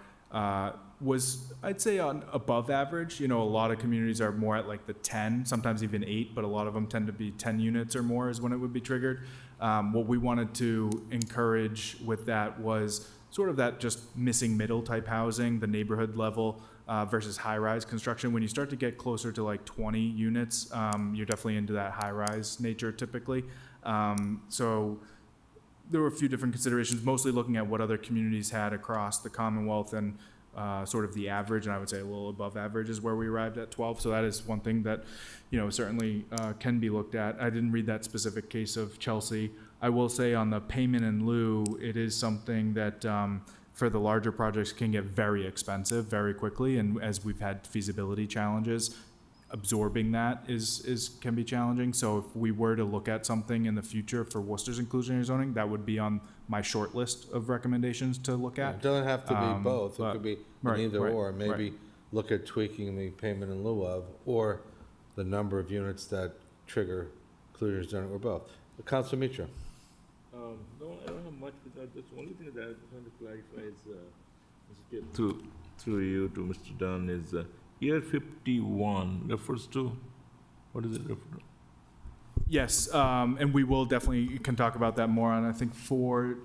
was, I'd say, on above average. A lot of communities are more at like the 10, sometimes even 8, but a lot of them tend to be 10 units or more is when it would be triggered. What we wanted to encourage with that was sort of that just missing middle type housing, the neighborhood level, versus high-rise construction. When you start to get closer to like 20 units, you're definitely into that high-rise nature typically. So there were a few different considerations, mostly looking at what other communities had across the Commonwealth, and sort of the average, and I would say a little above average is where we arrived at 12. So that is one thing that, certainly can be looked at. I didn't read that specific case of Chelsea. I will say on the payment in lieu, it is something that for the larger projects can get very expensive very quickly, and as we've had feasibility challenges, absorbing that can be challenging. So if we were to look at something in the future for Worcester's inclusionary zoning, that would be on my short list of recommendations to look at. It doesn't have to be both, it but- could be right, an either right, or. Maybe right. look at tweaking the payment in lieu of, or the number of units that trigger inclusionary zoning, or both. Councilor Mitra. No, I don't have much with that. The only thing that I just want to clarify is, Mr. Chair, through you to Mr. Dunn, is year 51 refers to, what is it refer to? Yes, and we will definitely can talk about that more on, I think 4E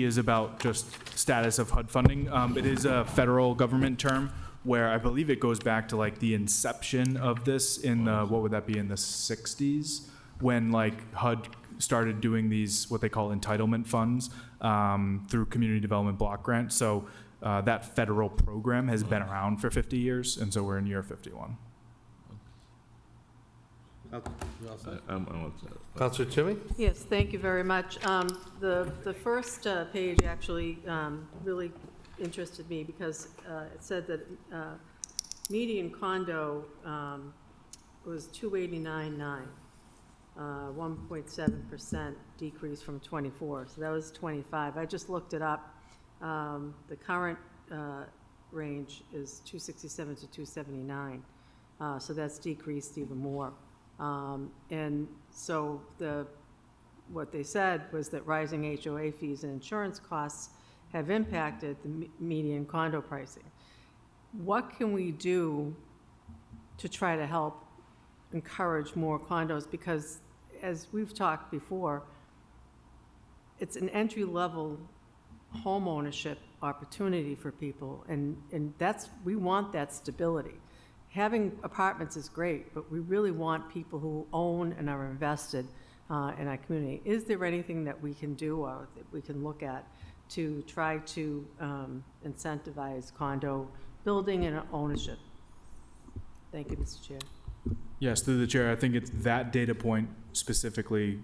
is about just status of HUD funding. It is a federal government term where I believe it goes back to like the inception of this in the, what would that be, in the 60s, when like HUD started doing these, what they call entitlement funds, through community development block grants. So that federal program has been around for 50 years, and so we're in year 51. I'm all set. Councilor Toomey? Yes, thank you very much. The first page actually really interested me, because it said that median condo was 289.9, 1.7% decrease from 24, so that was 25. I just looked it up. The current range is 267 to 279, so that's decreased even more. And so what they said was that rising HOA fees and insurance costs have impacted the median condo pricing. What can we do to try to help encourage more condos? Because as we've talked before, it's an entry-level home ownership opportunity for people, and we want that stability. Having apartments is great, but we really want people who own and are invested in our community. Is there anything that we can do, or that we can look at to try to incentivize condo building and ownership? Thank you, Mr. Chair. Yes, through the chair, I think it's that data point specifically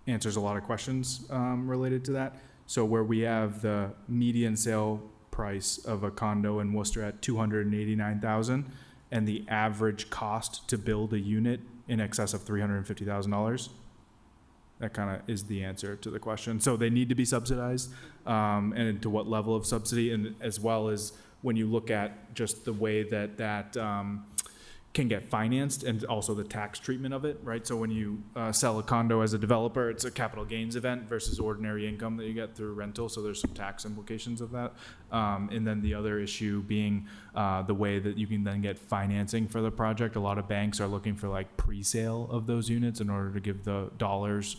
answers a lot of questions related to that. So where we have the median sale price of a condo in Worcester at $289,000, and the average cost to build a unit in excess of $350,000, that kind of is the answer to the question. So they need to be subsidized, and to what level of subsidy, and as well as when you look at just the way that can get financed, and also the tax treatment of it, right? So when you sell a condo as a developer, it's a capital gains event versus ordinary income that you get through rental, so there's some tax implications of that. And then the other issue being the way that you can then get financing for the project. A lot of banks are looking for like pre-sale of those units in order to give the dollars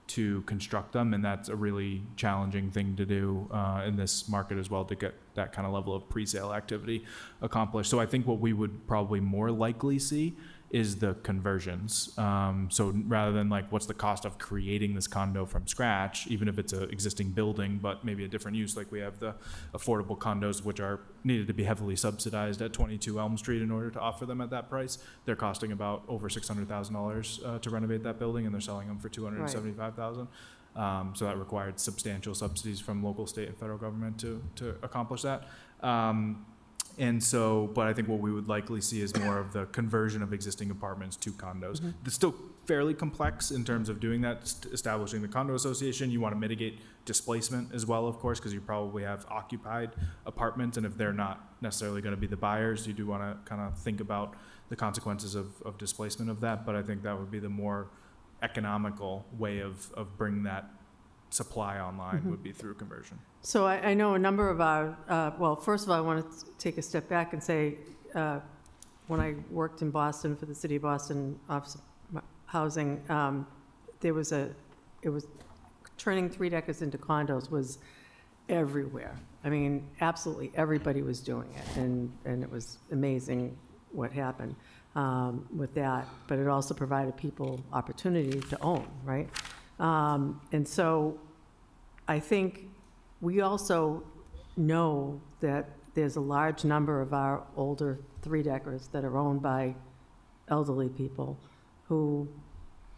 to construct them, and that's a really challenging thing to do in this market as well, to get that kind of level of pre-sale activity accomplished. So I think what we would probably more likely see is the conversions. So rather than like, what's the cost of creating this condo from scratch, even if it's an existing building, but maybe a different use, like we have the affordable condos, which are needed to be heavily subsidized at 22 Elm Street in order to offer them at that price. They're costing about over $600,000 to renovate that building, and they're selling them for $275,000. So that required substantial subsidies from local, state, and federal government to accomplish that. And so, but I think what we would likely see is more of the conversion of existing apartments to condos. It's still fairly complex in terms of doing that, establishing the condo association. You want to mitigate displacement as well, of course, because you probably have occupied apartments, and if they're not necessarily going to be the buyers, you do want to kind of think about the consequences of displacement of that. But I think that would be the more economical way of bringing that supply online would be through conversion. So I know a number of our, well, first of all, I want to take a step back and say, when I worked in Boston for the City of Boston Office of Housing, it was turning 3-deckers into condos was everywhere. I mean, absolutely everybody was doing it, and it was amazing what happened with that. But it also provided people opportunity to own, right? And so I think we also know that there's a large number of our older 3-deckers that are owned by elderly people who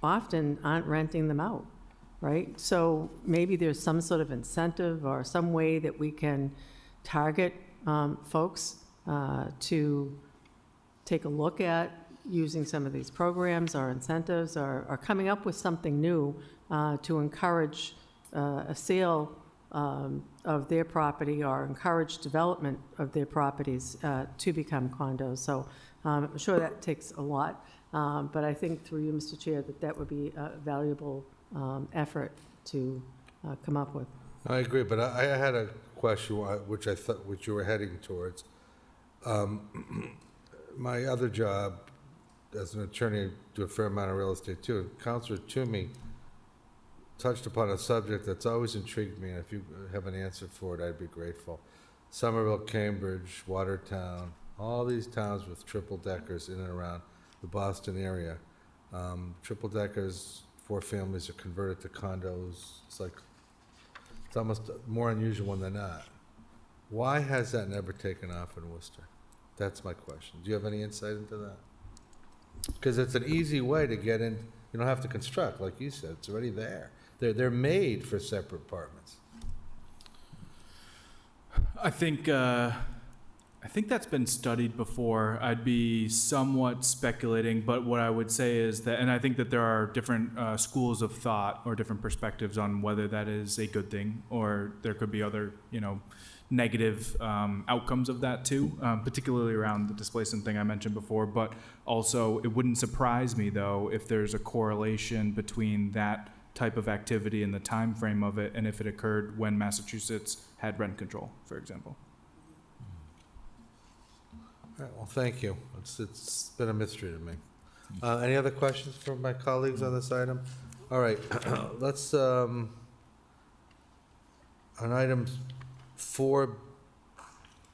often aren't renting them out, right? So maybe there's some sort of incentive or some way that we can target folks to take a look at using some of these programs or incentives, or coming up with something new to encourage a sale of their property, or encourage development of their properties to become condos. So I'm sure that takes a lot, but I think through you, Mr. Chair, that would be a valuable effort to come up with. I agree, but I had a question, which I thought, which you were heading towards. My other job as an attorney, I do a fair amount of real estate too. Councilor Toomey touched upon a subject that's always intrigued me, and if you have an answer for it, I'd be grateful. Somerville, Cambridge, Watertown, all these towns with triple deckers in and around the Boston area. Triple deckers, 4 families are converted to condos. It's almost more unusual than not. Why has that never taken off in Worcester? That's my question. Do you have any insight into that? Because it's an easy way to get in. You don't have to construct, like you said. It's already there. They're made for separate apartments. I think that's been studied before. I'd be somewhat speculating, but what I would say is that, and I think that there are different schools of thought or different perspectives on whether that is a good thing, or there could be other, negative outcomes of that too, particularly around the displacement thing I mentioned before. But also, it wouldn't surprise me though if there's a correlation between that type of activity and the time frame of it, and if it occurred when Massachusetts had rent control, for example. All right, well, thank you. It's been a mystery to me. Any other questions from my colleagues on this item? All right, let's, on item 4B,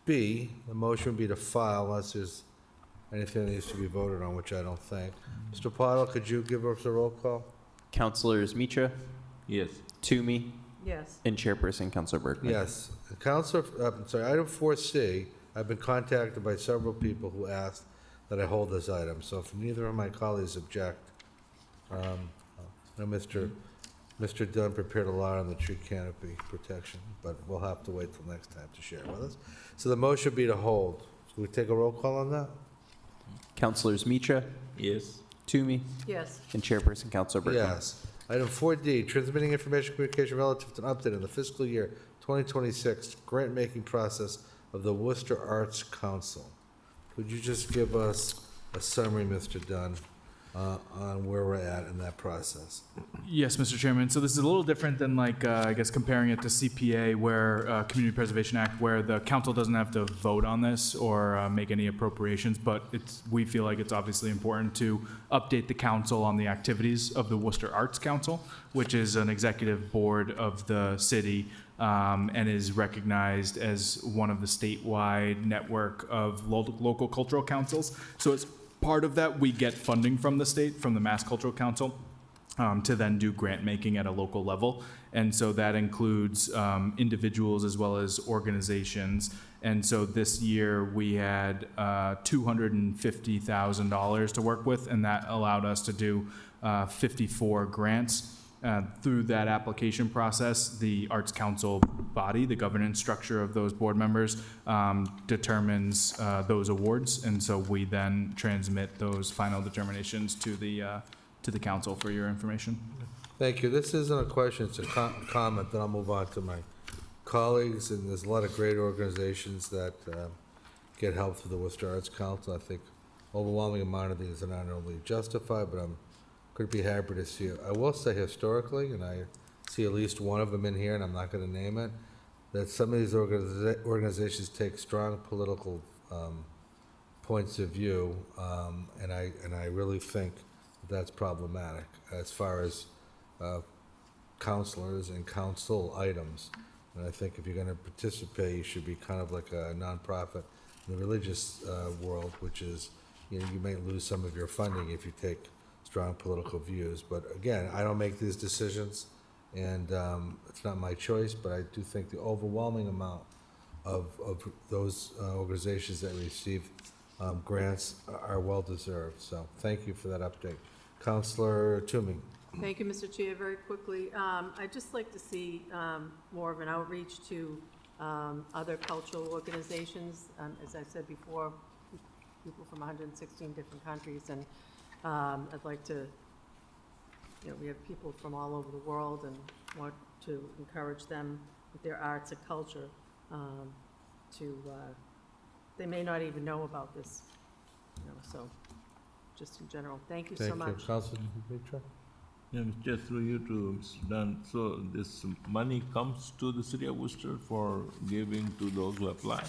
the motion would be to file unless there's anything that needs to be voted on, which I don't think. Mr. Pottle, could you give us a roll call? Councilors Mitra, Yes. Toomey, Yes. and Chairperson Councilor Bergman. Yes. Counselor, item 4C, I've been contacted by several people who asked that I hold this item. So if neither of my colleagues object, I know Mr. Dunn prepared a lot on the tree canopy protection, but we'll have to wait till next time to share with us. So the motion would be to hold. Can we take a roll call on that? Councilors Mitra, Yes. Toomey, Yes. and Chairperson Councilor Bergman. Yes. Item 4D, transmitting information communication relative to an update on the fiscal year 2026 grant-making process of the Worcester Arts Council. Could you just give us a summary, Mr. Dunn, on where we're at in that process. Yes, Mr. Chairman. So this is a little different than like, I guess comparing it to CPA where, Community Preservation Act, where the council doesn't have to vote on this or make any appropriations, but we feel like it's obviously important to update the council on the activities of the Worcester Arts Council, which is an executive board of the city, and is recognized as one of the statewide network of local cultural councils. So as part of that, we get funding from the state, from the Mass Cultural Council, to then do grant making at a local level. And so that includes individuals as well as organizations. And so this year we had $250,000 to work with, and that allowed us to do 54 grants. Through that application process, the Arts Council body, the governance structure of those board members, determines those awards. And so we then transmit those final determinations to the council for your information. Thank you. This isn't a question, it's a comment, then I'll move on to my colleagues, and there's a lot of great organizations that get help through the Worcester Arts Council. I think overwhelming amount of these are not only justified, but I'm could be happy to see it. I will say historically, and I see at least one of them in here, and I'm not going to name it, that some of these organizations take strong political points of view, and I really think that's problematic as far as counselors and council items. And I think if you're going to participate, you should be kind of like a nonprofit in the religious world, which is, you know, you may lose some of your funding if you take strong political views. But again, I don't make these decisions, and it's not my choice, but I do think the overwhelming amount of those organizations that receive grants are well-deserved. So thank you for that update. Councilor Toomey. Thank you, Mr. Chair. Very quickly, I'd just like to see more of an outreach to other cultural organizations. As I said before, people from 116 different countries, and I'd like to, you know, we have people from all over the world and want to encourage them with their arts and culture they may not even know about this, you know, so just in general. Thank you so much. Thank you. Councilor Mitra? Yeah, just through you to Mr. Dunn. So this money comes to the city of Worcester for giving to those who apply?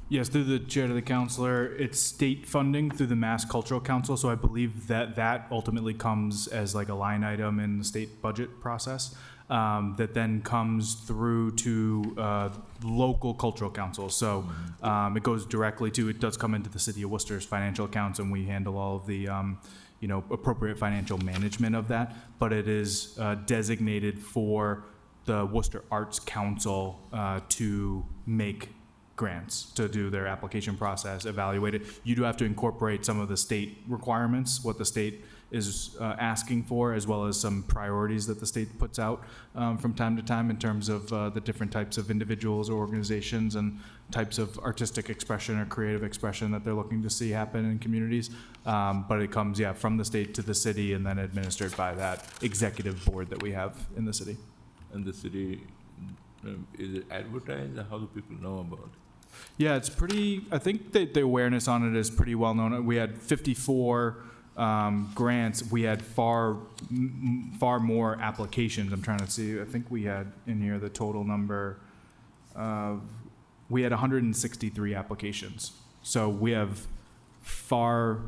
Yes, through the chair to the councilor, it's state funding through the Mass Cultural Council, so I believe that ultimately comes as like a line item in the state budget process, that then comes through to local cultural councils. So it goes directly to, it does come into the city of Worcester's financial accounts, and we handle all of the appropriate financial management of that, but it is designated for the Worcester Arts Council to make grants, to do their application process, evaluate it. You do have to incorporate some of the state requirements, what the state is asking for, as well as some priorities that the state puts out from time to time in terms of the different types of individuals or organizations and types of artistic expression or creative expression that they're looking to see happen in communities. But it comes, from the state to the city and then administered by that executive board that we have in the city. And the city, is it advertised? How do people know about it? Yeah, it's pretty, I think that the awareness on it is pretty well known. We had 54 grants. We had far more applications. I'm trying to see, I think we had in here the total number of, we had 163 applications. So we have far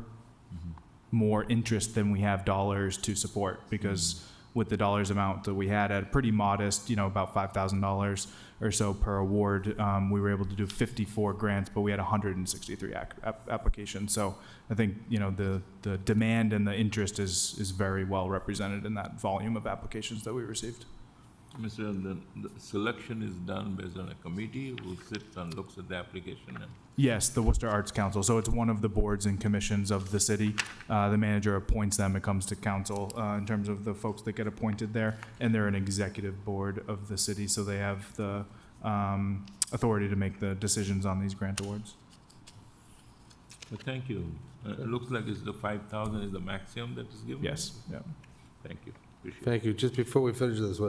more interest than we have dollars to support, because with the dollars amount that we had at pretty modest, about $5,000 or so per award, we were able to do 54 grants, but we had 163 applications. So I think, the demand and the interest is very well represented in that volume of applications that we received. Mr. The selection is done based on a committee who sits and looks at the application and Yes, the Worcester Arts Council. So it's one of the boards and commissions of the city. The manager appoints them. It comes to council in terms of the folks that get appointed there. And they're an executive board of the city, so they have the authority to make the decisions on these grant awards. Well, thank you. It looks like it's the 5,000 is the maximum that is given? Yes, yeah. Thank you. Appreciate it. Thank you. Just before we finish this,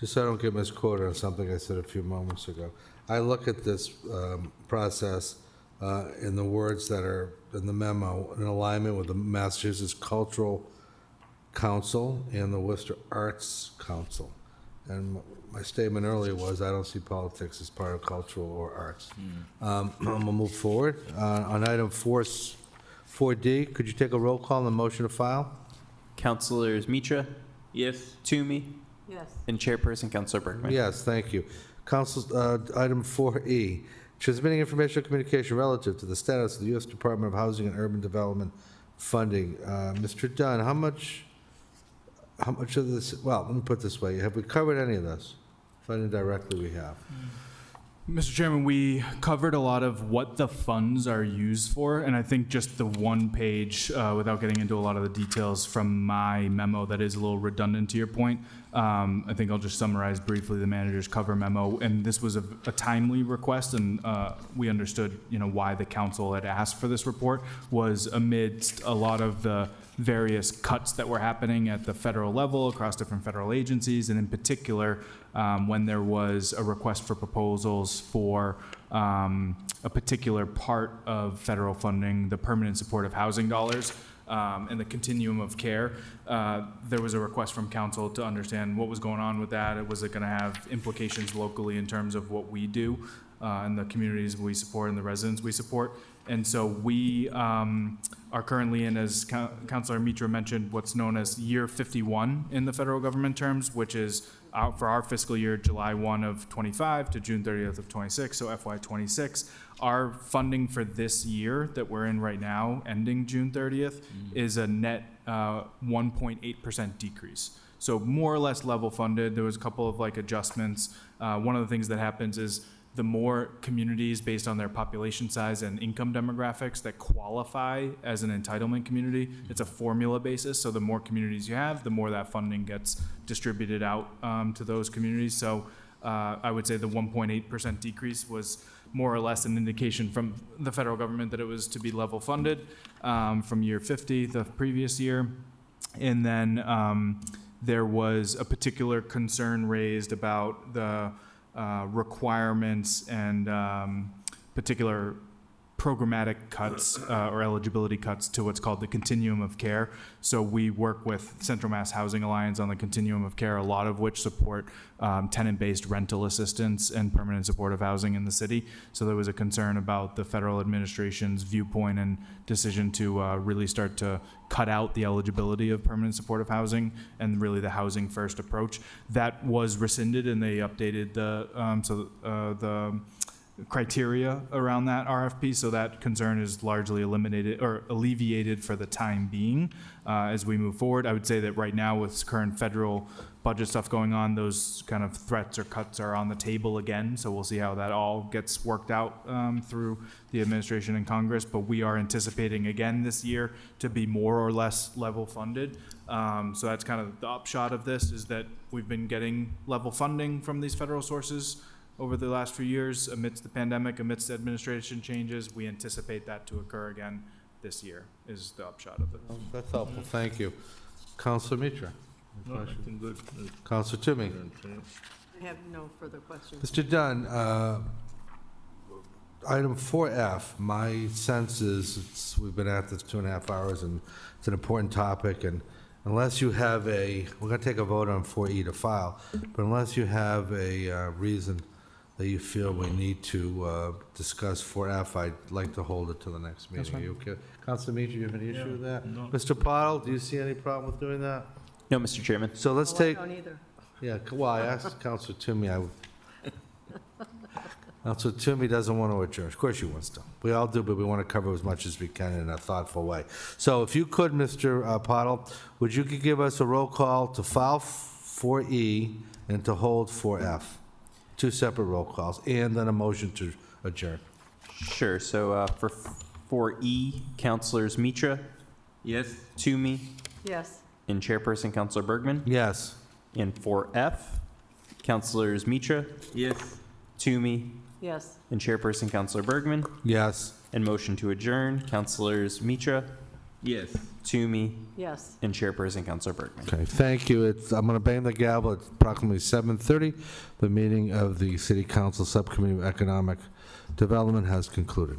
just so I don't get misquoted on something I said a few moments ago, I look at this process in the words that are in the memo, in alignment with the Massachusetts Cultural Council and the Worcester Arts Council. And my statement earlier was, I don't see politics as part of cultural or arts. I'm gonna move forward. On item 4D, could you take a roll call on the motion to file? Councilors Mitra, Yes. Toomey, Yes. and Chairperson Councilor Bergman. Yes, thank you. Council, item 4E, transmitting information and communication relative to the status of the U.S. Department of Housing and Urban Development funding. Mr. Dunn, how much of this, well, let me put it this way, have we covered any of this? If indirectly we have. Mr. Chairman, we covered a lot of what the funds are used for, and I think just the one page, without getting into a lot of the details from my memo that is a little redundant to your point, I think I'll just summarize briefly the manager's cover memo, and this was a timely request, and we understood, why the council had asked for this report was amidst a lot of the various cuts that were happening at the federal level across different federal agencies, and in particular, when there was a request for proposals for a particular part of federal funding, the permanent supportive housing dollars, and the continuum of care, there was a request from council to understand what was going on with that. Was it going to have implications locally in terms of what we do and the communities we support and the residents we support? And so we are currently in, as Councilor Mitra mentioned, what's known as year 51 in the federal government terms, which is for our fiscal year, July 1 of 25 to June 30th of 26, so FY 26. Our funding for this year that we're in right now, ending June 30th, is a net 1.8% decrease. So more or less level funded. There was a couple of adjustments. One of the things that happens is the more communities based on their population size and income demographics that qualify as an entitlement community, it's a formula basis. So the more communities you have, the more that funding gets distributed out to those communities. So I would say the 1.8% decrease was more or less an indication from the federal government that it was to be level funded from year 50, the previous year. And then there was a particular concern raised about the requirements and particular programmatic cuts or eligibility cuts to what's called the continuum of care. So we work with Central Mass Housing Alliance on the continuum of care, a lot of which support tenant-based rental assistance and permanent supportive housing in the city. So there was a concern about the federal administration's viewpoint and decision to really start to cut out the eligibility of permanent supportive housing and really the housing first approach. That was rescinded, and they updated the criteria around that RFP, so that concern is largely eliminated or alleviated for the time being. As we move forward, I would say that right now with current federal budget stuff going on, those kind of threats or cuts are on the table again, so we'll see how that all gets worked out through the administration and Congress, but we are anticipating again this year to be more or less level funded. So that's kind of the upshot of this, is that we've been getting level funding from these federal sources over the last few years amidst the pandemic, amidst administration changes. We anticipate that to occur again this year, is the upshot of it. That's helpful, thank you. Councilor Mitra? No, I think good. Councilor Toomey? I have no further questions. Mr. Dunn, item 4F, my sense is, we've been at this 2.5 hours, and it's an important topic, and unless you have we're going to take a vote on 4E to file, but unless you have a reason that you feel we need to discuss 4F, I'd like to hold it to the next meeting. Are you okay? Councilor Mitra, do you have any issue with that? No. Mr. Pottle, do you see any problem with doing that? No, Mr. Chairman. So let's Oh, I take, don't either. yeah, well, I asked Councilor Toomey, Councilor Toomey doesn't want to adjourn. Of course she wants to. We all do, but we want to cover as much as we can in a thoughtful way. So if you could, Mr. Pottle, would you could give us a roll call to file 4E and to hold 4F? Two separate roll calls, and then a motion to adjourn. Sure. So for 4E, Councilors Mitra, Yes. Toomey, Yes. and Chairperson Councilor Bergman. Yes. And 4F, Councilors Mitra, Yes. Toomey, Yes. and Chairperson Councilor Bergman. Yes. And motion to adjourn, Councilors Mitra, Yes. Toomey, Yes. and Chairperson Councilor Bergman. Okay, thank you. I'm going to bang the gavel at approximately 7:30. The meeting of the City Council Subcommittee of Economic Development has concluded.